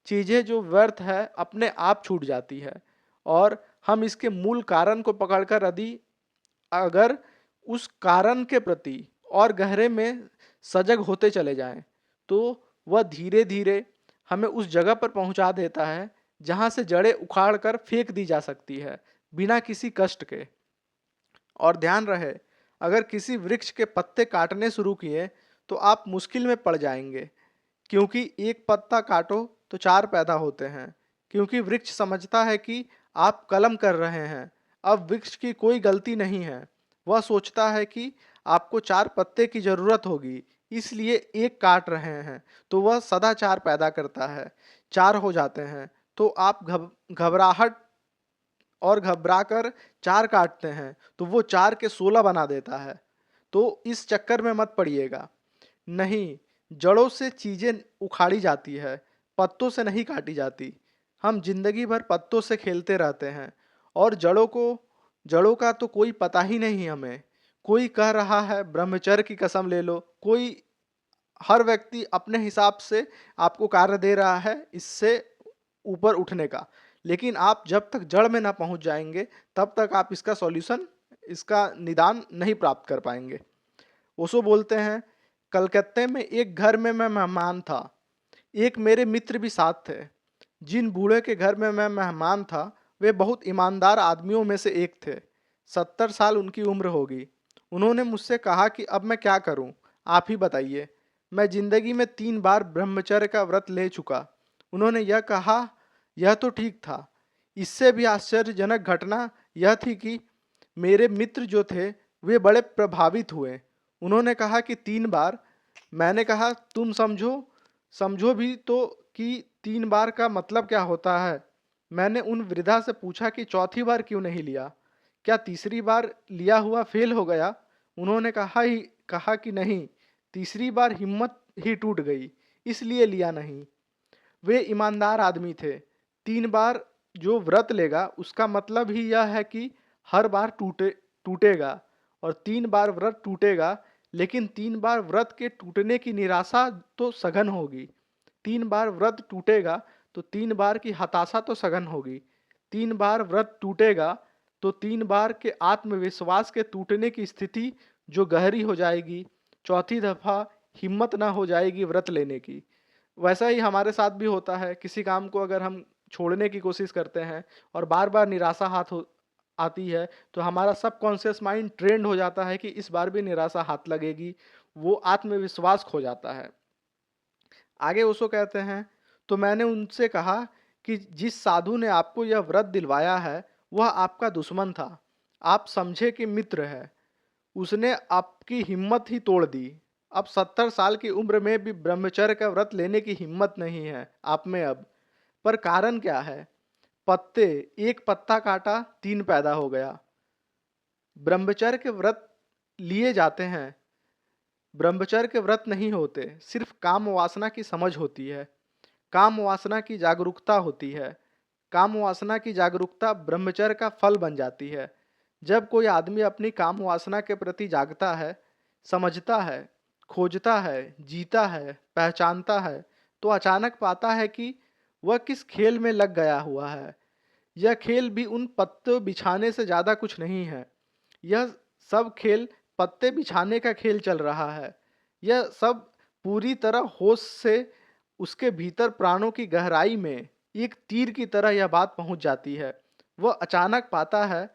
चीज़ें जो व्यर्थ है अपने आप छूट जाती है। और हम इसके मूल कारण को पकड़कर यदि अगर उस कारण के प्रति और गहरे में सजग होते चले जाएं, तो वह धीरे धीरे हमें उस जगह पर पहुंचा देता है जहां से जड़ें उखाड़ कर फेंक दी जा सकती है, बिना किसी कष्ट के। और ध्यान रहे, अगर किसी वृक्ष के पत्ते काटने शुरू किए तो आप मुश्किल में पड़ जाएंगे, क्योंकि एक पत्ता काटो तो चार पैदा होते हैं। क्योंकि वृक्ष समझता है कि आप कलम कर रहे हैं। अब वृक्ष की कोई गलती नहीं है, वह सोचता है कि आपको चार पत्ते की जरूरत होगी, इसलिए एक काट रहे हैं, तो वह सदा चार पैदा करता है। चार हो जाते हैं तो आप घबराहट और घबराकर चार काटते हैं, तो वो 4 के 16 बना देता है। तो इस चक्कर में मत पड़िएगा। नहीं, जड़ों से चीजें उखाड़ी जाती है, पत्तों से नहीं काटी जाती। हम जिंदगी भर पत्तों से खेलते रहते हैं, और जड़ों का तो कोई पता ही नहीं हमें। कोई कह रहा है ब्रह्मचर्य की कसम ले लो, कोई, हर व्यक्ति अपने हिसाब से आपको कार्य दे रहा है इससे ऊपर उठने का। लेकिन आप जब तक जड़ में ना पहुंच जाएंगे, तब तक आप इसका सॉल्यूशन, इसका निदान नहीं प्राप्त कर पाएंगे। ओशो बोलते हैं, कलकत्ते में एक घर में मैं मेहमान था। एक मेरे मित्र भी साथ थे। जिन बूढ़े के घर में मैं मेहमान था, वे बहुत ईमानदार आदमियों में से एक थे। 70 साल उनकी उम्र होगी। उन्होंने मुझसे कहा कि अब मैं क्या करूं, आप ही बताइए। मैं जिंदगी में 3 बार ब्रह्मचर्य का व्रत ले चुका। उन्होंने यह कहा, यह तो ठीक था। इससे भी आश्चर्यजनक घटना यह थी कि मेरे मित्र जो थे, वे बड़े प्रभावित हुए। उन्होंने कहा कि 3 बार। मैंने कहा, तुम समझो समझो भी तो कि 3 बार का मतलब क्या होता है। मैंने उन वृद्धा से पूछा कि चौथी बार क्यों नहीं लिया, क्या तीसरी बार लिया हुआ फेल हो गया? उन्होंने कहा कि नहीं, तीसरी बार हिम्मत ही टूट गई, इसलिए लिया नहीं। वे ईमानदार आदमी थे। 3 बार जो व्रत लेगा उसका मतलब ही यह है कि हर बार टूटेगा, और 3 बार व्रत टूटेगा। लेकिन 3 बार व्रत के टूटने की निराशा तो सघन होगी। 3 बार व्रत टूटेगा तो 3 बार की हताशा तो सघन होगी। 3 बार व्रत टूटेगा तो 3 बार के आत्मविश्वास के टूटने की स्थिति जो गहरी हो जाएगी। चौथी दफा हिम्मत ना हो जाएगी व्रत लेने की। वैसा ही हमारे साथ भी होता है। किसी काम को अगर हम छोड़ने की कोशिश करते हैं और बार बार निराशा आती है, तो हमारा सबकॉन्शियस माइंड ट्रेंड हो जाता है कि इस बार भी निराशा हाथ लगेगी। वो आत्मविश्वास खो जाता है। आगे ओशो कहते हैं, तो मैंने उनसे कहा कि जिस साधु ने आपको यह व्रत दिलवाया है वह आपका दुश्मन था। आप समझे कि मित्र है। उसने आपकी हिम्मत ही तोड़ दी। अब 70 साल की उम्र में भी ब्रह्मचर्य का व्रत लेने की हिम्मत नहीं है आप में अब। पर कारण क्या है? पत्ते, एक पत्ता काटा 3 पैदा हो गया। ब्रह्मचर्य के व्रत लिए जाते हैं, ब्रह्मचर्य के व्रत नहीं होते। सिर्फ काम वासना की समझ होती है, काम वासना की जागरूकता होती है। काम वासना की जागरूकता ब्रह्मचर्य का फल बन जाती है। जब कोई आदमी अपनी काम वासना के प्रति जागता है, समझता है, खोजता है, जीता है, पहचानता है, तो अचानक पाता है कि वह किस खेल में लग गया हुआ है। यह खेल भी उन पत्ते बिछाने से ज़्यादा कुछ नहीं है। यह सब खेल पत्ते बिछाने का खेल चल रहा है। यह सब पूरी तरह होश से उसके भीतर प्राणों की गहराई में एक तीर की तरह यह बात पहुंच जाती है। वह अचानक पाता है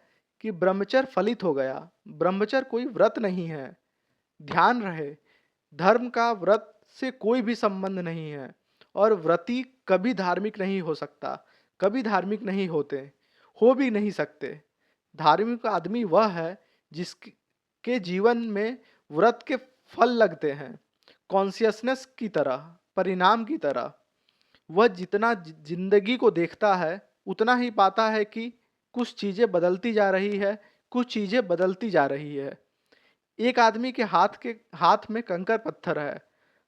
कि ब्रह्मचर्य फलित हो गया। ब्रह्मचर्य कोई व्रत नहीं है। ध्यान रहे, धर्म का व्रत से कोई भी संबंध नहीं है और व्रती कभी धार्मिक नहीं हो सकता, कभी धार्मिक नहीं होते, हो भी नहीं सकते। धार्मिक आदमी वह है जिसके जीवन में व्रत के फल लगते हैं, कॉन्शियसनेस की तरह, परिणाम की तरह। वह जितना जिंदगी को देखता है उतना ही पाता है कि कुछ चीज़ें बदलती जा रही है, कुछ चीज़ें बदलती जा रही है। एक आदमी के हाथ में कंकड़ पत्थर है।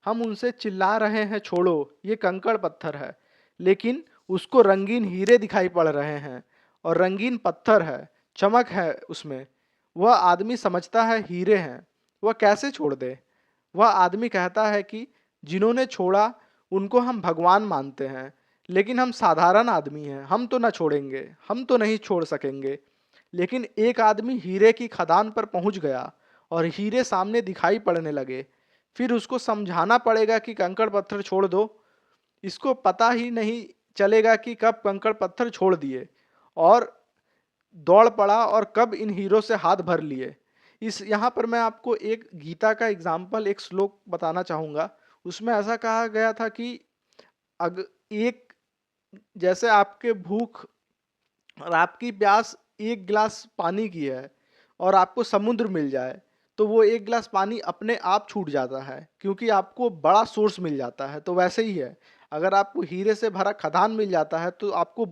हम उनसे चिल्ला रहे हैं छोड़ो, ये कंकड़ पत्थर है, लेकिन उसको रंगीन हीरे दिखाई पड़ रहे हैं और रंगीन पत्थर है, चमक है उसमें। वह आदमी समझता है हीरे हैं, वह कैसे छोड़ दे? वह आदमी कहता है कि जिन्होंने छोड़ा उनको हम भगवान मानते हैं, लेकिन हम साधारण आदमी हैं, हम तो ना छोड़ेंगे, हम तो नहीं छोड़ सकेंगे। लेकिन एक आदमी हीरे की खदान पर पहुंच गया और हीरे सामने दिखाई पड़ने लगे। फिर उसको समझाना पड़ेगा कि कंकड़ पत्थर छोड़ दो। इसको पता ही नहीं चलेगा कि कब कंकड़ पत्थर छोड़ दिए और दौड़ पड़ा और कब इन हीरो से हाथ भर लिए। इस यहाँ पर मैं आपको एक गीता का एग्जाम्पल, एक श्लोक बताना चाहूँगा। उसमें ऐसा कहा गया था कि अग एक जैसे आपके भूख और आपकी प्यास एक गिलास पानी की है और आपको समुद्र मिल जाए, तो वो एक गिलास पानी अपने आप छूट जाता है क्योंकि आपको बड़ा सोर्स मिल जाता है। तो वैसे ही है, अगर आपको हीरे से भरा खदान मिल जाता है तो आपको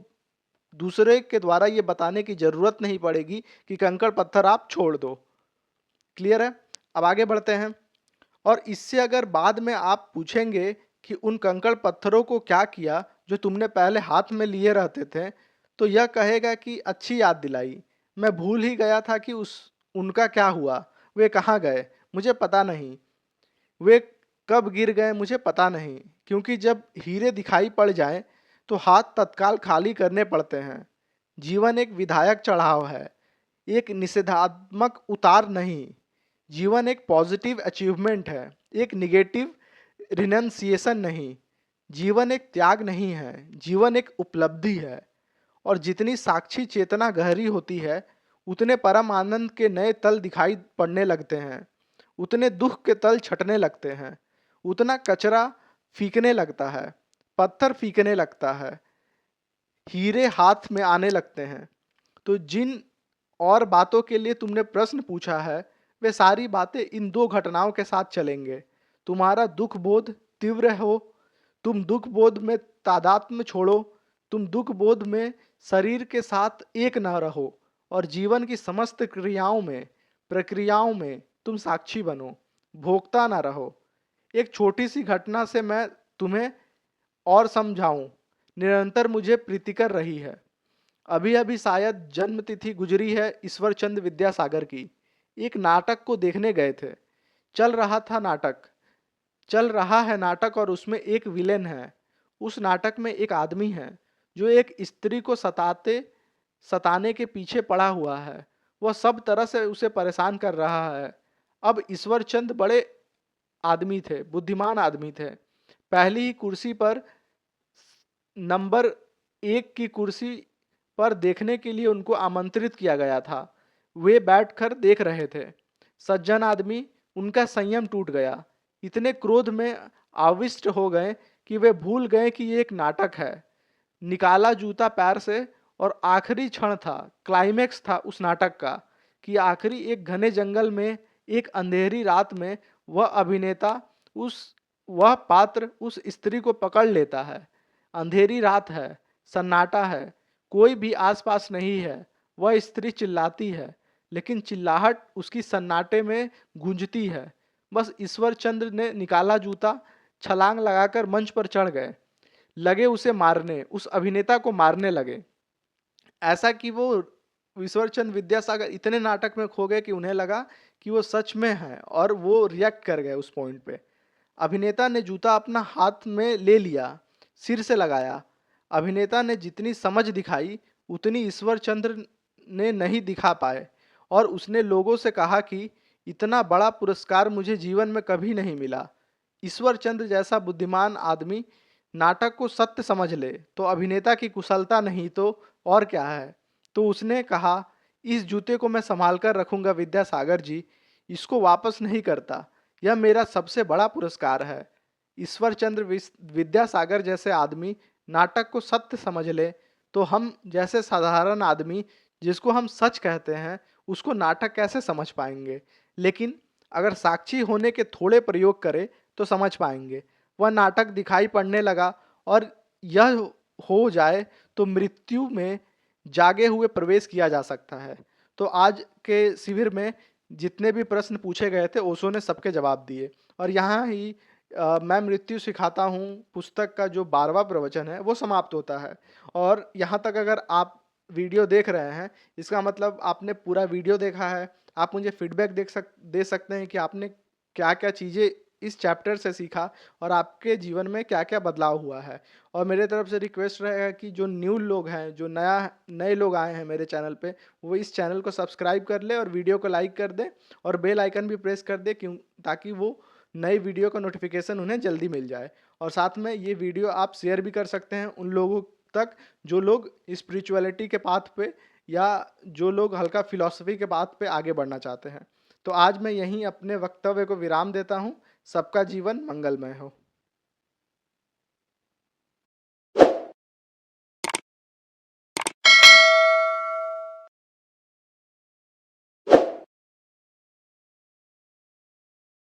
दूसरे के द्वारा ये बताने की जरूरत नहीं पड़ेगी कि कंकड़ पत्थर आप छोड़ दो। क्लियर है? अब आगे बढ़ते हैं। और इससे अगर बाद में आप पूछेंगे कि उन कंकड़ पत्थरों को क्या किया जो तुमने पहले हाथ में लिए रहते थे, तो यह कहेगा कि अच्छी याद दिलाई, मैं भूल ही गया था कि उस उनका क्या हुआ, वे कहाँ गए मुझे पता नहीं, वे कब गिर गए मुझे पता नहीं। क्योंकि जब हीरे दिखाई पड़ जाएं तो हाथ तत्काल खाली करने पड़ते हैं। जीवन एक विधायक चढ़ाव है, एक निषेधात्मक उतार नहीं। जीवन एक पॉजिटिव अचीवमेंट है, एक निगेटिव रिनंसिएशन नहीं। जीवन एक त्याग नहीं है, जीवन एक उपलब्धि है। और जितनी साक्षी चेतना गहरी होती है उतने परम आनंद के नए तल दिखाई पड़ने लगते हैं, उतने दुख के तल छटने लगते हैं, उतना कचरा फीकने लगता है, पत्थर फीकने लगता है, हीरे हाथ में आने लगते हैं। तो जिन और बातों के लिए तुमने प्रश्न पूछा है वे सारी बातें इन दो घटनाओं के साथ चलेंगे। तुम्हारा दुख बोध तीव्र हो, तुम दुख बोध में तादात्म्य छोड़ो, तुम दुख बोध में शरीर के साथ एक न रहो और जीवन की समस्त क्रियाओं में, प्रक्रियाओं में तुम साक्षी बनो, भोगता ना रहो। एक छोटी सी घटना से मैं तुम्हें और समझाऊं, निरंतर मुझे प्रीतिकर रही है। अभी अभी शायद जन्म तिथि गुजरी है ईश्वर चंद्र विद्यासागर की। एक नाटक को देखने गए थे। चल रहा था नाटक, चल रहा है नाटक और उसमें एक विलेन है। उस नाटक में एक आदमी है जो एक स्त्री को सताने के पीछे पड़ा हुआ है। वह सब तरह से उसे परेशान कर रहा है। अब ईश्वर चंद बड़े आदमी थे, बुद्धिमान आदमी थे। पहली ही कुर्सी पर, नंबर 1 की कुर्सी पर देखने के लिए उनको आमंत्रित किया गया था। वे बैठकर देख रहे थे। सज्जन आदमी, उनका संयम टूट गया। इतने क्रोध में आविष्ट हो गए कि वे भूल गए कि ये एक नाटक है। निकाला जूता पैर से और आखिरी क्षण था, क्लाइमेक्स था उस नाटक का कि आखिरी एक घने जंगल में, एक अंधेरी रात में वह अभिनेता वह पात्र उस स्त्री को पकड़ लेता है। अंधेरी रात है, सन्नाटा है, कोई भी आसपास नहीं है। वह स्त्री चिल्लाती है, लेकिन चिल्लाहट उसकी सन्नाटे में गूंजती है। बस ईश्वर चंद्र ने निकाला जूता, छलांग लगाकर मंच पर चढ़ गए, लगे उसे मारने, उस अभिनेता को मारने लगे। ऐसा कि वो ईश्वरचंद विद्यासागर इतने नाटक में खो गए कि उन्हें लगा कि वो सच में है और वो रिएक्ट कर गए उस पॉइंट पे। अभिनेता ने जूता अपना हाथ में ले लिया, सिर से लगाया। अभिनेता ने जितनी समझ दिखाई उतनी ईश्वर चंद्र ने नहीं दिखा पाए और उसने लोगों से कहा कि इतना बड़ा पुरस्कार मुझे जीवन में कभी नहीं मिला। ईश्वर चंद्र जैसा बुद्धिमान आदमी नाटक को सत्य समझ ले तो अभिनेता की कुशलता नहीं तो और क्या है। तो उसने कहा, इस जूते को मैं संभाल कर रखूंगा विद्यासागर जी, इसको वापस नहीं करता, यह मेरा सबसे बड़ा पुरस्कार है। ईश्वर चंद्र विद्यासागर जैसे आदमी नाटक को सत्य समझ ले तो हम जैसे साधारण आदमी जिसको हम सच कहते हैं उसको नाटक कैसे समझ पाएंगे। लेकिन अगर साक्षी होने के थोड़े प्रयोग करें तो समझ पाएंगे। वह नाटक दिखाई पड़ने लगा और यह हो जाए तो मृत्यु में जागे हुए प्रवेश किया जा सकता है। तो आज के शिविर में जितने भी प्रश्न पूछे गए थे ओशो ने सबके जवाब दिए और यहाँ ही मैं मृत्यु सिखाता हूँ पुस्तक का जो 12वां प्रवचन है वो समाप्त होता है। और यहाँ तक अगर आप वीडियो देख रहे हैं इसका मतलब आपने पूरा वीडियो देखा है। आप मुझे फीडबैक दे सकते हैं कि आपने क्या क्या चीज़ें इस चैप्टर से सीखा और आपके जीवन में क्या क्या बदलाव हुआ है। और मेरे तरफ से रिक्वेस्ट रहेगा कि जो न्यू लोग हैं, जो नए लोग आए हैं मेरे चैनल पे, वो इस चैनल को सब्सक्राइब कर ले और वीडियो को लाइक कर दे और बेल आइकन भी प्रेस कर दे क्यों, ताकि वो नई वीडियो का नोटिफिकेशन उन्हें जल्दी मिल जाए। और साथ में ये वीडियो आप शेयर भी कर सकते हैं उन लोगों तक जो लोग स्पिरिचुअलिटी के पाथ पे या जो लोग हल्का फिलॉसफी के पाथ पे आगे बढ़ना चाहते हैं। तो आज मैं यहीं अपने वक्तव्य को विराम देता हूँ। सबका जीवन मंगलमय हो।